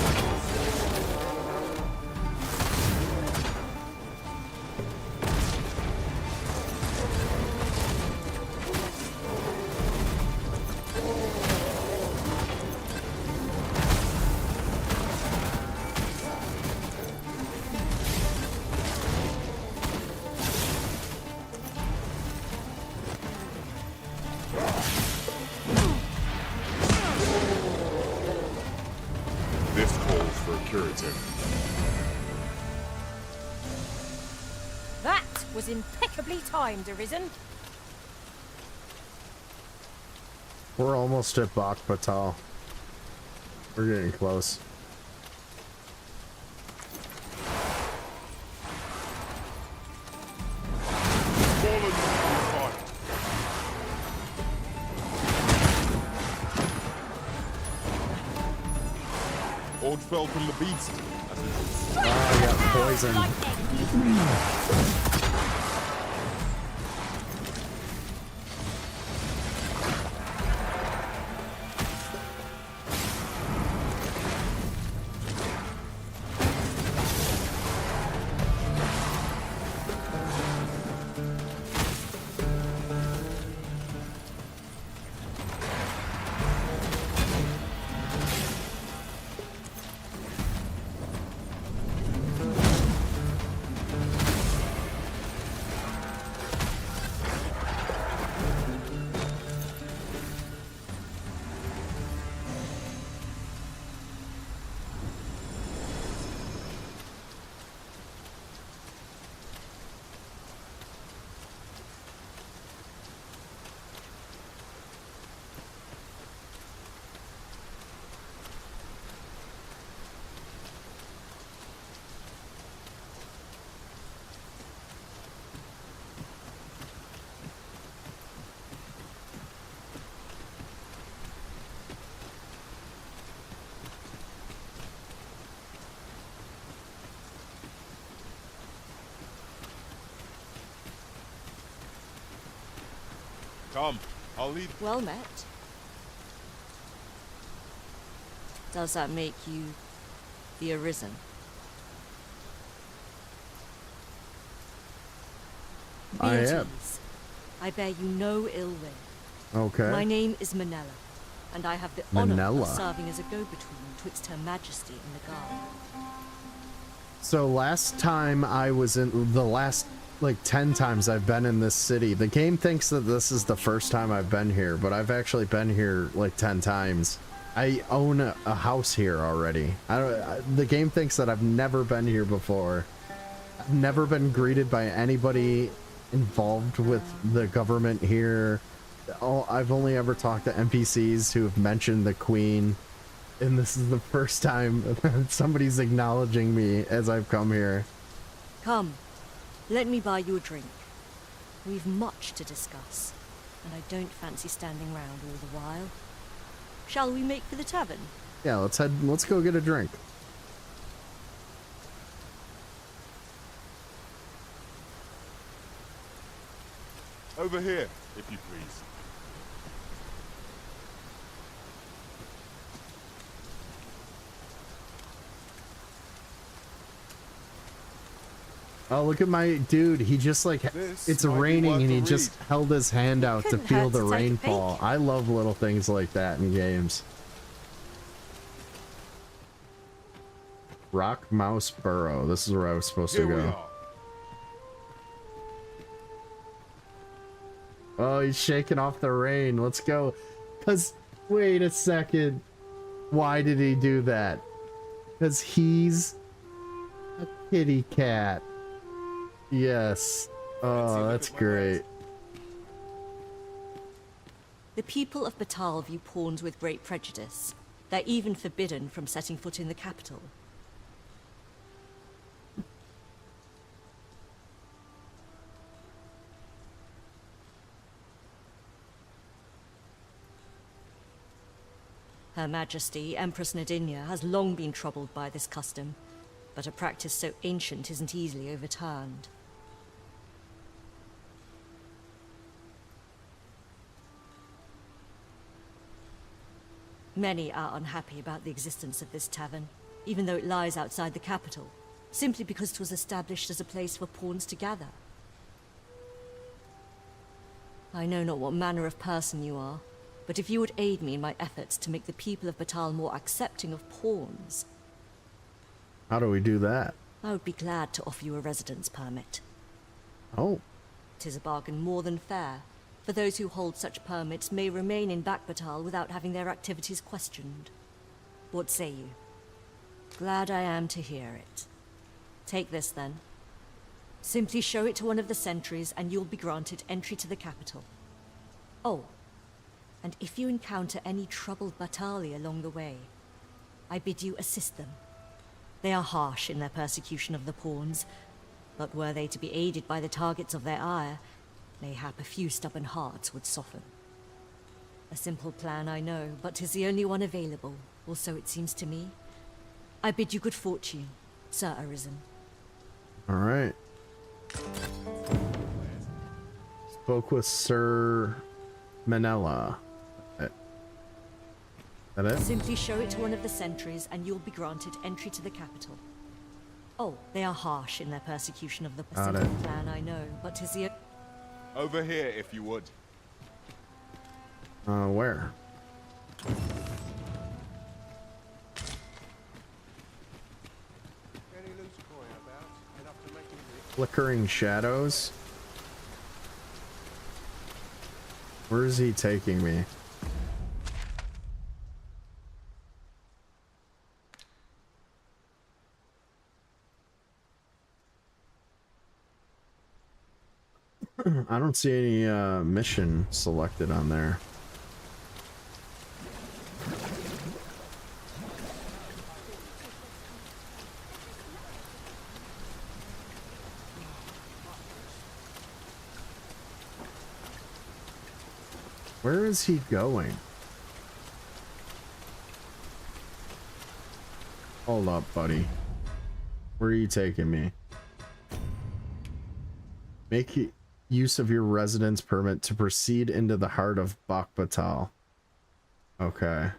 This calls for a curative. That was impeccably timed, Arisen. We're almost at Batal. We're getting close. Old fell from the beast. Oh, I got poison. Come, I'll lead. Well met. Does that make you the Arisen? I am. Beatrice, I bear you no ill will. Okay. My name is Manella, and I have the honor Manella. of serving as a go-between twixt Her Majesty and the Guard. So last time I was in the last like 10 times I've been in this city. The game thinks that this is the first time I've been here, but I've actually been here like 10 times. I own a house here already. The game thinks that I've never been here before. I've never been greeted by anybody involved with the government here. I've only ever talked to NPCs who have mentioned the Queen, and this is the first time somebody's acknowledging me as I've come here. Come, let me buy you a drink. We've much to discuss, and I don't fancy standing round all the while. Shall we make for the tavern? Yeah, let's go get a drink. Over here, if you please. Oh, look at my dude. He just like, it's raining and he just held his hand out to feel the rainfall. I love little things like that in games. Rock Mouse Burrow. This is where I was supposed to go. Oh, he's shaking off the rain. Let's go. Cause, wait a second. Why did he do that? Cause he's a kitty cat. Yes. Oh, that's great. The people of Batal view pawns with great prejudice. They're even forbidden from setting foot in the capital. Her Majesty, Empress Nadinia, has long been troubled by this custom, but a practice so ancient isn't easily overturned. Many are unhappy about the existence of this tavern, even though it lies outside the capital, simply because it was established as a place for pawns to gather. I know not what manner of person you are, but if you would aid me in my efforts to make the people of Batal more accepting of pawns... How do we do that? I would be glad to offer you a residence permit. Oh. 'Tis a bargain more than fair, for those who hold such permits may remain in Batal without having their activities questioned. What say you? Glad I am to hear it. Take this, then. Simply show it to one of the sentries, and you'll be granted entry to the capital. Oh, and if you encounter any troubled Batali along the way, I bid you assist them. They are harsh in their persecution of the pawns, but were they to be aided by the targets of their ire, mayhap a few stubborn hearts would soften. A simple plan, I know, but 'tis the only one available, or so it seems to me. I bid you good fortune, Sir Arisen. All right. Spoke with Sir Manella. That it? Simply show it to one of the sentries, and you'll be granted entry to the capital. Oh, they are harsh in their persecution of the simple plan, I know, but 'tis the... Over here, if you would. Where? Flickering shadows? Where is he taking me? I don't see any mission selected on there. Where is he going? Hold up, buddy. Where are you taking me? Make use of your residence permit to proceed into the heart of Batal. Okay.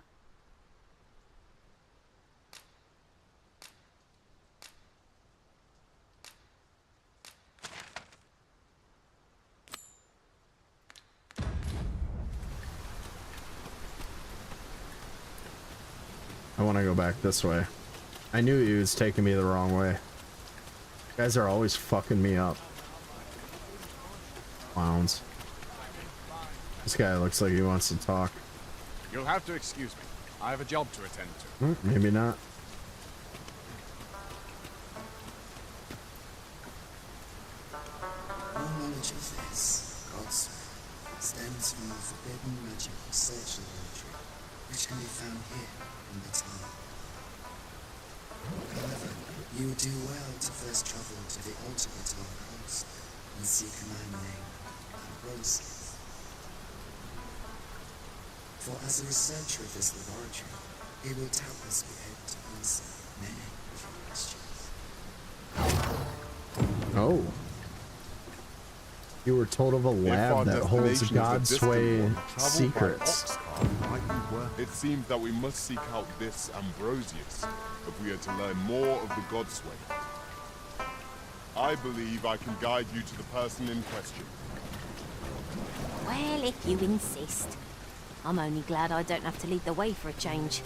I want to go back this way. I knew he was taking me the wrong way. You guys are always fucking me up. Clowns. This guy looks like he wants to talk. You'll have to excuse me. I have a job to attend to. Maybe not. All knowledge of this, God's stems from the forbidden magic research laboratory, which can be found here in the town. However, you would do well to first travel to the altar Batal coast and seek a man named Ambrosius. For as a researcher of this laboratory, he will doubtless be able to answer many of your questions. Oh. You were told of a lab that holds God's way secrets. It seems that we must seek out this Ambrosius if we are to learn more of the God's way. I believe I can guide you to the person in question. Well, if you insist. I'm only glad I don't have to lead the way for a change.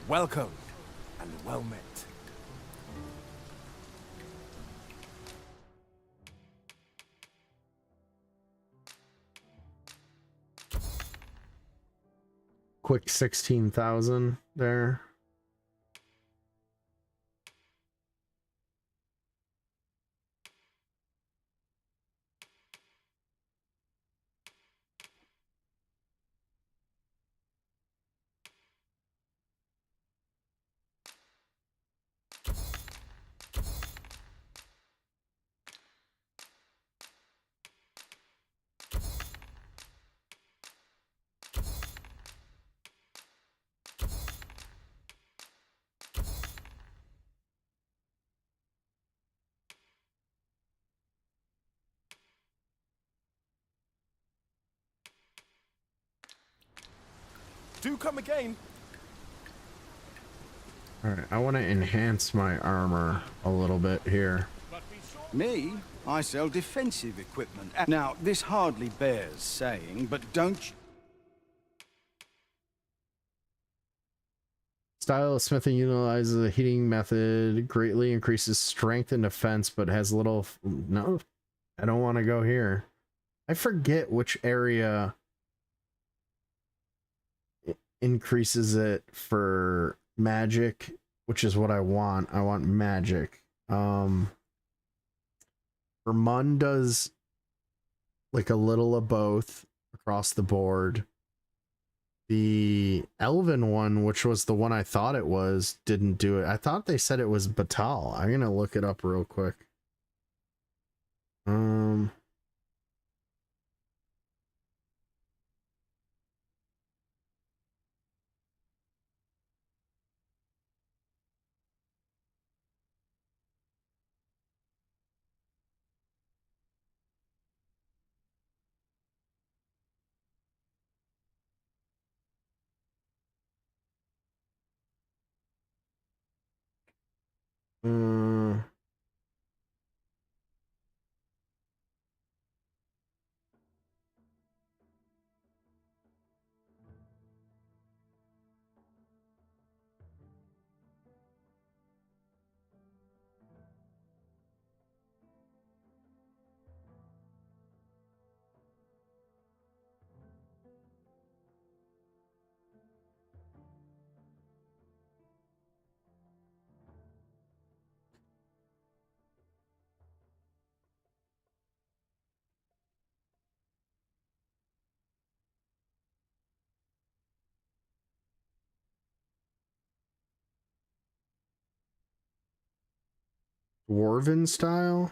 Welcome, and well met. Quick 16,000 there. Do come again. Alright, I want to enhance my armor a little bit here. Me? I sell defensive equipment. Now, this hardly bears saying, but don't... Style of smithing utilizes a heating method, greatly increases strength and defense, but has little... No, I don't want to go here. I forget which area increases it for magic, which is what I want. I want magic. Vermund does like a little of both across the board. The Elven one, which was the one I thought it was, didn't do it. I thought they said it was Batal. I'm gonna look it up real quick. Dwarven style?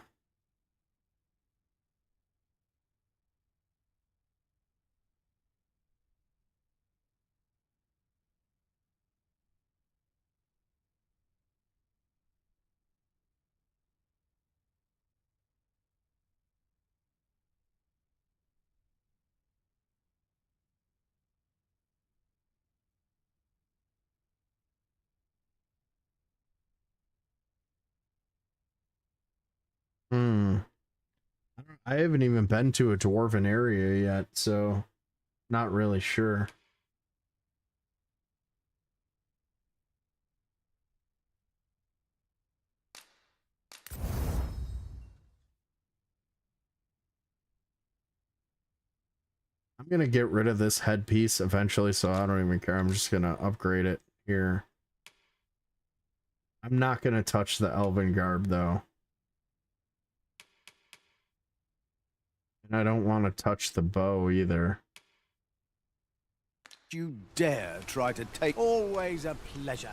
I haven't even been to a dwarven area yet, so not really sure. I'm gonna get rid of this headpiece eventually, so I don't even care. I'm just gonna upgrade it here. I'm not gonna touch the elven garb though. And I don't want to touch the bow either. You dare try to take... Always a pleasure.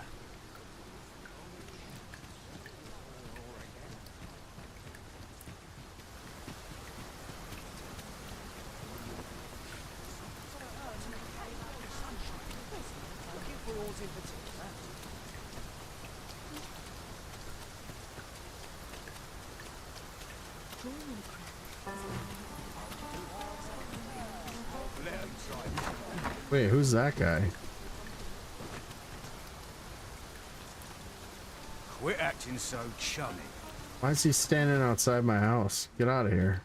Wait, who's that guy? Quit acting so chummy. Why is he standing outside my house? Get out of here.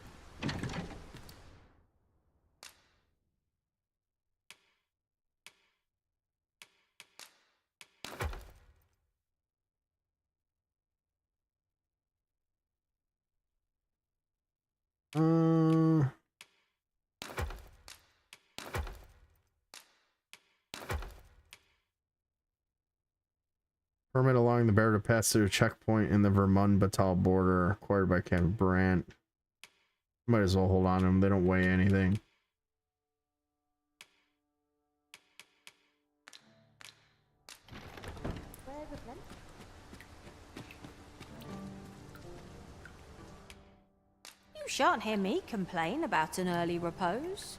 Permit allowing the bearer to pass through a checkpoint in the Vermund Batal border acquired by Captain Brandt. Might as well hold on to them. They don't weigh anything. You shan't hear me complain about an early repose.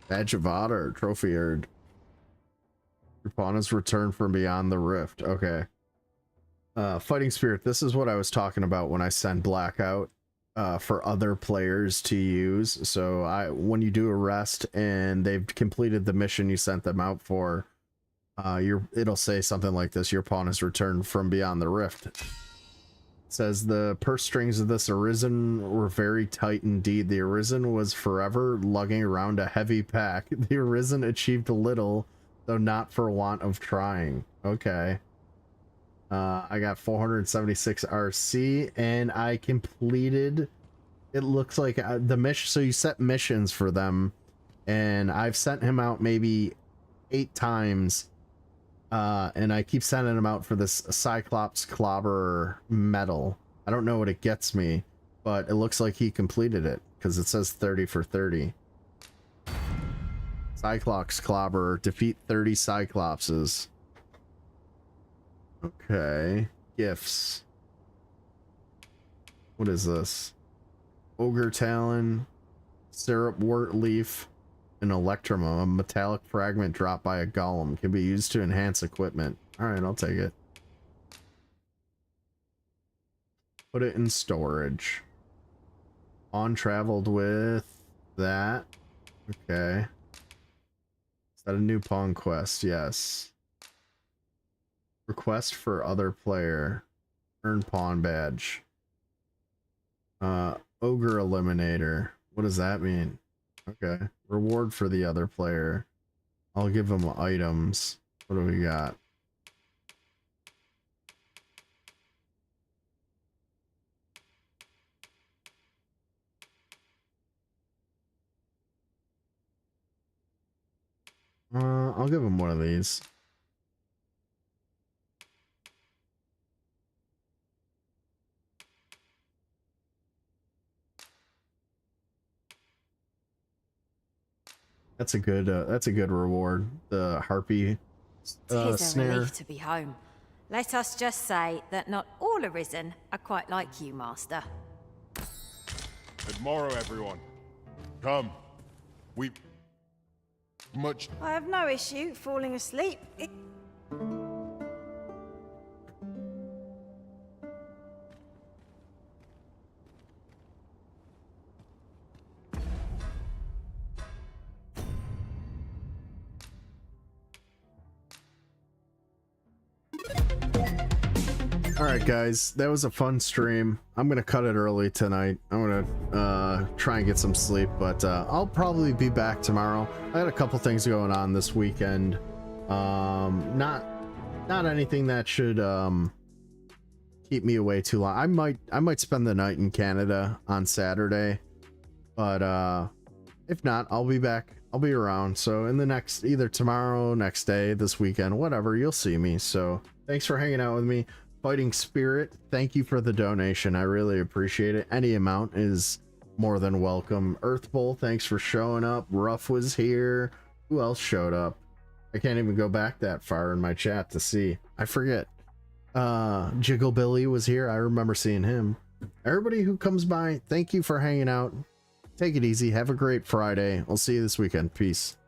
Badge of Honor, trophy earned. Upon his return from beyond the rift. Okay. Fighting Spirit, this is what I was talking about when I send Blackout for other players to use. So when you do a rest and they've completed the mission you sent them out for, it'll say something like this: your pawn is returned from beyond the rift. It says the purse strings of this Arisen were very tight indeed. The Arisen was forever lugging around a heavy pack. The Arisen achieved little, though not for want of trying. Okay. I got 476 RC, and I completed, it looks like the mission. So you set missions for them, and I've sent him out maybe 8 times, and I keep sending him out for this Cyclops Clobber medal. I don't know what it gets me, but it looks like he completed it because it says 30 for 30. Cyclops Clobber, defeat 30 Cyclopses. Okay, gifts. What is this? Ogre Talon, Syrup Wort Leaf, and Electrum. A metallic fragment dropped by a golem can be used to enhance equipment. Alright, I'll take it. Put it in storage. On traveled with that. Okay. Is that a new pawn quest? Yes. Request for other player. Earn pawn badge. Ogre Eliminator. What does that mean? Okay. Reward for the other player. I'll give them items. What do we got? I'll give him one of these. That's a good reward. The harpy Tis a snare. relief to be home. Let us just say that not all Arisen are quite like you, Master. Good morrow, everyone. Come. We... much... I have no issue falling asleep. Alright guys, that was a fun stream. I'm gonna cut it early tonight. I'm gonna try and get some sleep, but I'll probably be back tomorrow. I had a couple things going on this weekend. Not anything that should keep me away too long. I might spend the night in Canada on Saturday, but if not, I'll be back. I'll be around. So in the next, either tomorrow, next day, this weekend, whatever, you'll see me. So thanks for hanging out with me. Fighting Spirit, thank you for the donation. I really appreciate it. Any amount is more than welcome. Earth Bowl, thanks for showing up. Ruff was here. Who else showed up? I can't even go back that far in my chat to see. I forget. Jiggle Billy was here. I remember seeing him. Everybody who comes by, thank you for hanging out. Take it easy. Have a great Friday. I'll see you this weekend. Peace.